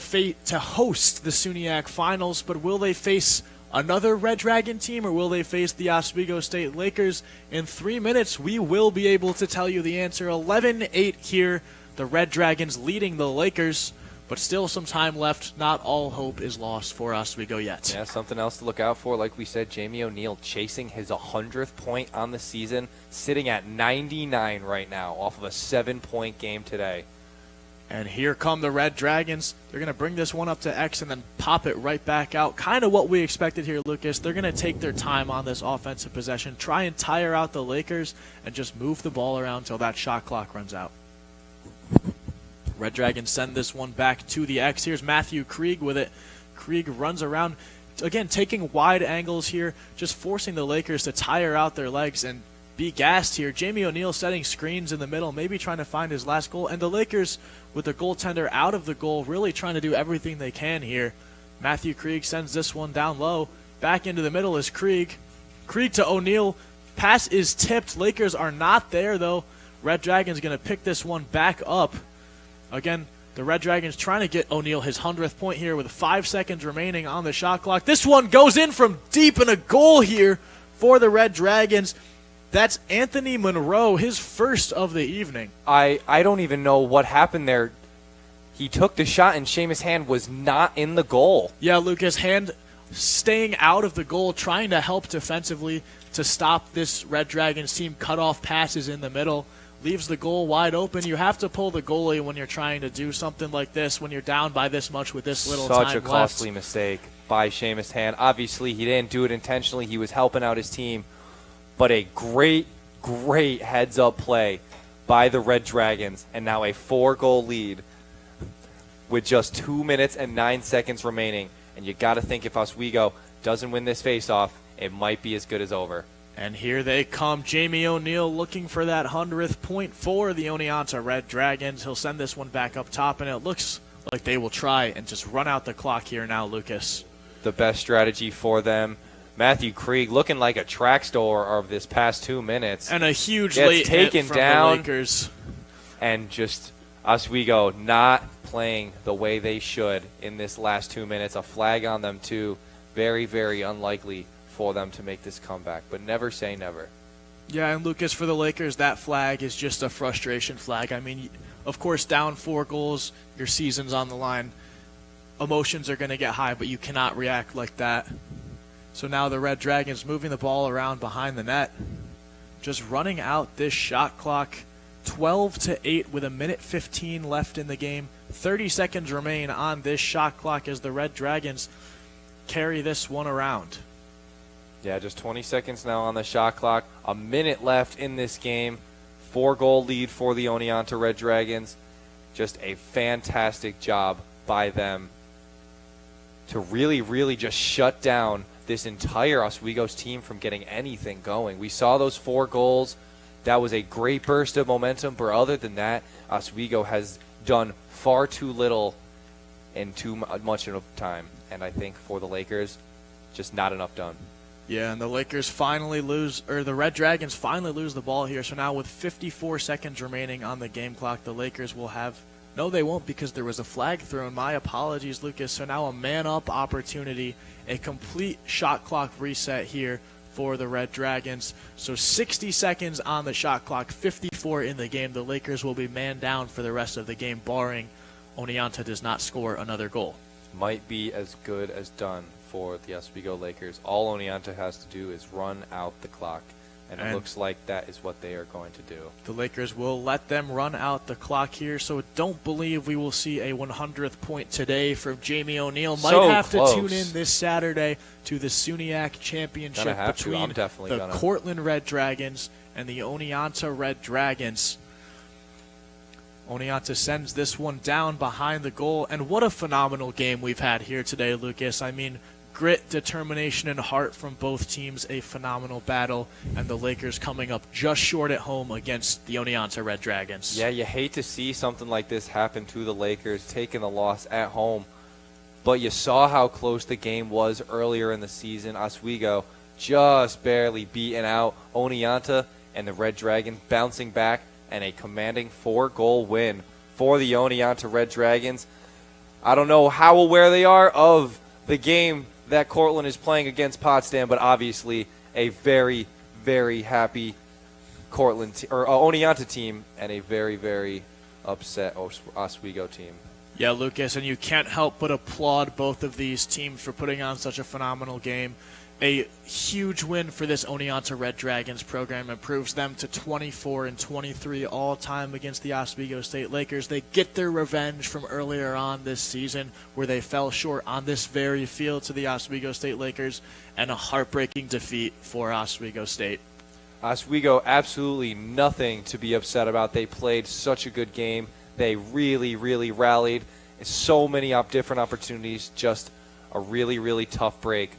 host the SUNYAC Finals, but will they face another Red Dragon team, or will they face the Oswego State Lakers? In 3 minutes, we will be able to tell you the answer. 11-8 here, the Red Dragons leading the Lakers, but still some time left. Not all hope is lost for Oswego yet. Yeah, something else to look out for. Like we said, Jamie O'Neal chasing his 100th point on the season, sitting at 99 right now off of a 7-point game today. And here come the Red Dragons. They're going to bring this one up to X and then pop it right back out. Kind of what we expected here, Lucas. They're going to take their time on this offensive possession, try and tire out the Lakers, and just move the ball around until that shot clock runs out. Red Dragons send this one back to the X. Here's Matthew Krieg with it. Krieg runs around, again, taking wide angles here, just forcing the Lakers to tire out their legs and be gassed here. Jamie O'Neal setting screens in the middle, maybe trying to find his last goal. And the Lakers, with the goaltender out of the goal, really trying to do everything they can here. Matthew Krieg sends this one down low. Back into the middle is Krieg. Krieg to O'Neal. Pass is tipped. Lakers are not there, though. Red Dragons going to pick this one back up. Again, the Red Dragons trying to get O'Neal his 100th point here with 5 seconds remaining on the shot clock. This one goes in from deep, and a goal here for the Red Dragons. That's Anthony Monroe, his first of the evening. I don't even know what happened there. He took the shot, and Seamus' hand was not in the goal. Yeah, Lucas, hand staying out of the goal, trying to help defensively to stop this Red Dragons team. Cut off passes in the middle, leaves the goal wide open. You have to pull the goalie when you're trying to do something like this, when you're down by this much with this little time left. Such a costly mistake by Seamus' hand. Obviously, he didn't do it intentionally. He was helping out his team. But a great, great heads-up play by the Red Dragons, and now a 4-goal lead with just 2 minutes and 9 seconds remaining. And you got to think if Oswego doesn't win this face-off, it might be as good as over. And here they come. Jamie O'Neal looking for that 100th point for the Oneonta Red Dragons. He'll send this one back up top, and it looks like they will try and just run out the clock here now, Lucas. The best strategy for them. Matthew Krieg looking like a track star of this past 2 minutes. And a huge late hit from the Lakers. And just Oswego not playing the way they should in this last 2 minutes. A flag on them, too. Very, very unlikely for them to make this comeback. But never say never. Yeah, and Lucas, for the Lakers, that flag is just a frustration flag. I mean, of course, down 4 goals, your season's on the line. Emotions are going to get high, but you cannot react like that. So now the Red Dragons moving the ball around behind the net. Just running out this shot clock. 12-8 with 1:15 left in the game. 30 seconds remain on this shot clock as the Red Dragons carry this one around. Yeah, just 20 seconds now on the shot clock. A minute left in this game. 4-goal lead for the Oneonta Red Dragons. Just a fantastic job by them to really, really just shut down this entire Oswego's team from getting anything going. We saw those 4 goals. That was a great burst of momentum, but other than that, Oswego has done far too little in too much of time. And I think for the Lakers, just not enough done. Yeah, and the Lakers finally lose, or the Red Dragons finally lose the ball here. So now with 54 seconds remaining on the game clock, the Lakers will have... No, they won't, because there was a flag thrown. My apologies, Lucas. So now a man-up opportunity, a complete shot clock reset here for the Red Dragons. So 60 seconds on the shot clock, 54 in the game. The Lakers will be man down for the rest of the game, barring Oneonta does not score another goal. Might be as good as done for the Oswego Lakers. All Oneonta has to do is run out the clock. And it looks like that is what they are going to do. The Lakers will let them run out the clock here, so don't believe we will see a 100th point today from Jamie O'Neal. Might have to tune in this Saturday to the SUNYAC Championship between the Cortland Red Dragons and the Oneonta Red Dragons. Oneonta sends this one down behind the goal, and what a phenomenal game we've had here today, Lucas. I mean, grit, determination, and heart from both teams, a phenomenal battle, and the Lakers coming up just short at home against the Oneonta Red Dragons. Yeah, you hate to see something like this happen to the Lakers, taking the loss at home, but you saw how close the game was earlier in the season. Oswego just barely beating out Oneonta, and the Red Dragon bouncing back and a commanding 4-goal win for the Oneonta Red Dragons. I don't know how aware they are of the game that Cortland is playing against Potsdam, but obviously a very, very happy Oneonta team and a very, very upset Oswego team. Yeah, Lucas, and you can't help but applaud both of these teams for putting on such a phenomenal game. A huge win for this Oneonta Red Dragons program improves them to 24-23 all-time against the Oswego State Lakers. They get their revenge from earlier on this season where they fell short on this very field to the Oswego State Lakers, and a heartbreaking defeat for Oswego State. Oswego, absolutely nothing to be upset about. They played such a good game. They really, really rallied. So many different opportunities. Just a really, really tough break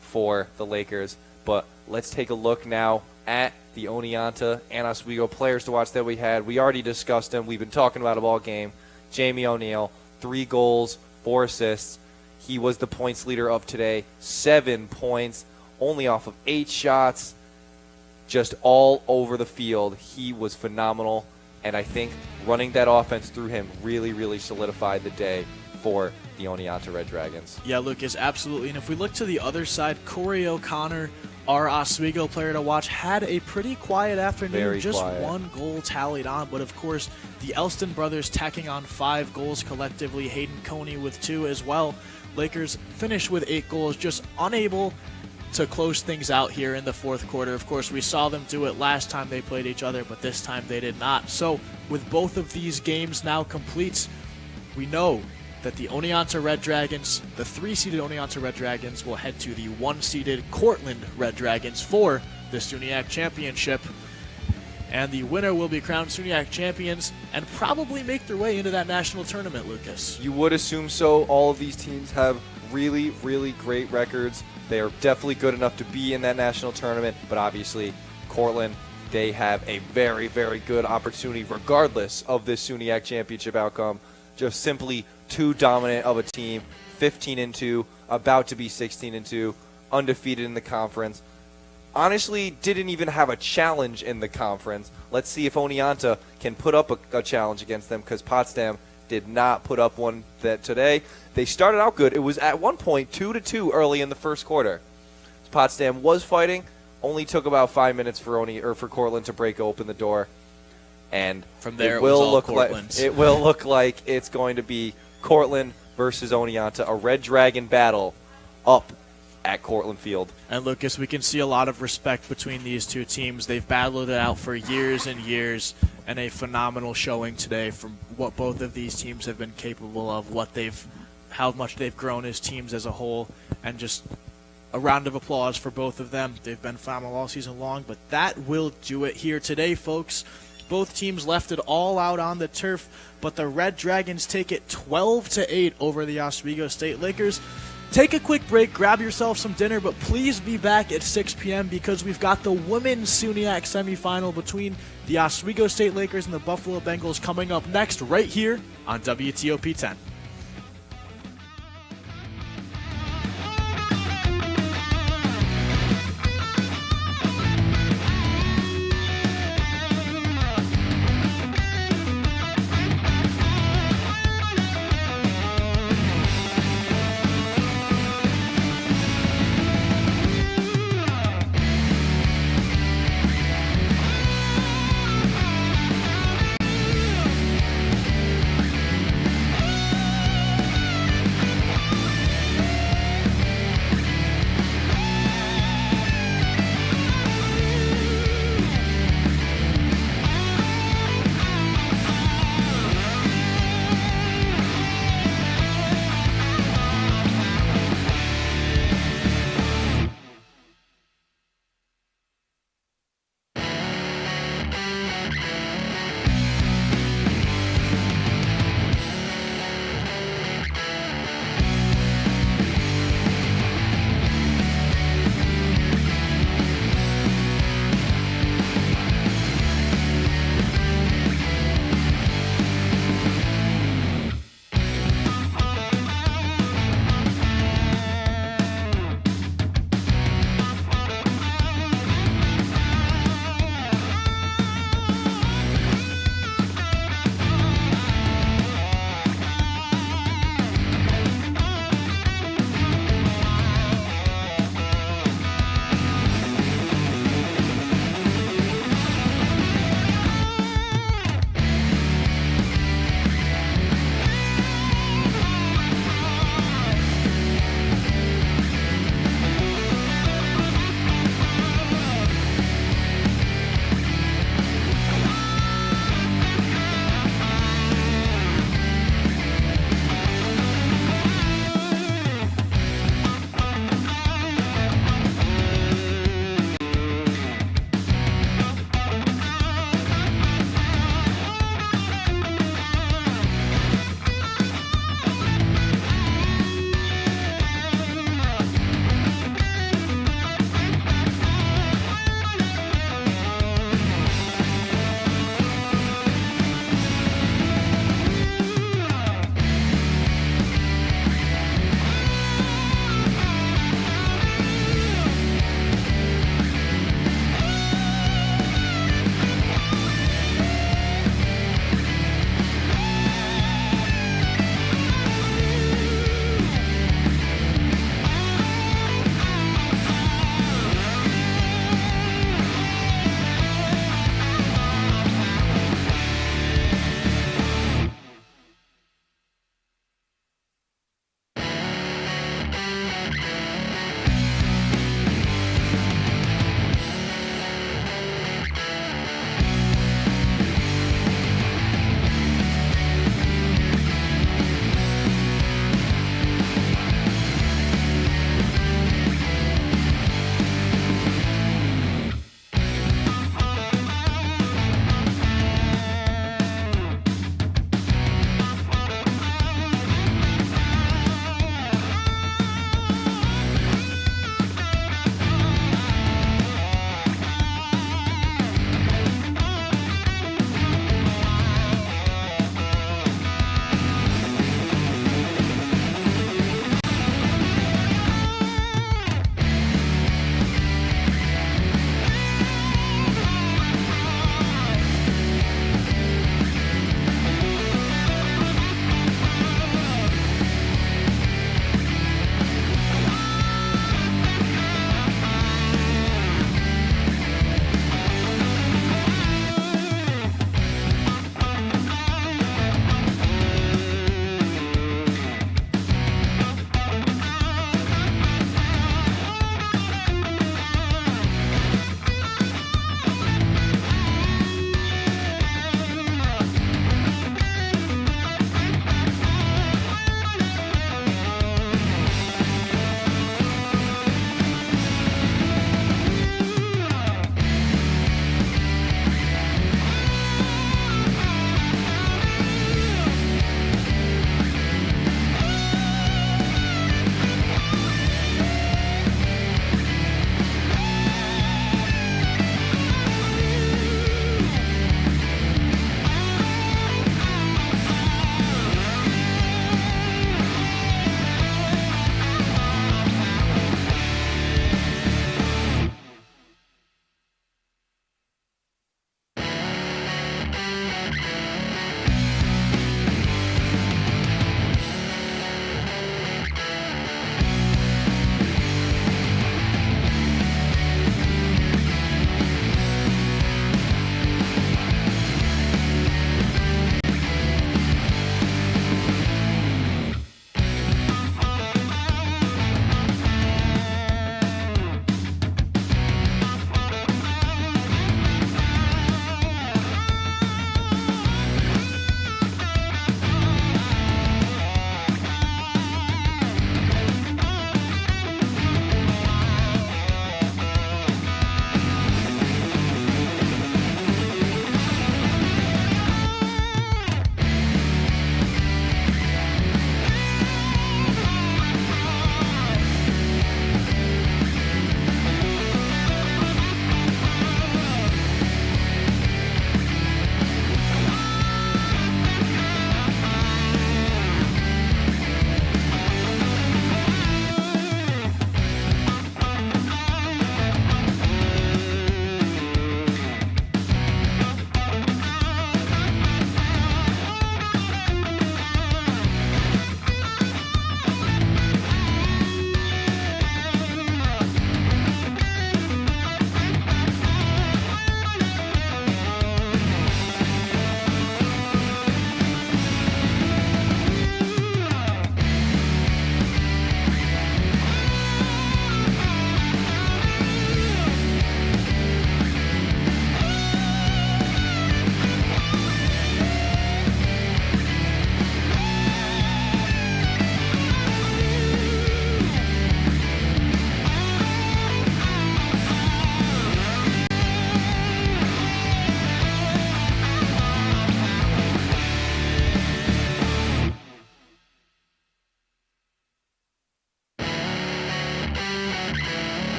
for the Lakers. But let's take a look now at the Oneonta and Oswego players to watch that we had. We already discussed them. We've been talking about them all game. Jamie O'Neal, 3 goals, 4 assists. He was the points leader of today. 7 points, only off of 8 shots. Just all over the field. He was phenomenal. And I think running that offense through him really, really solidified the day for the Oneonta Red Dragons. Yeah, Lucas, absolutely. And if we look to the other side, Corey O'Connor, our Oswego player to watch, had a pretty quiet afternoon. Very just quiet. 1 goal tallied on. But, of course, the Elston brothers tacking on 5 goals collectively. Hayden Coney with 2 as well. Lakers finish with 8 goals, just unable to close things out here in the fourth quarter. Of course, we saw them do it last time they played each other, but this time they did not. So with both of these games now complete, we know that the Oneonta Red Dragons, the 3-seeded Oneonta Red Dragons, will head to the 1-seeded Cortland Red Dragons for the SUNYAC Championship. And the winner will be crowned SUNYAC champions and probably make their way into that national tournament, Lucas. You would assume so. All of these teams have really, really great records. They are definitely good enough to be in that national tournament, but obviously Cortland, they have a very, very good opportunity regardless of this SUNYAC championship outcome. Just simply too dominant of a team, 15-2, about to be 16-2, undefeated in the conference. Honestly, didn't even have a challenge in the conference. Let's see if Oneonta can put up a challenge against them, because Potsdam did not put up one that today. They started out good. It was at one point 2-2 early in the first quarter. Potsdam was fighting. Only took about 5 minutes for Cortland to break open the door, and from there it will look like it's going to be Cortland versus Oneonta, a Red Dragon battle up at Cortland Field. And Lucas, we can see a lot of respect between these two teams. They've battled it out for years and years, and a phenomenal showing today from what both of these teams have been capable of, how much they've grown as teams as a whole, and just a round of applause for both of them. They've been phenomenal all season long, but that will do it here today, folks. Both teams left it all out on the turf, but the Red Dragons take it 12-8 over the Oswego State Lakers. Take a quick break, grab yourself some dinner, but please be back at 6 p.m. because we've got the women's SUNYAC semifinal between the Oswego State Lakers and the Buffalo Bengals coming up next right here on WTOP 10.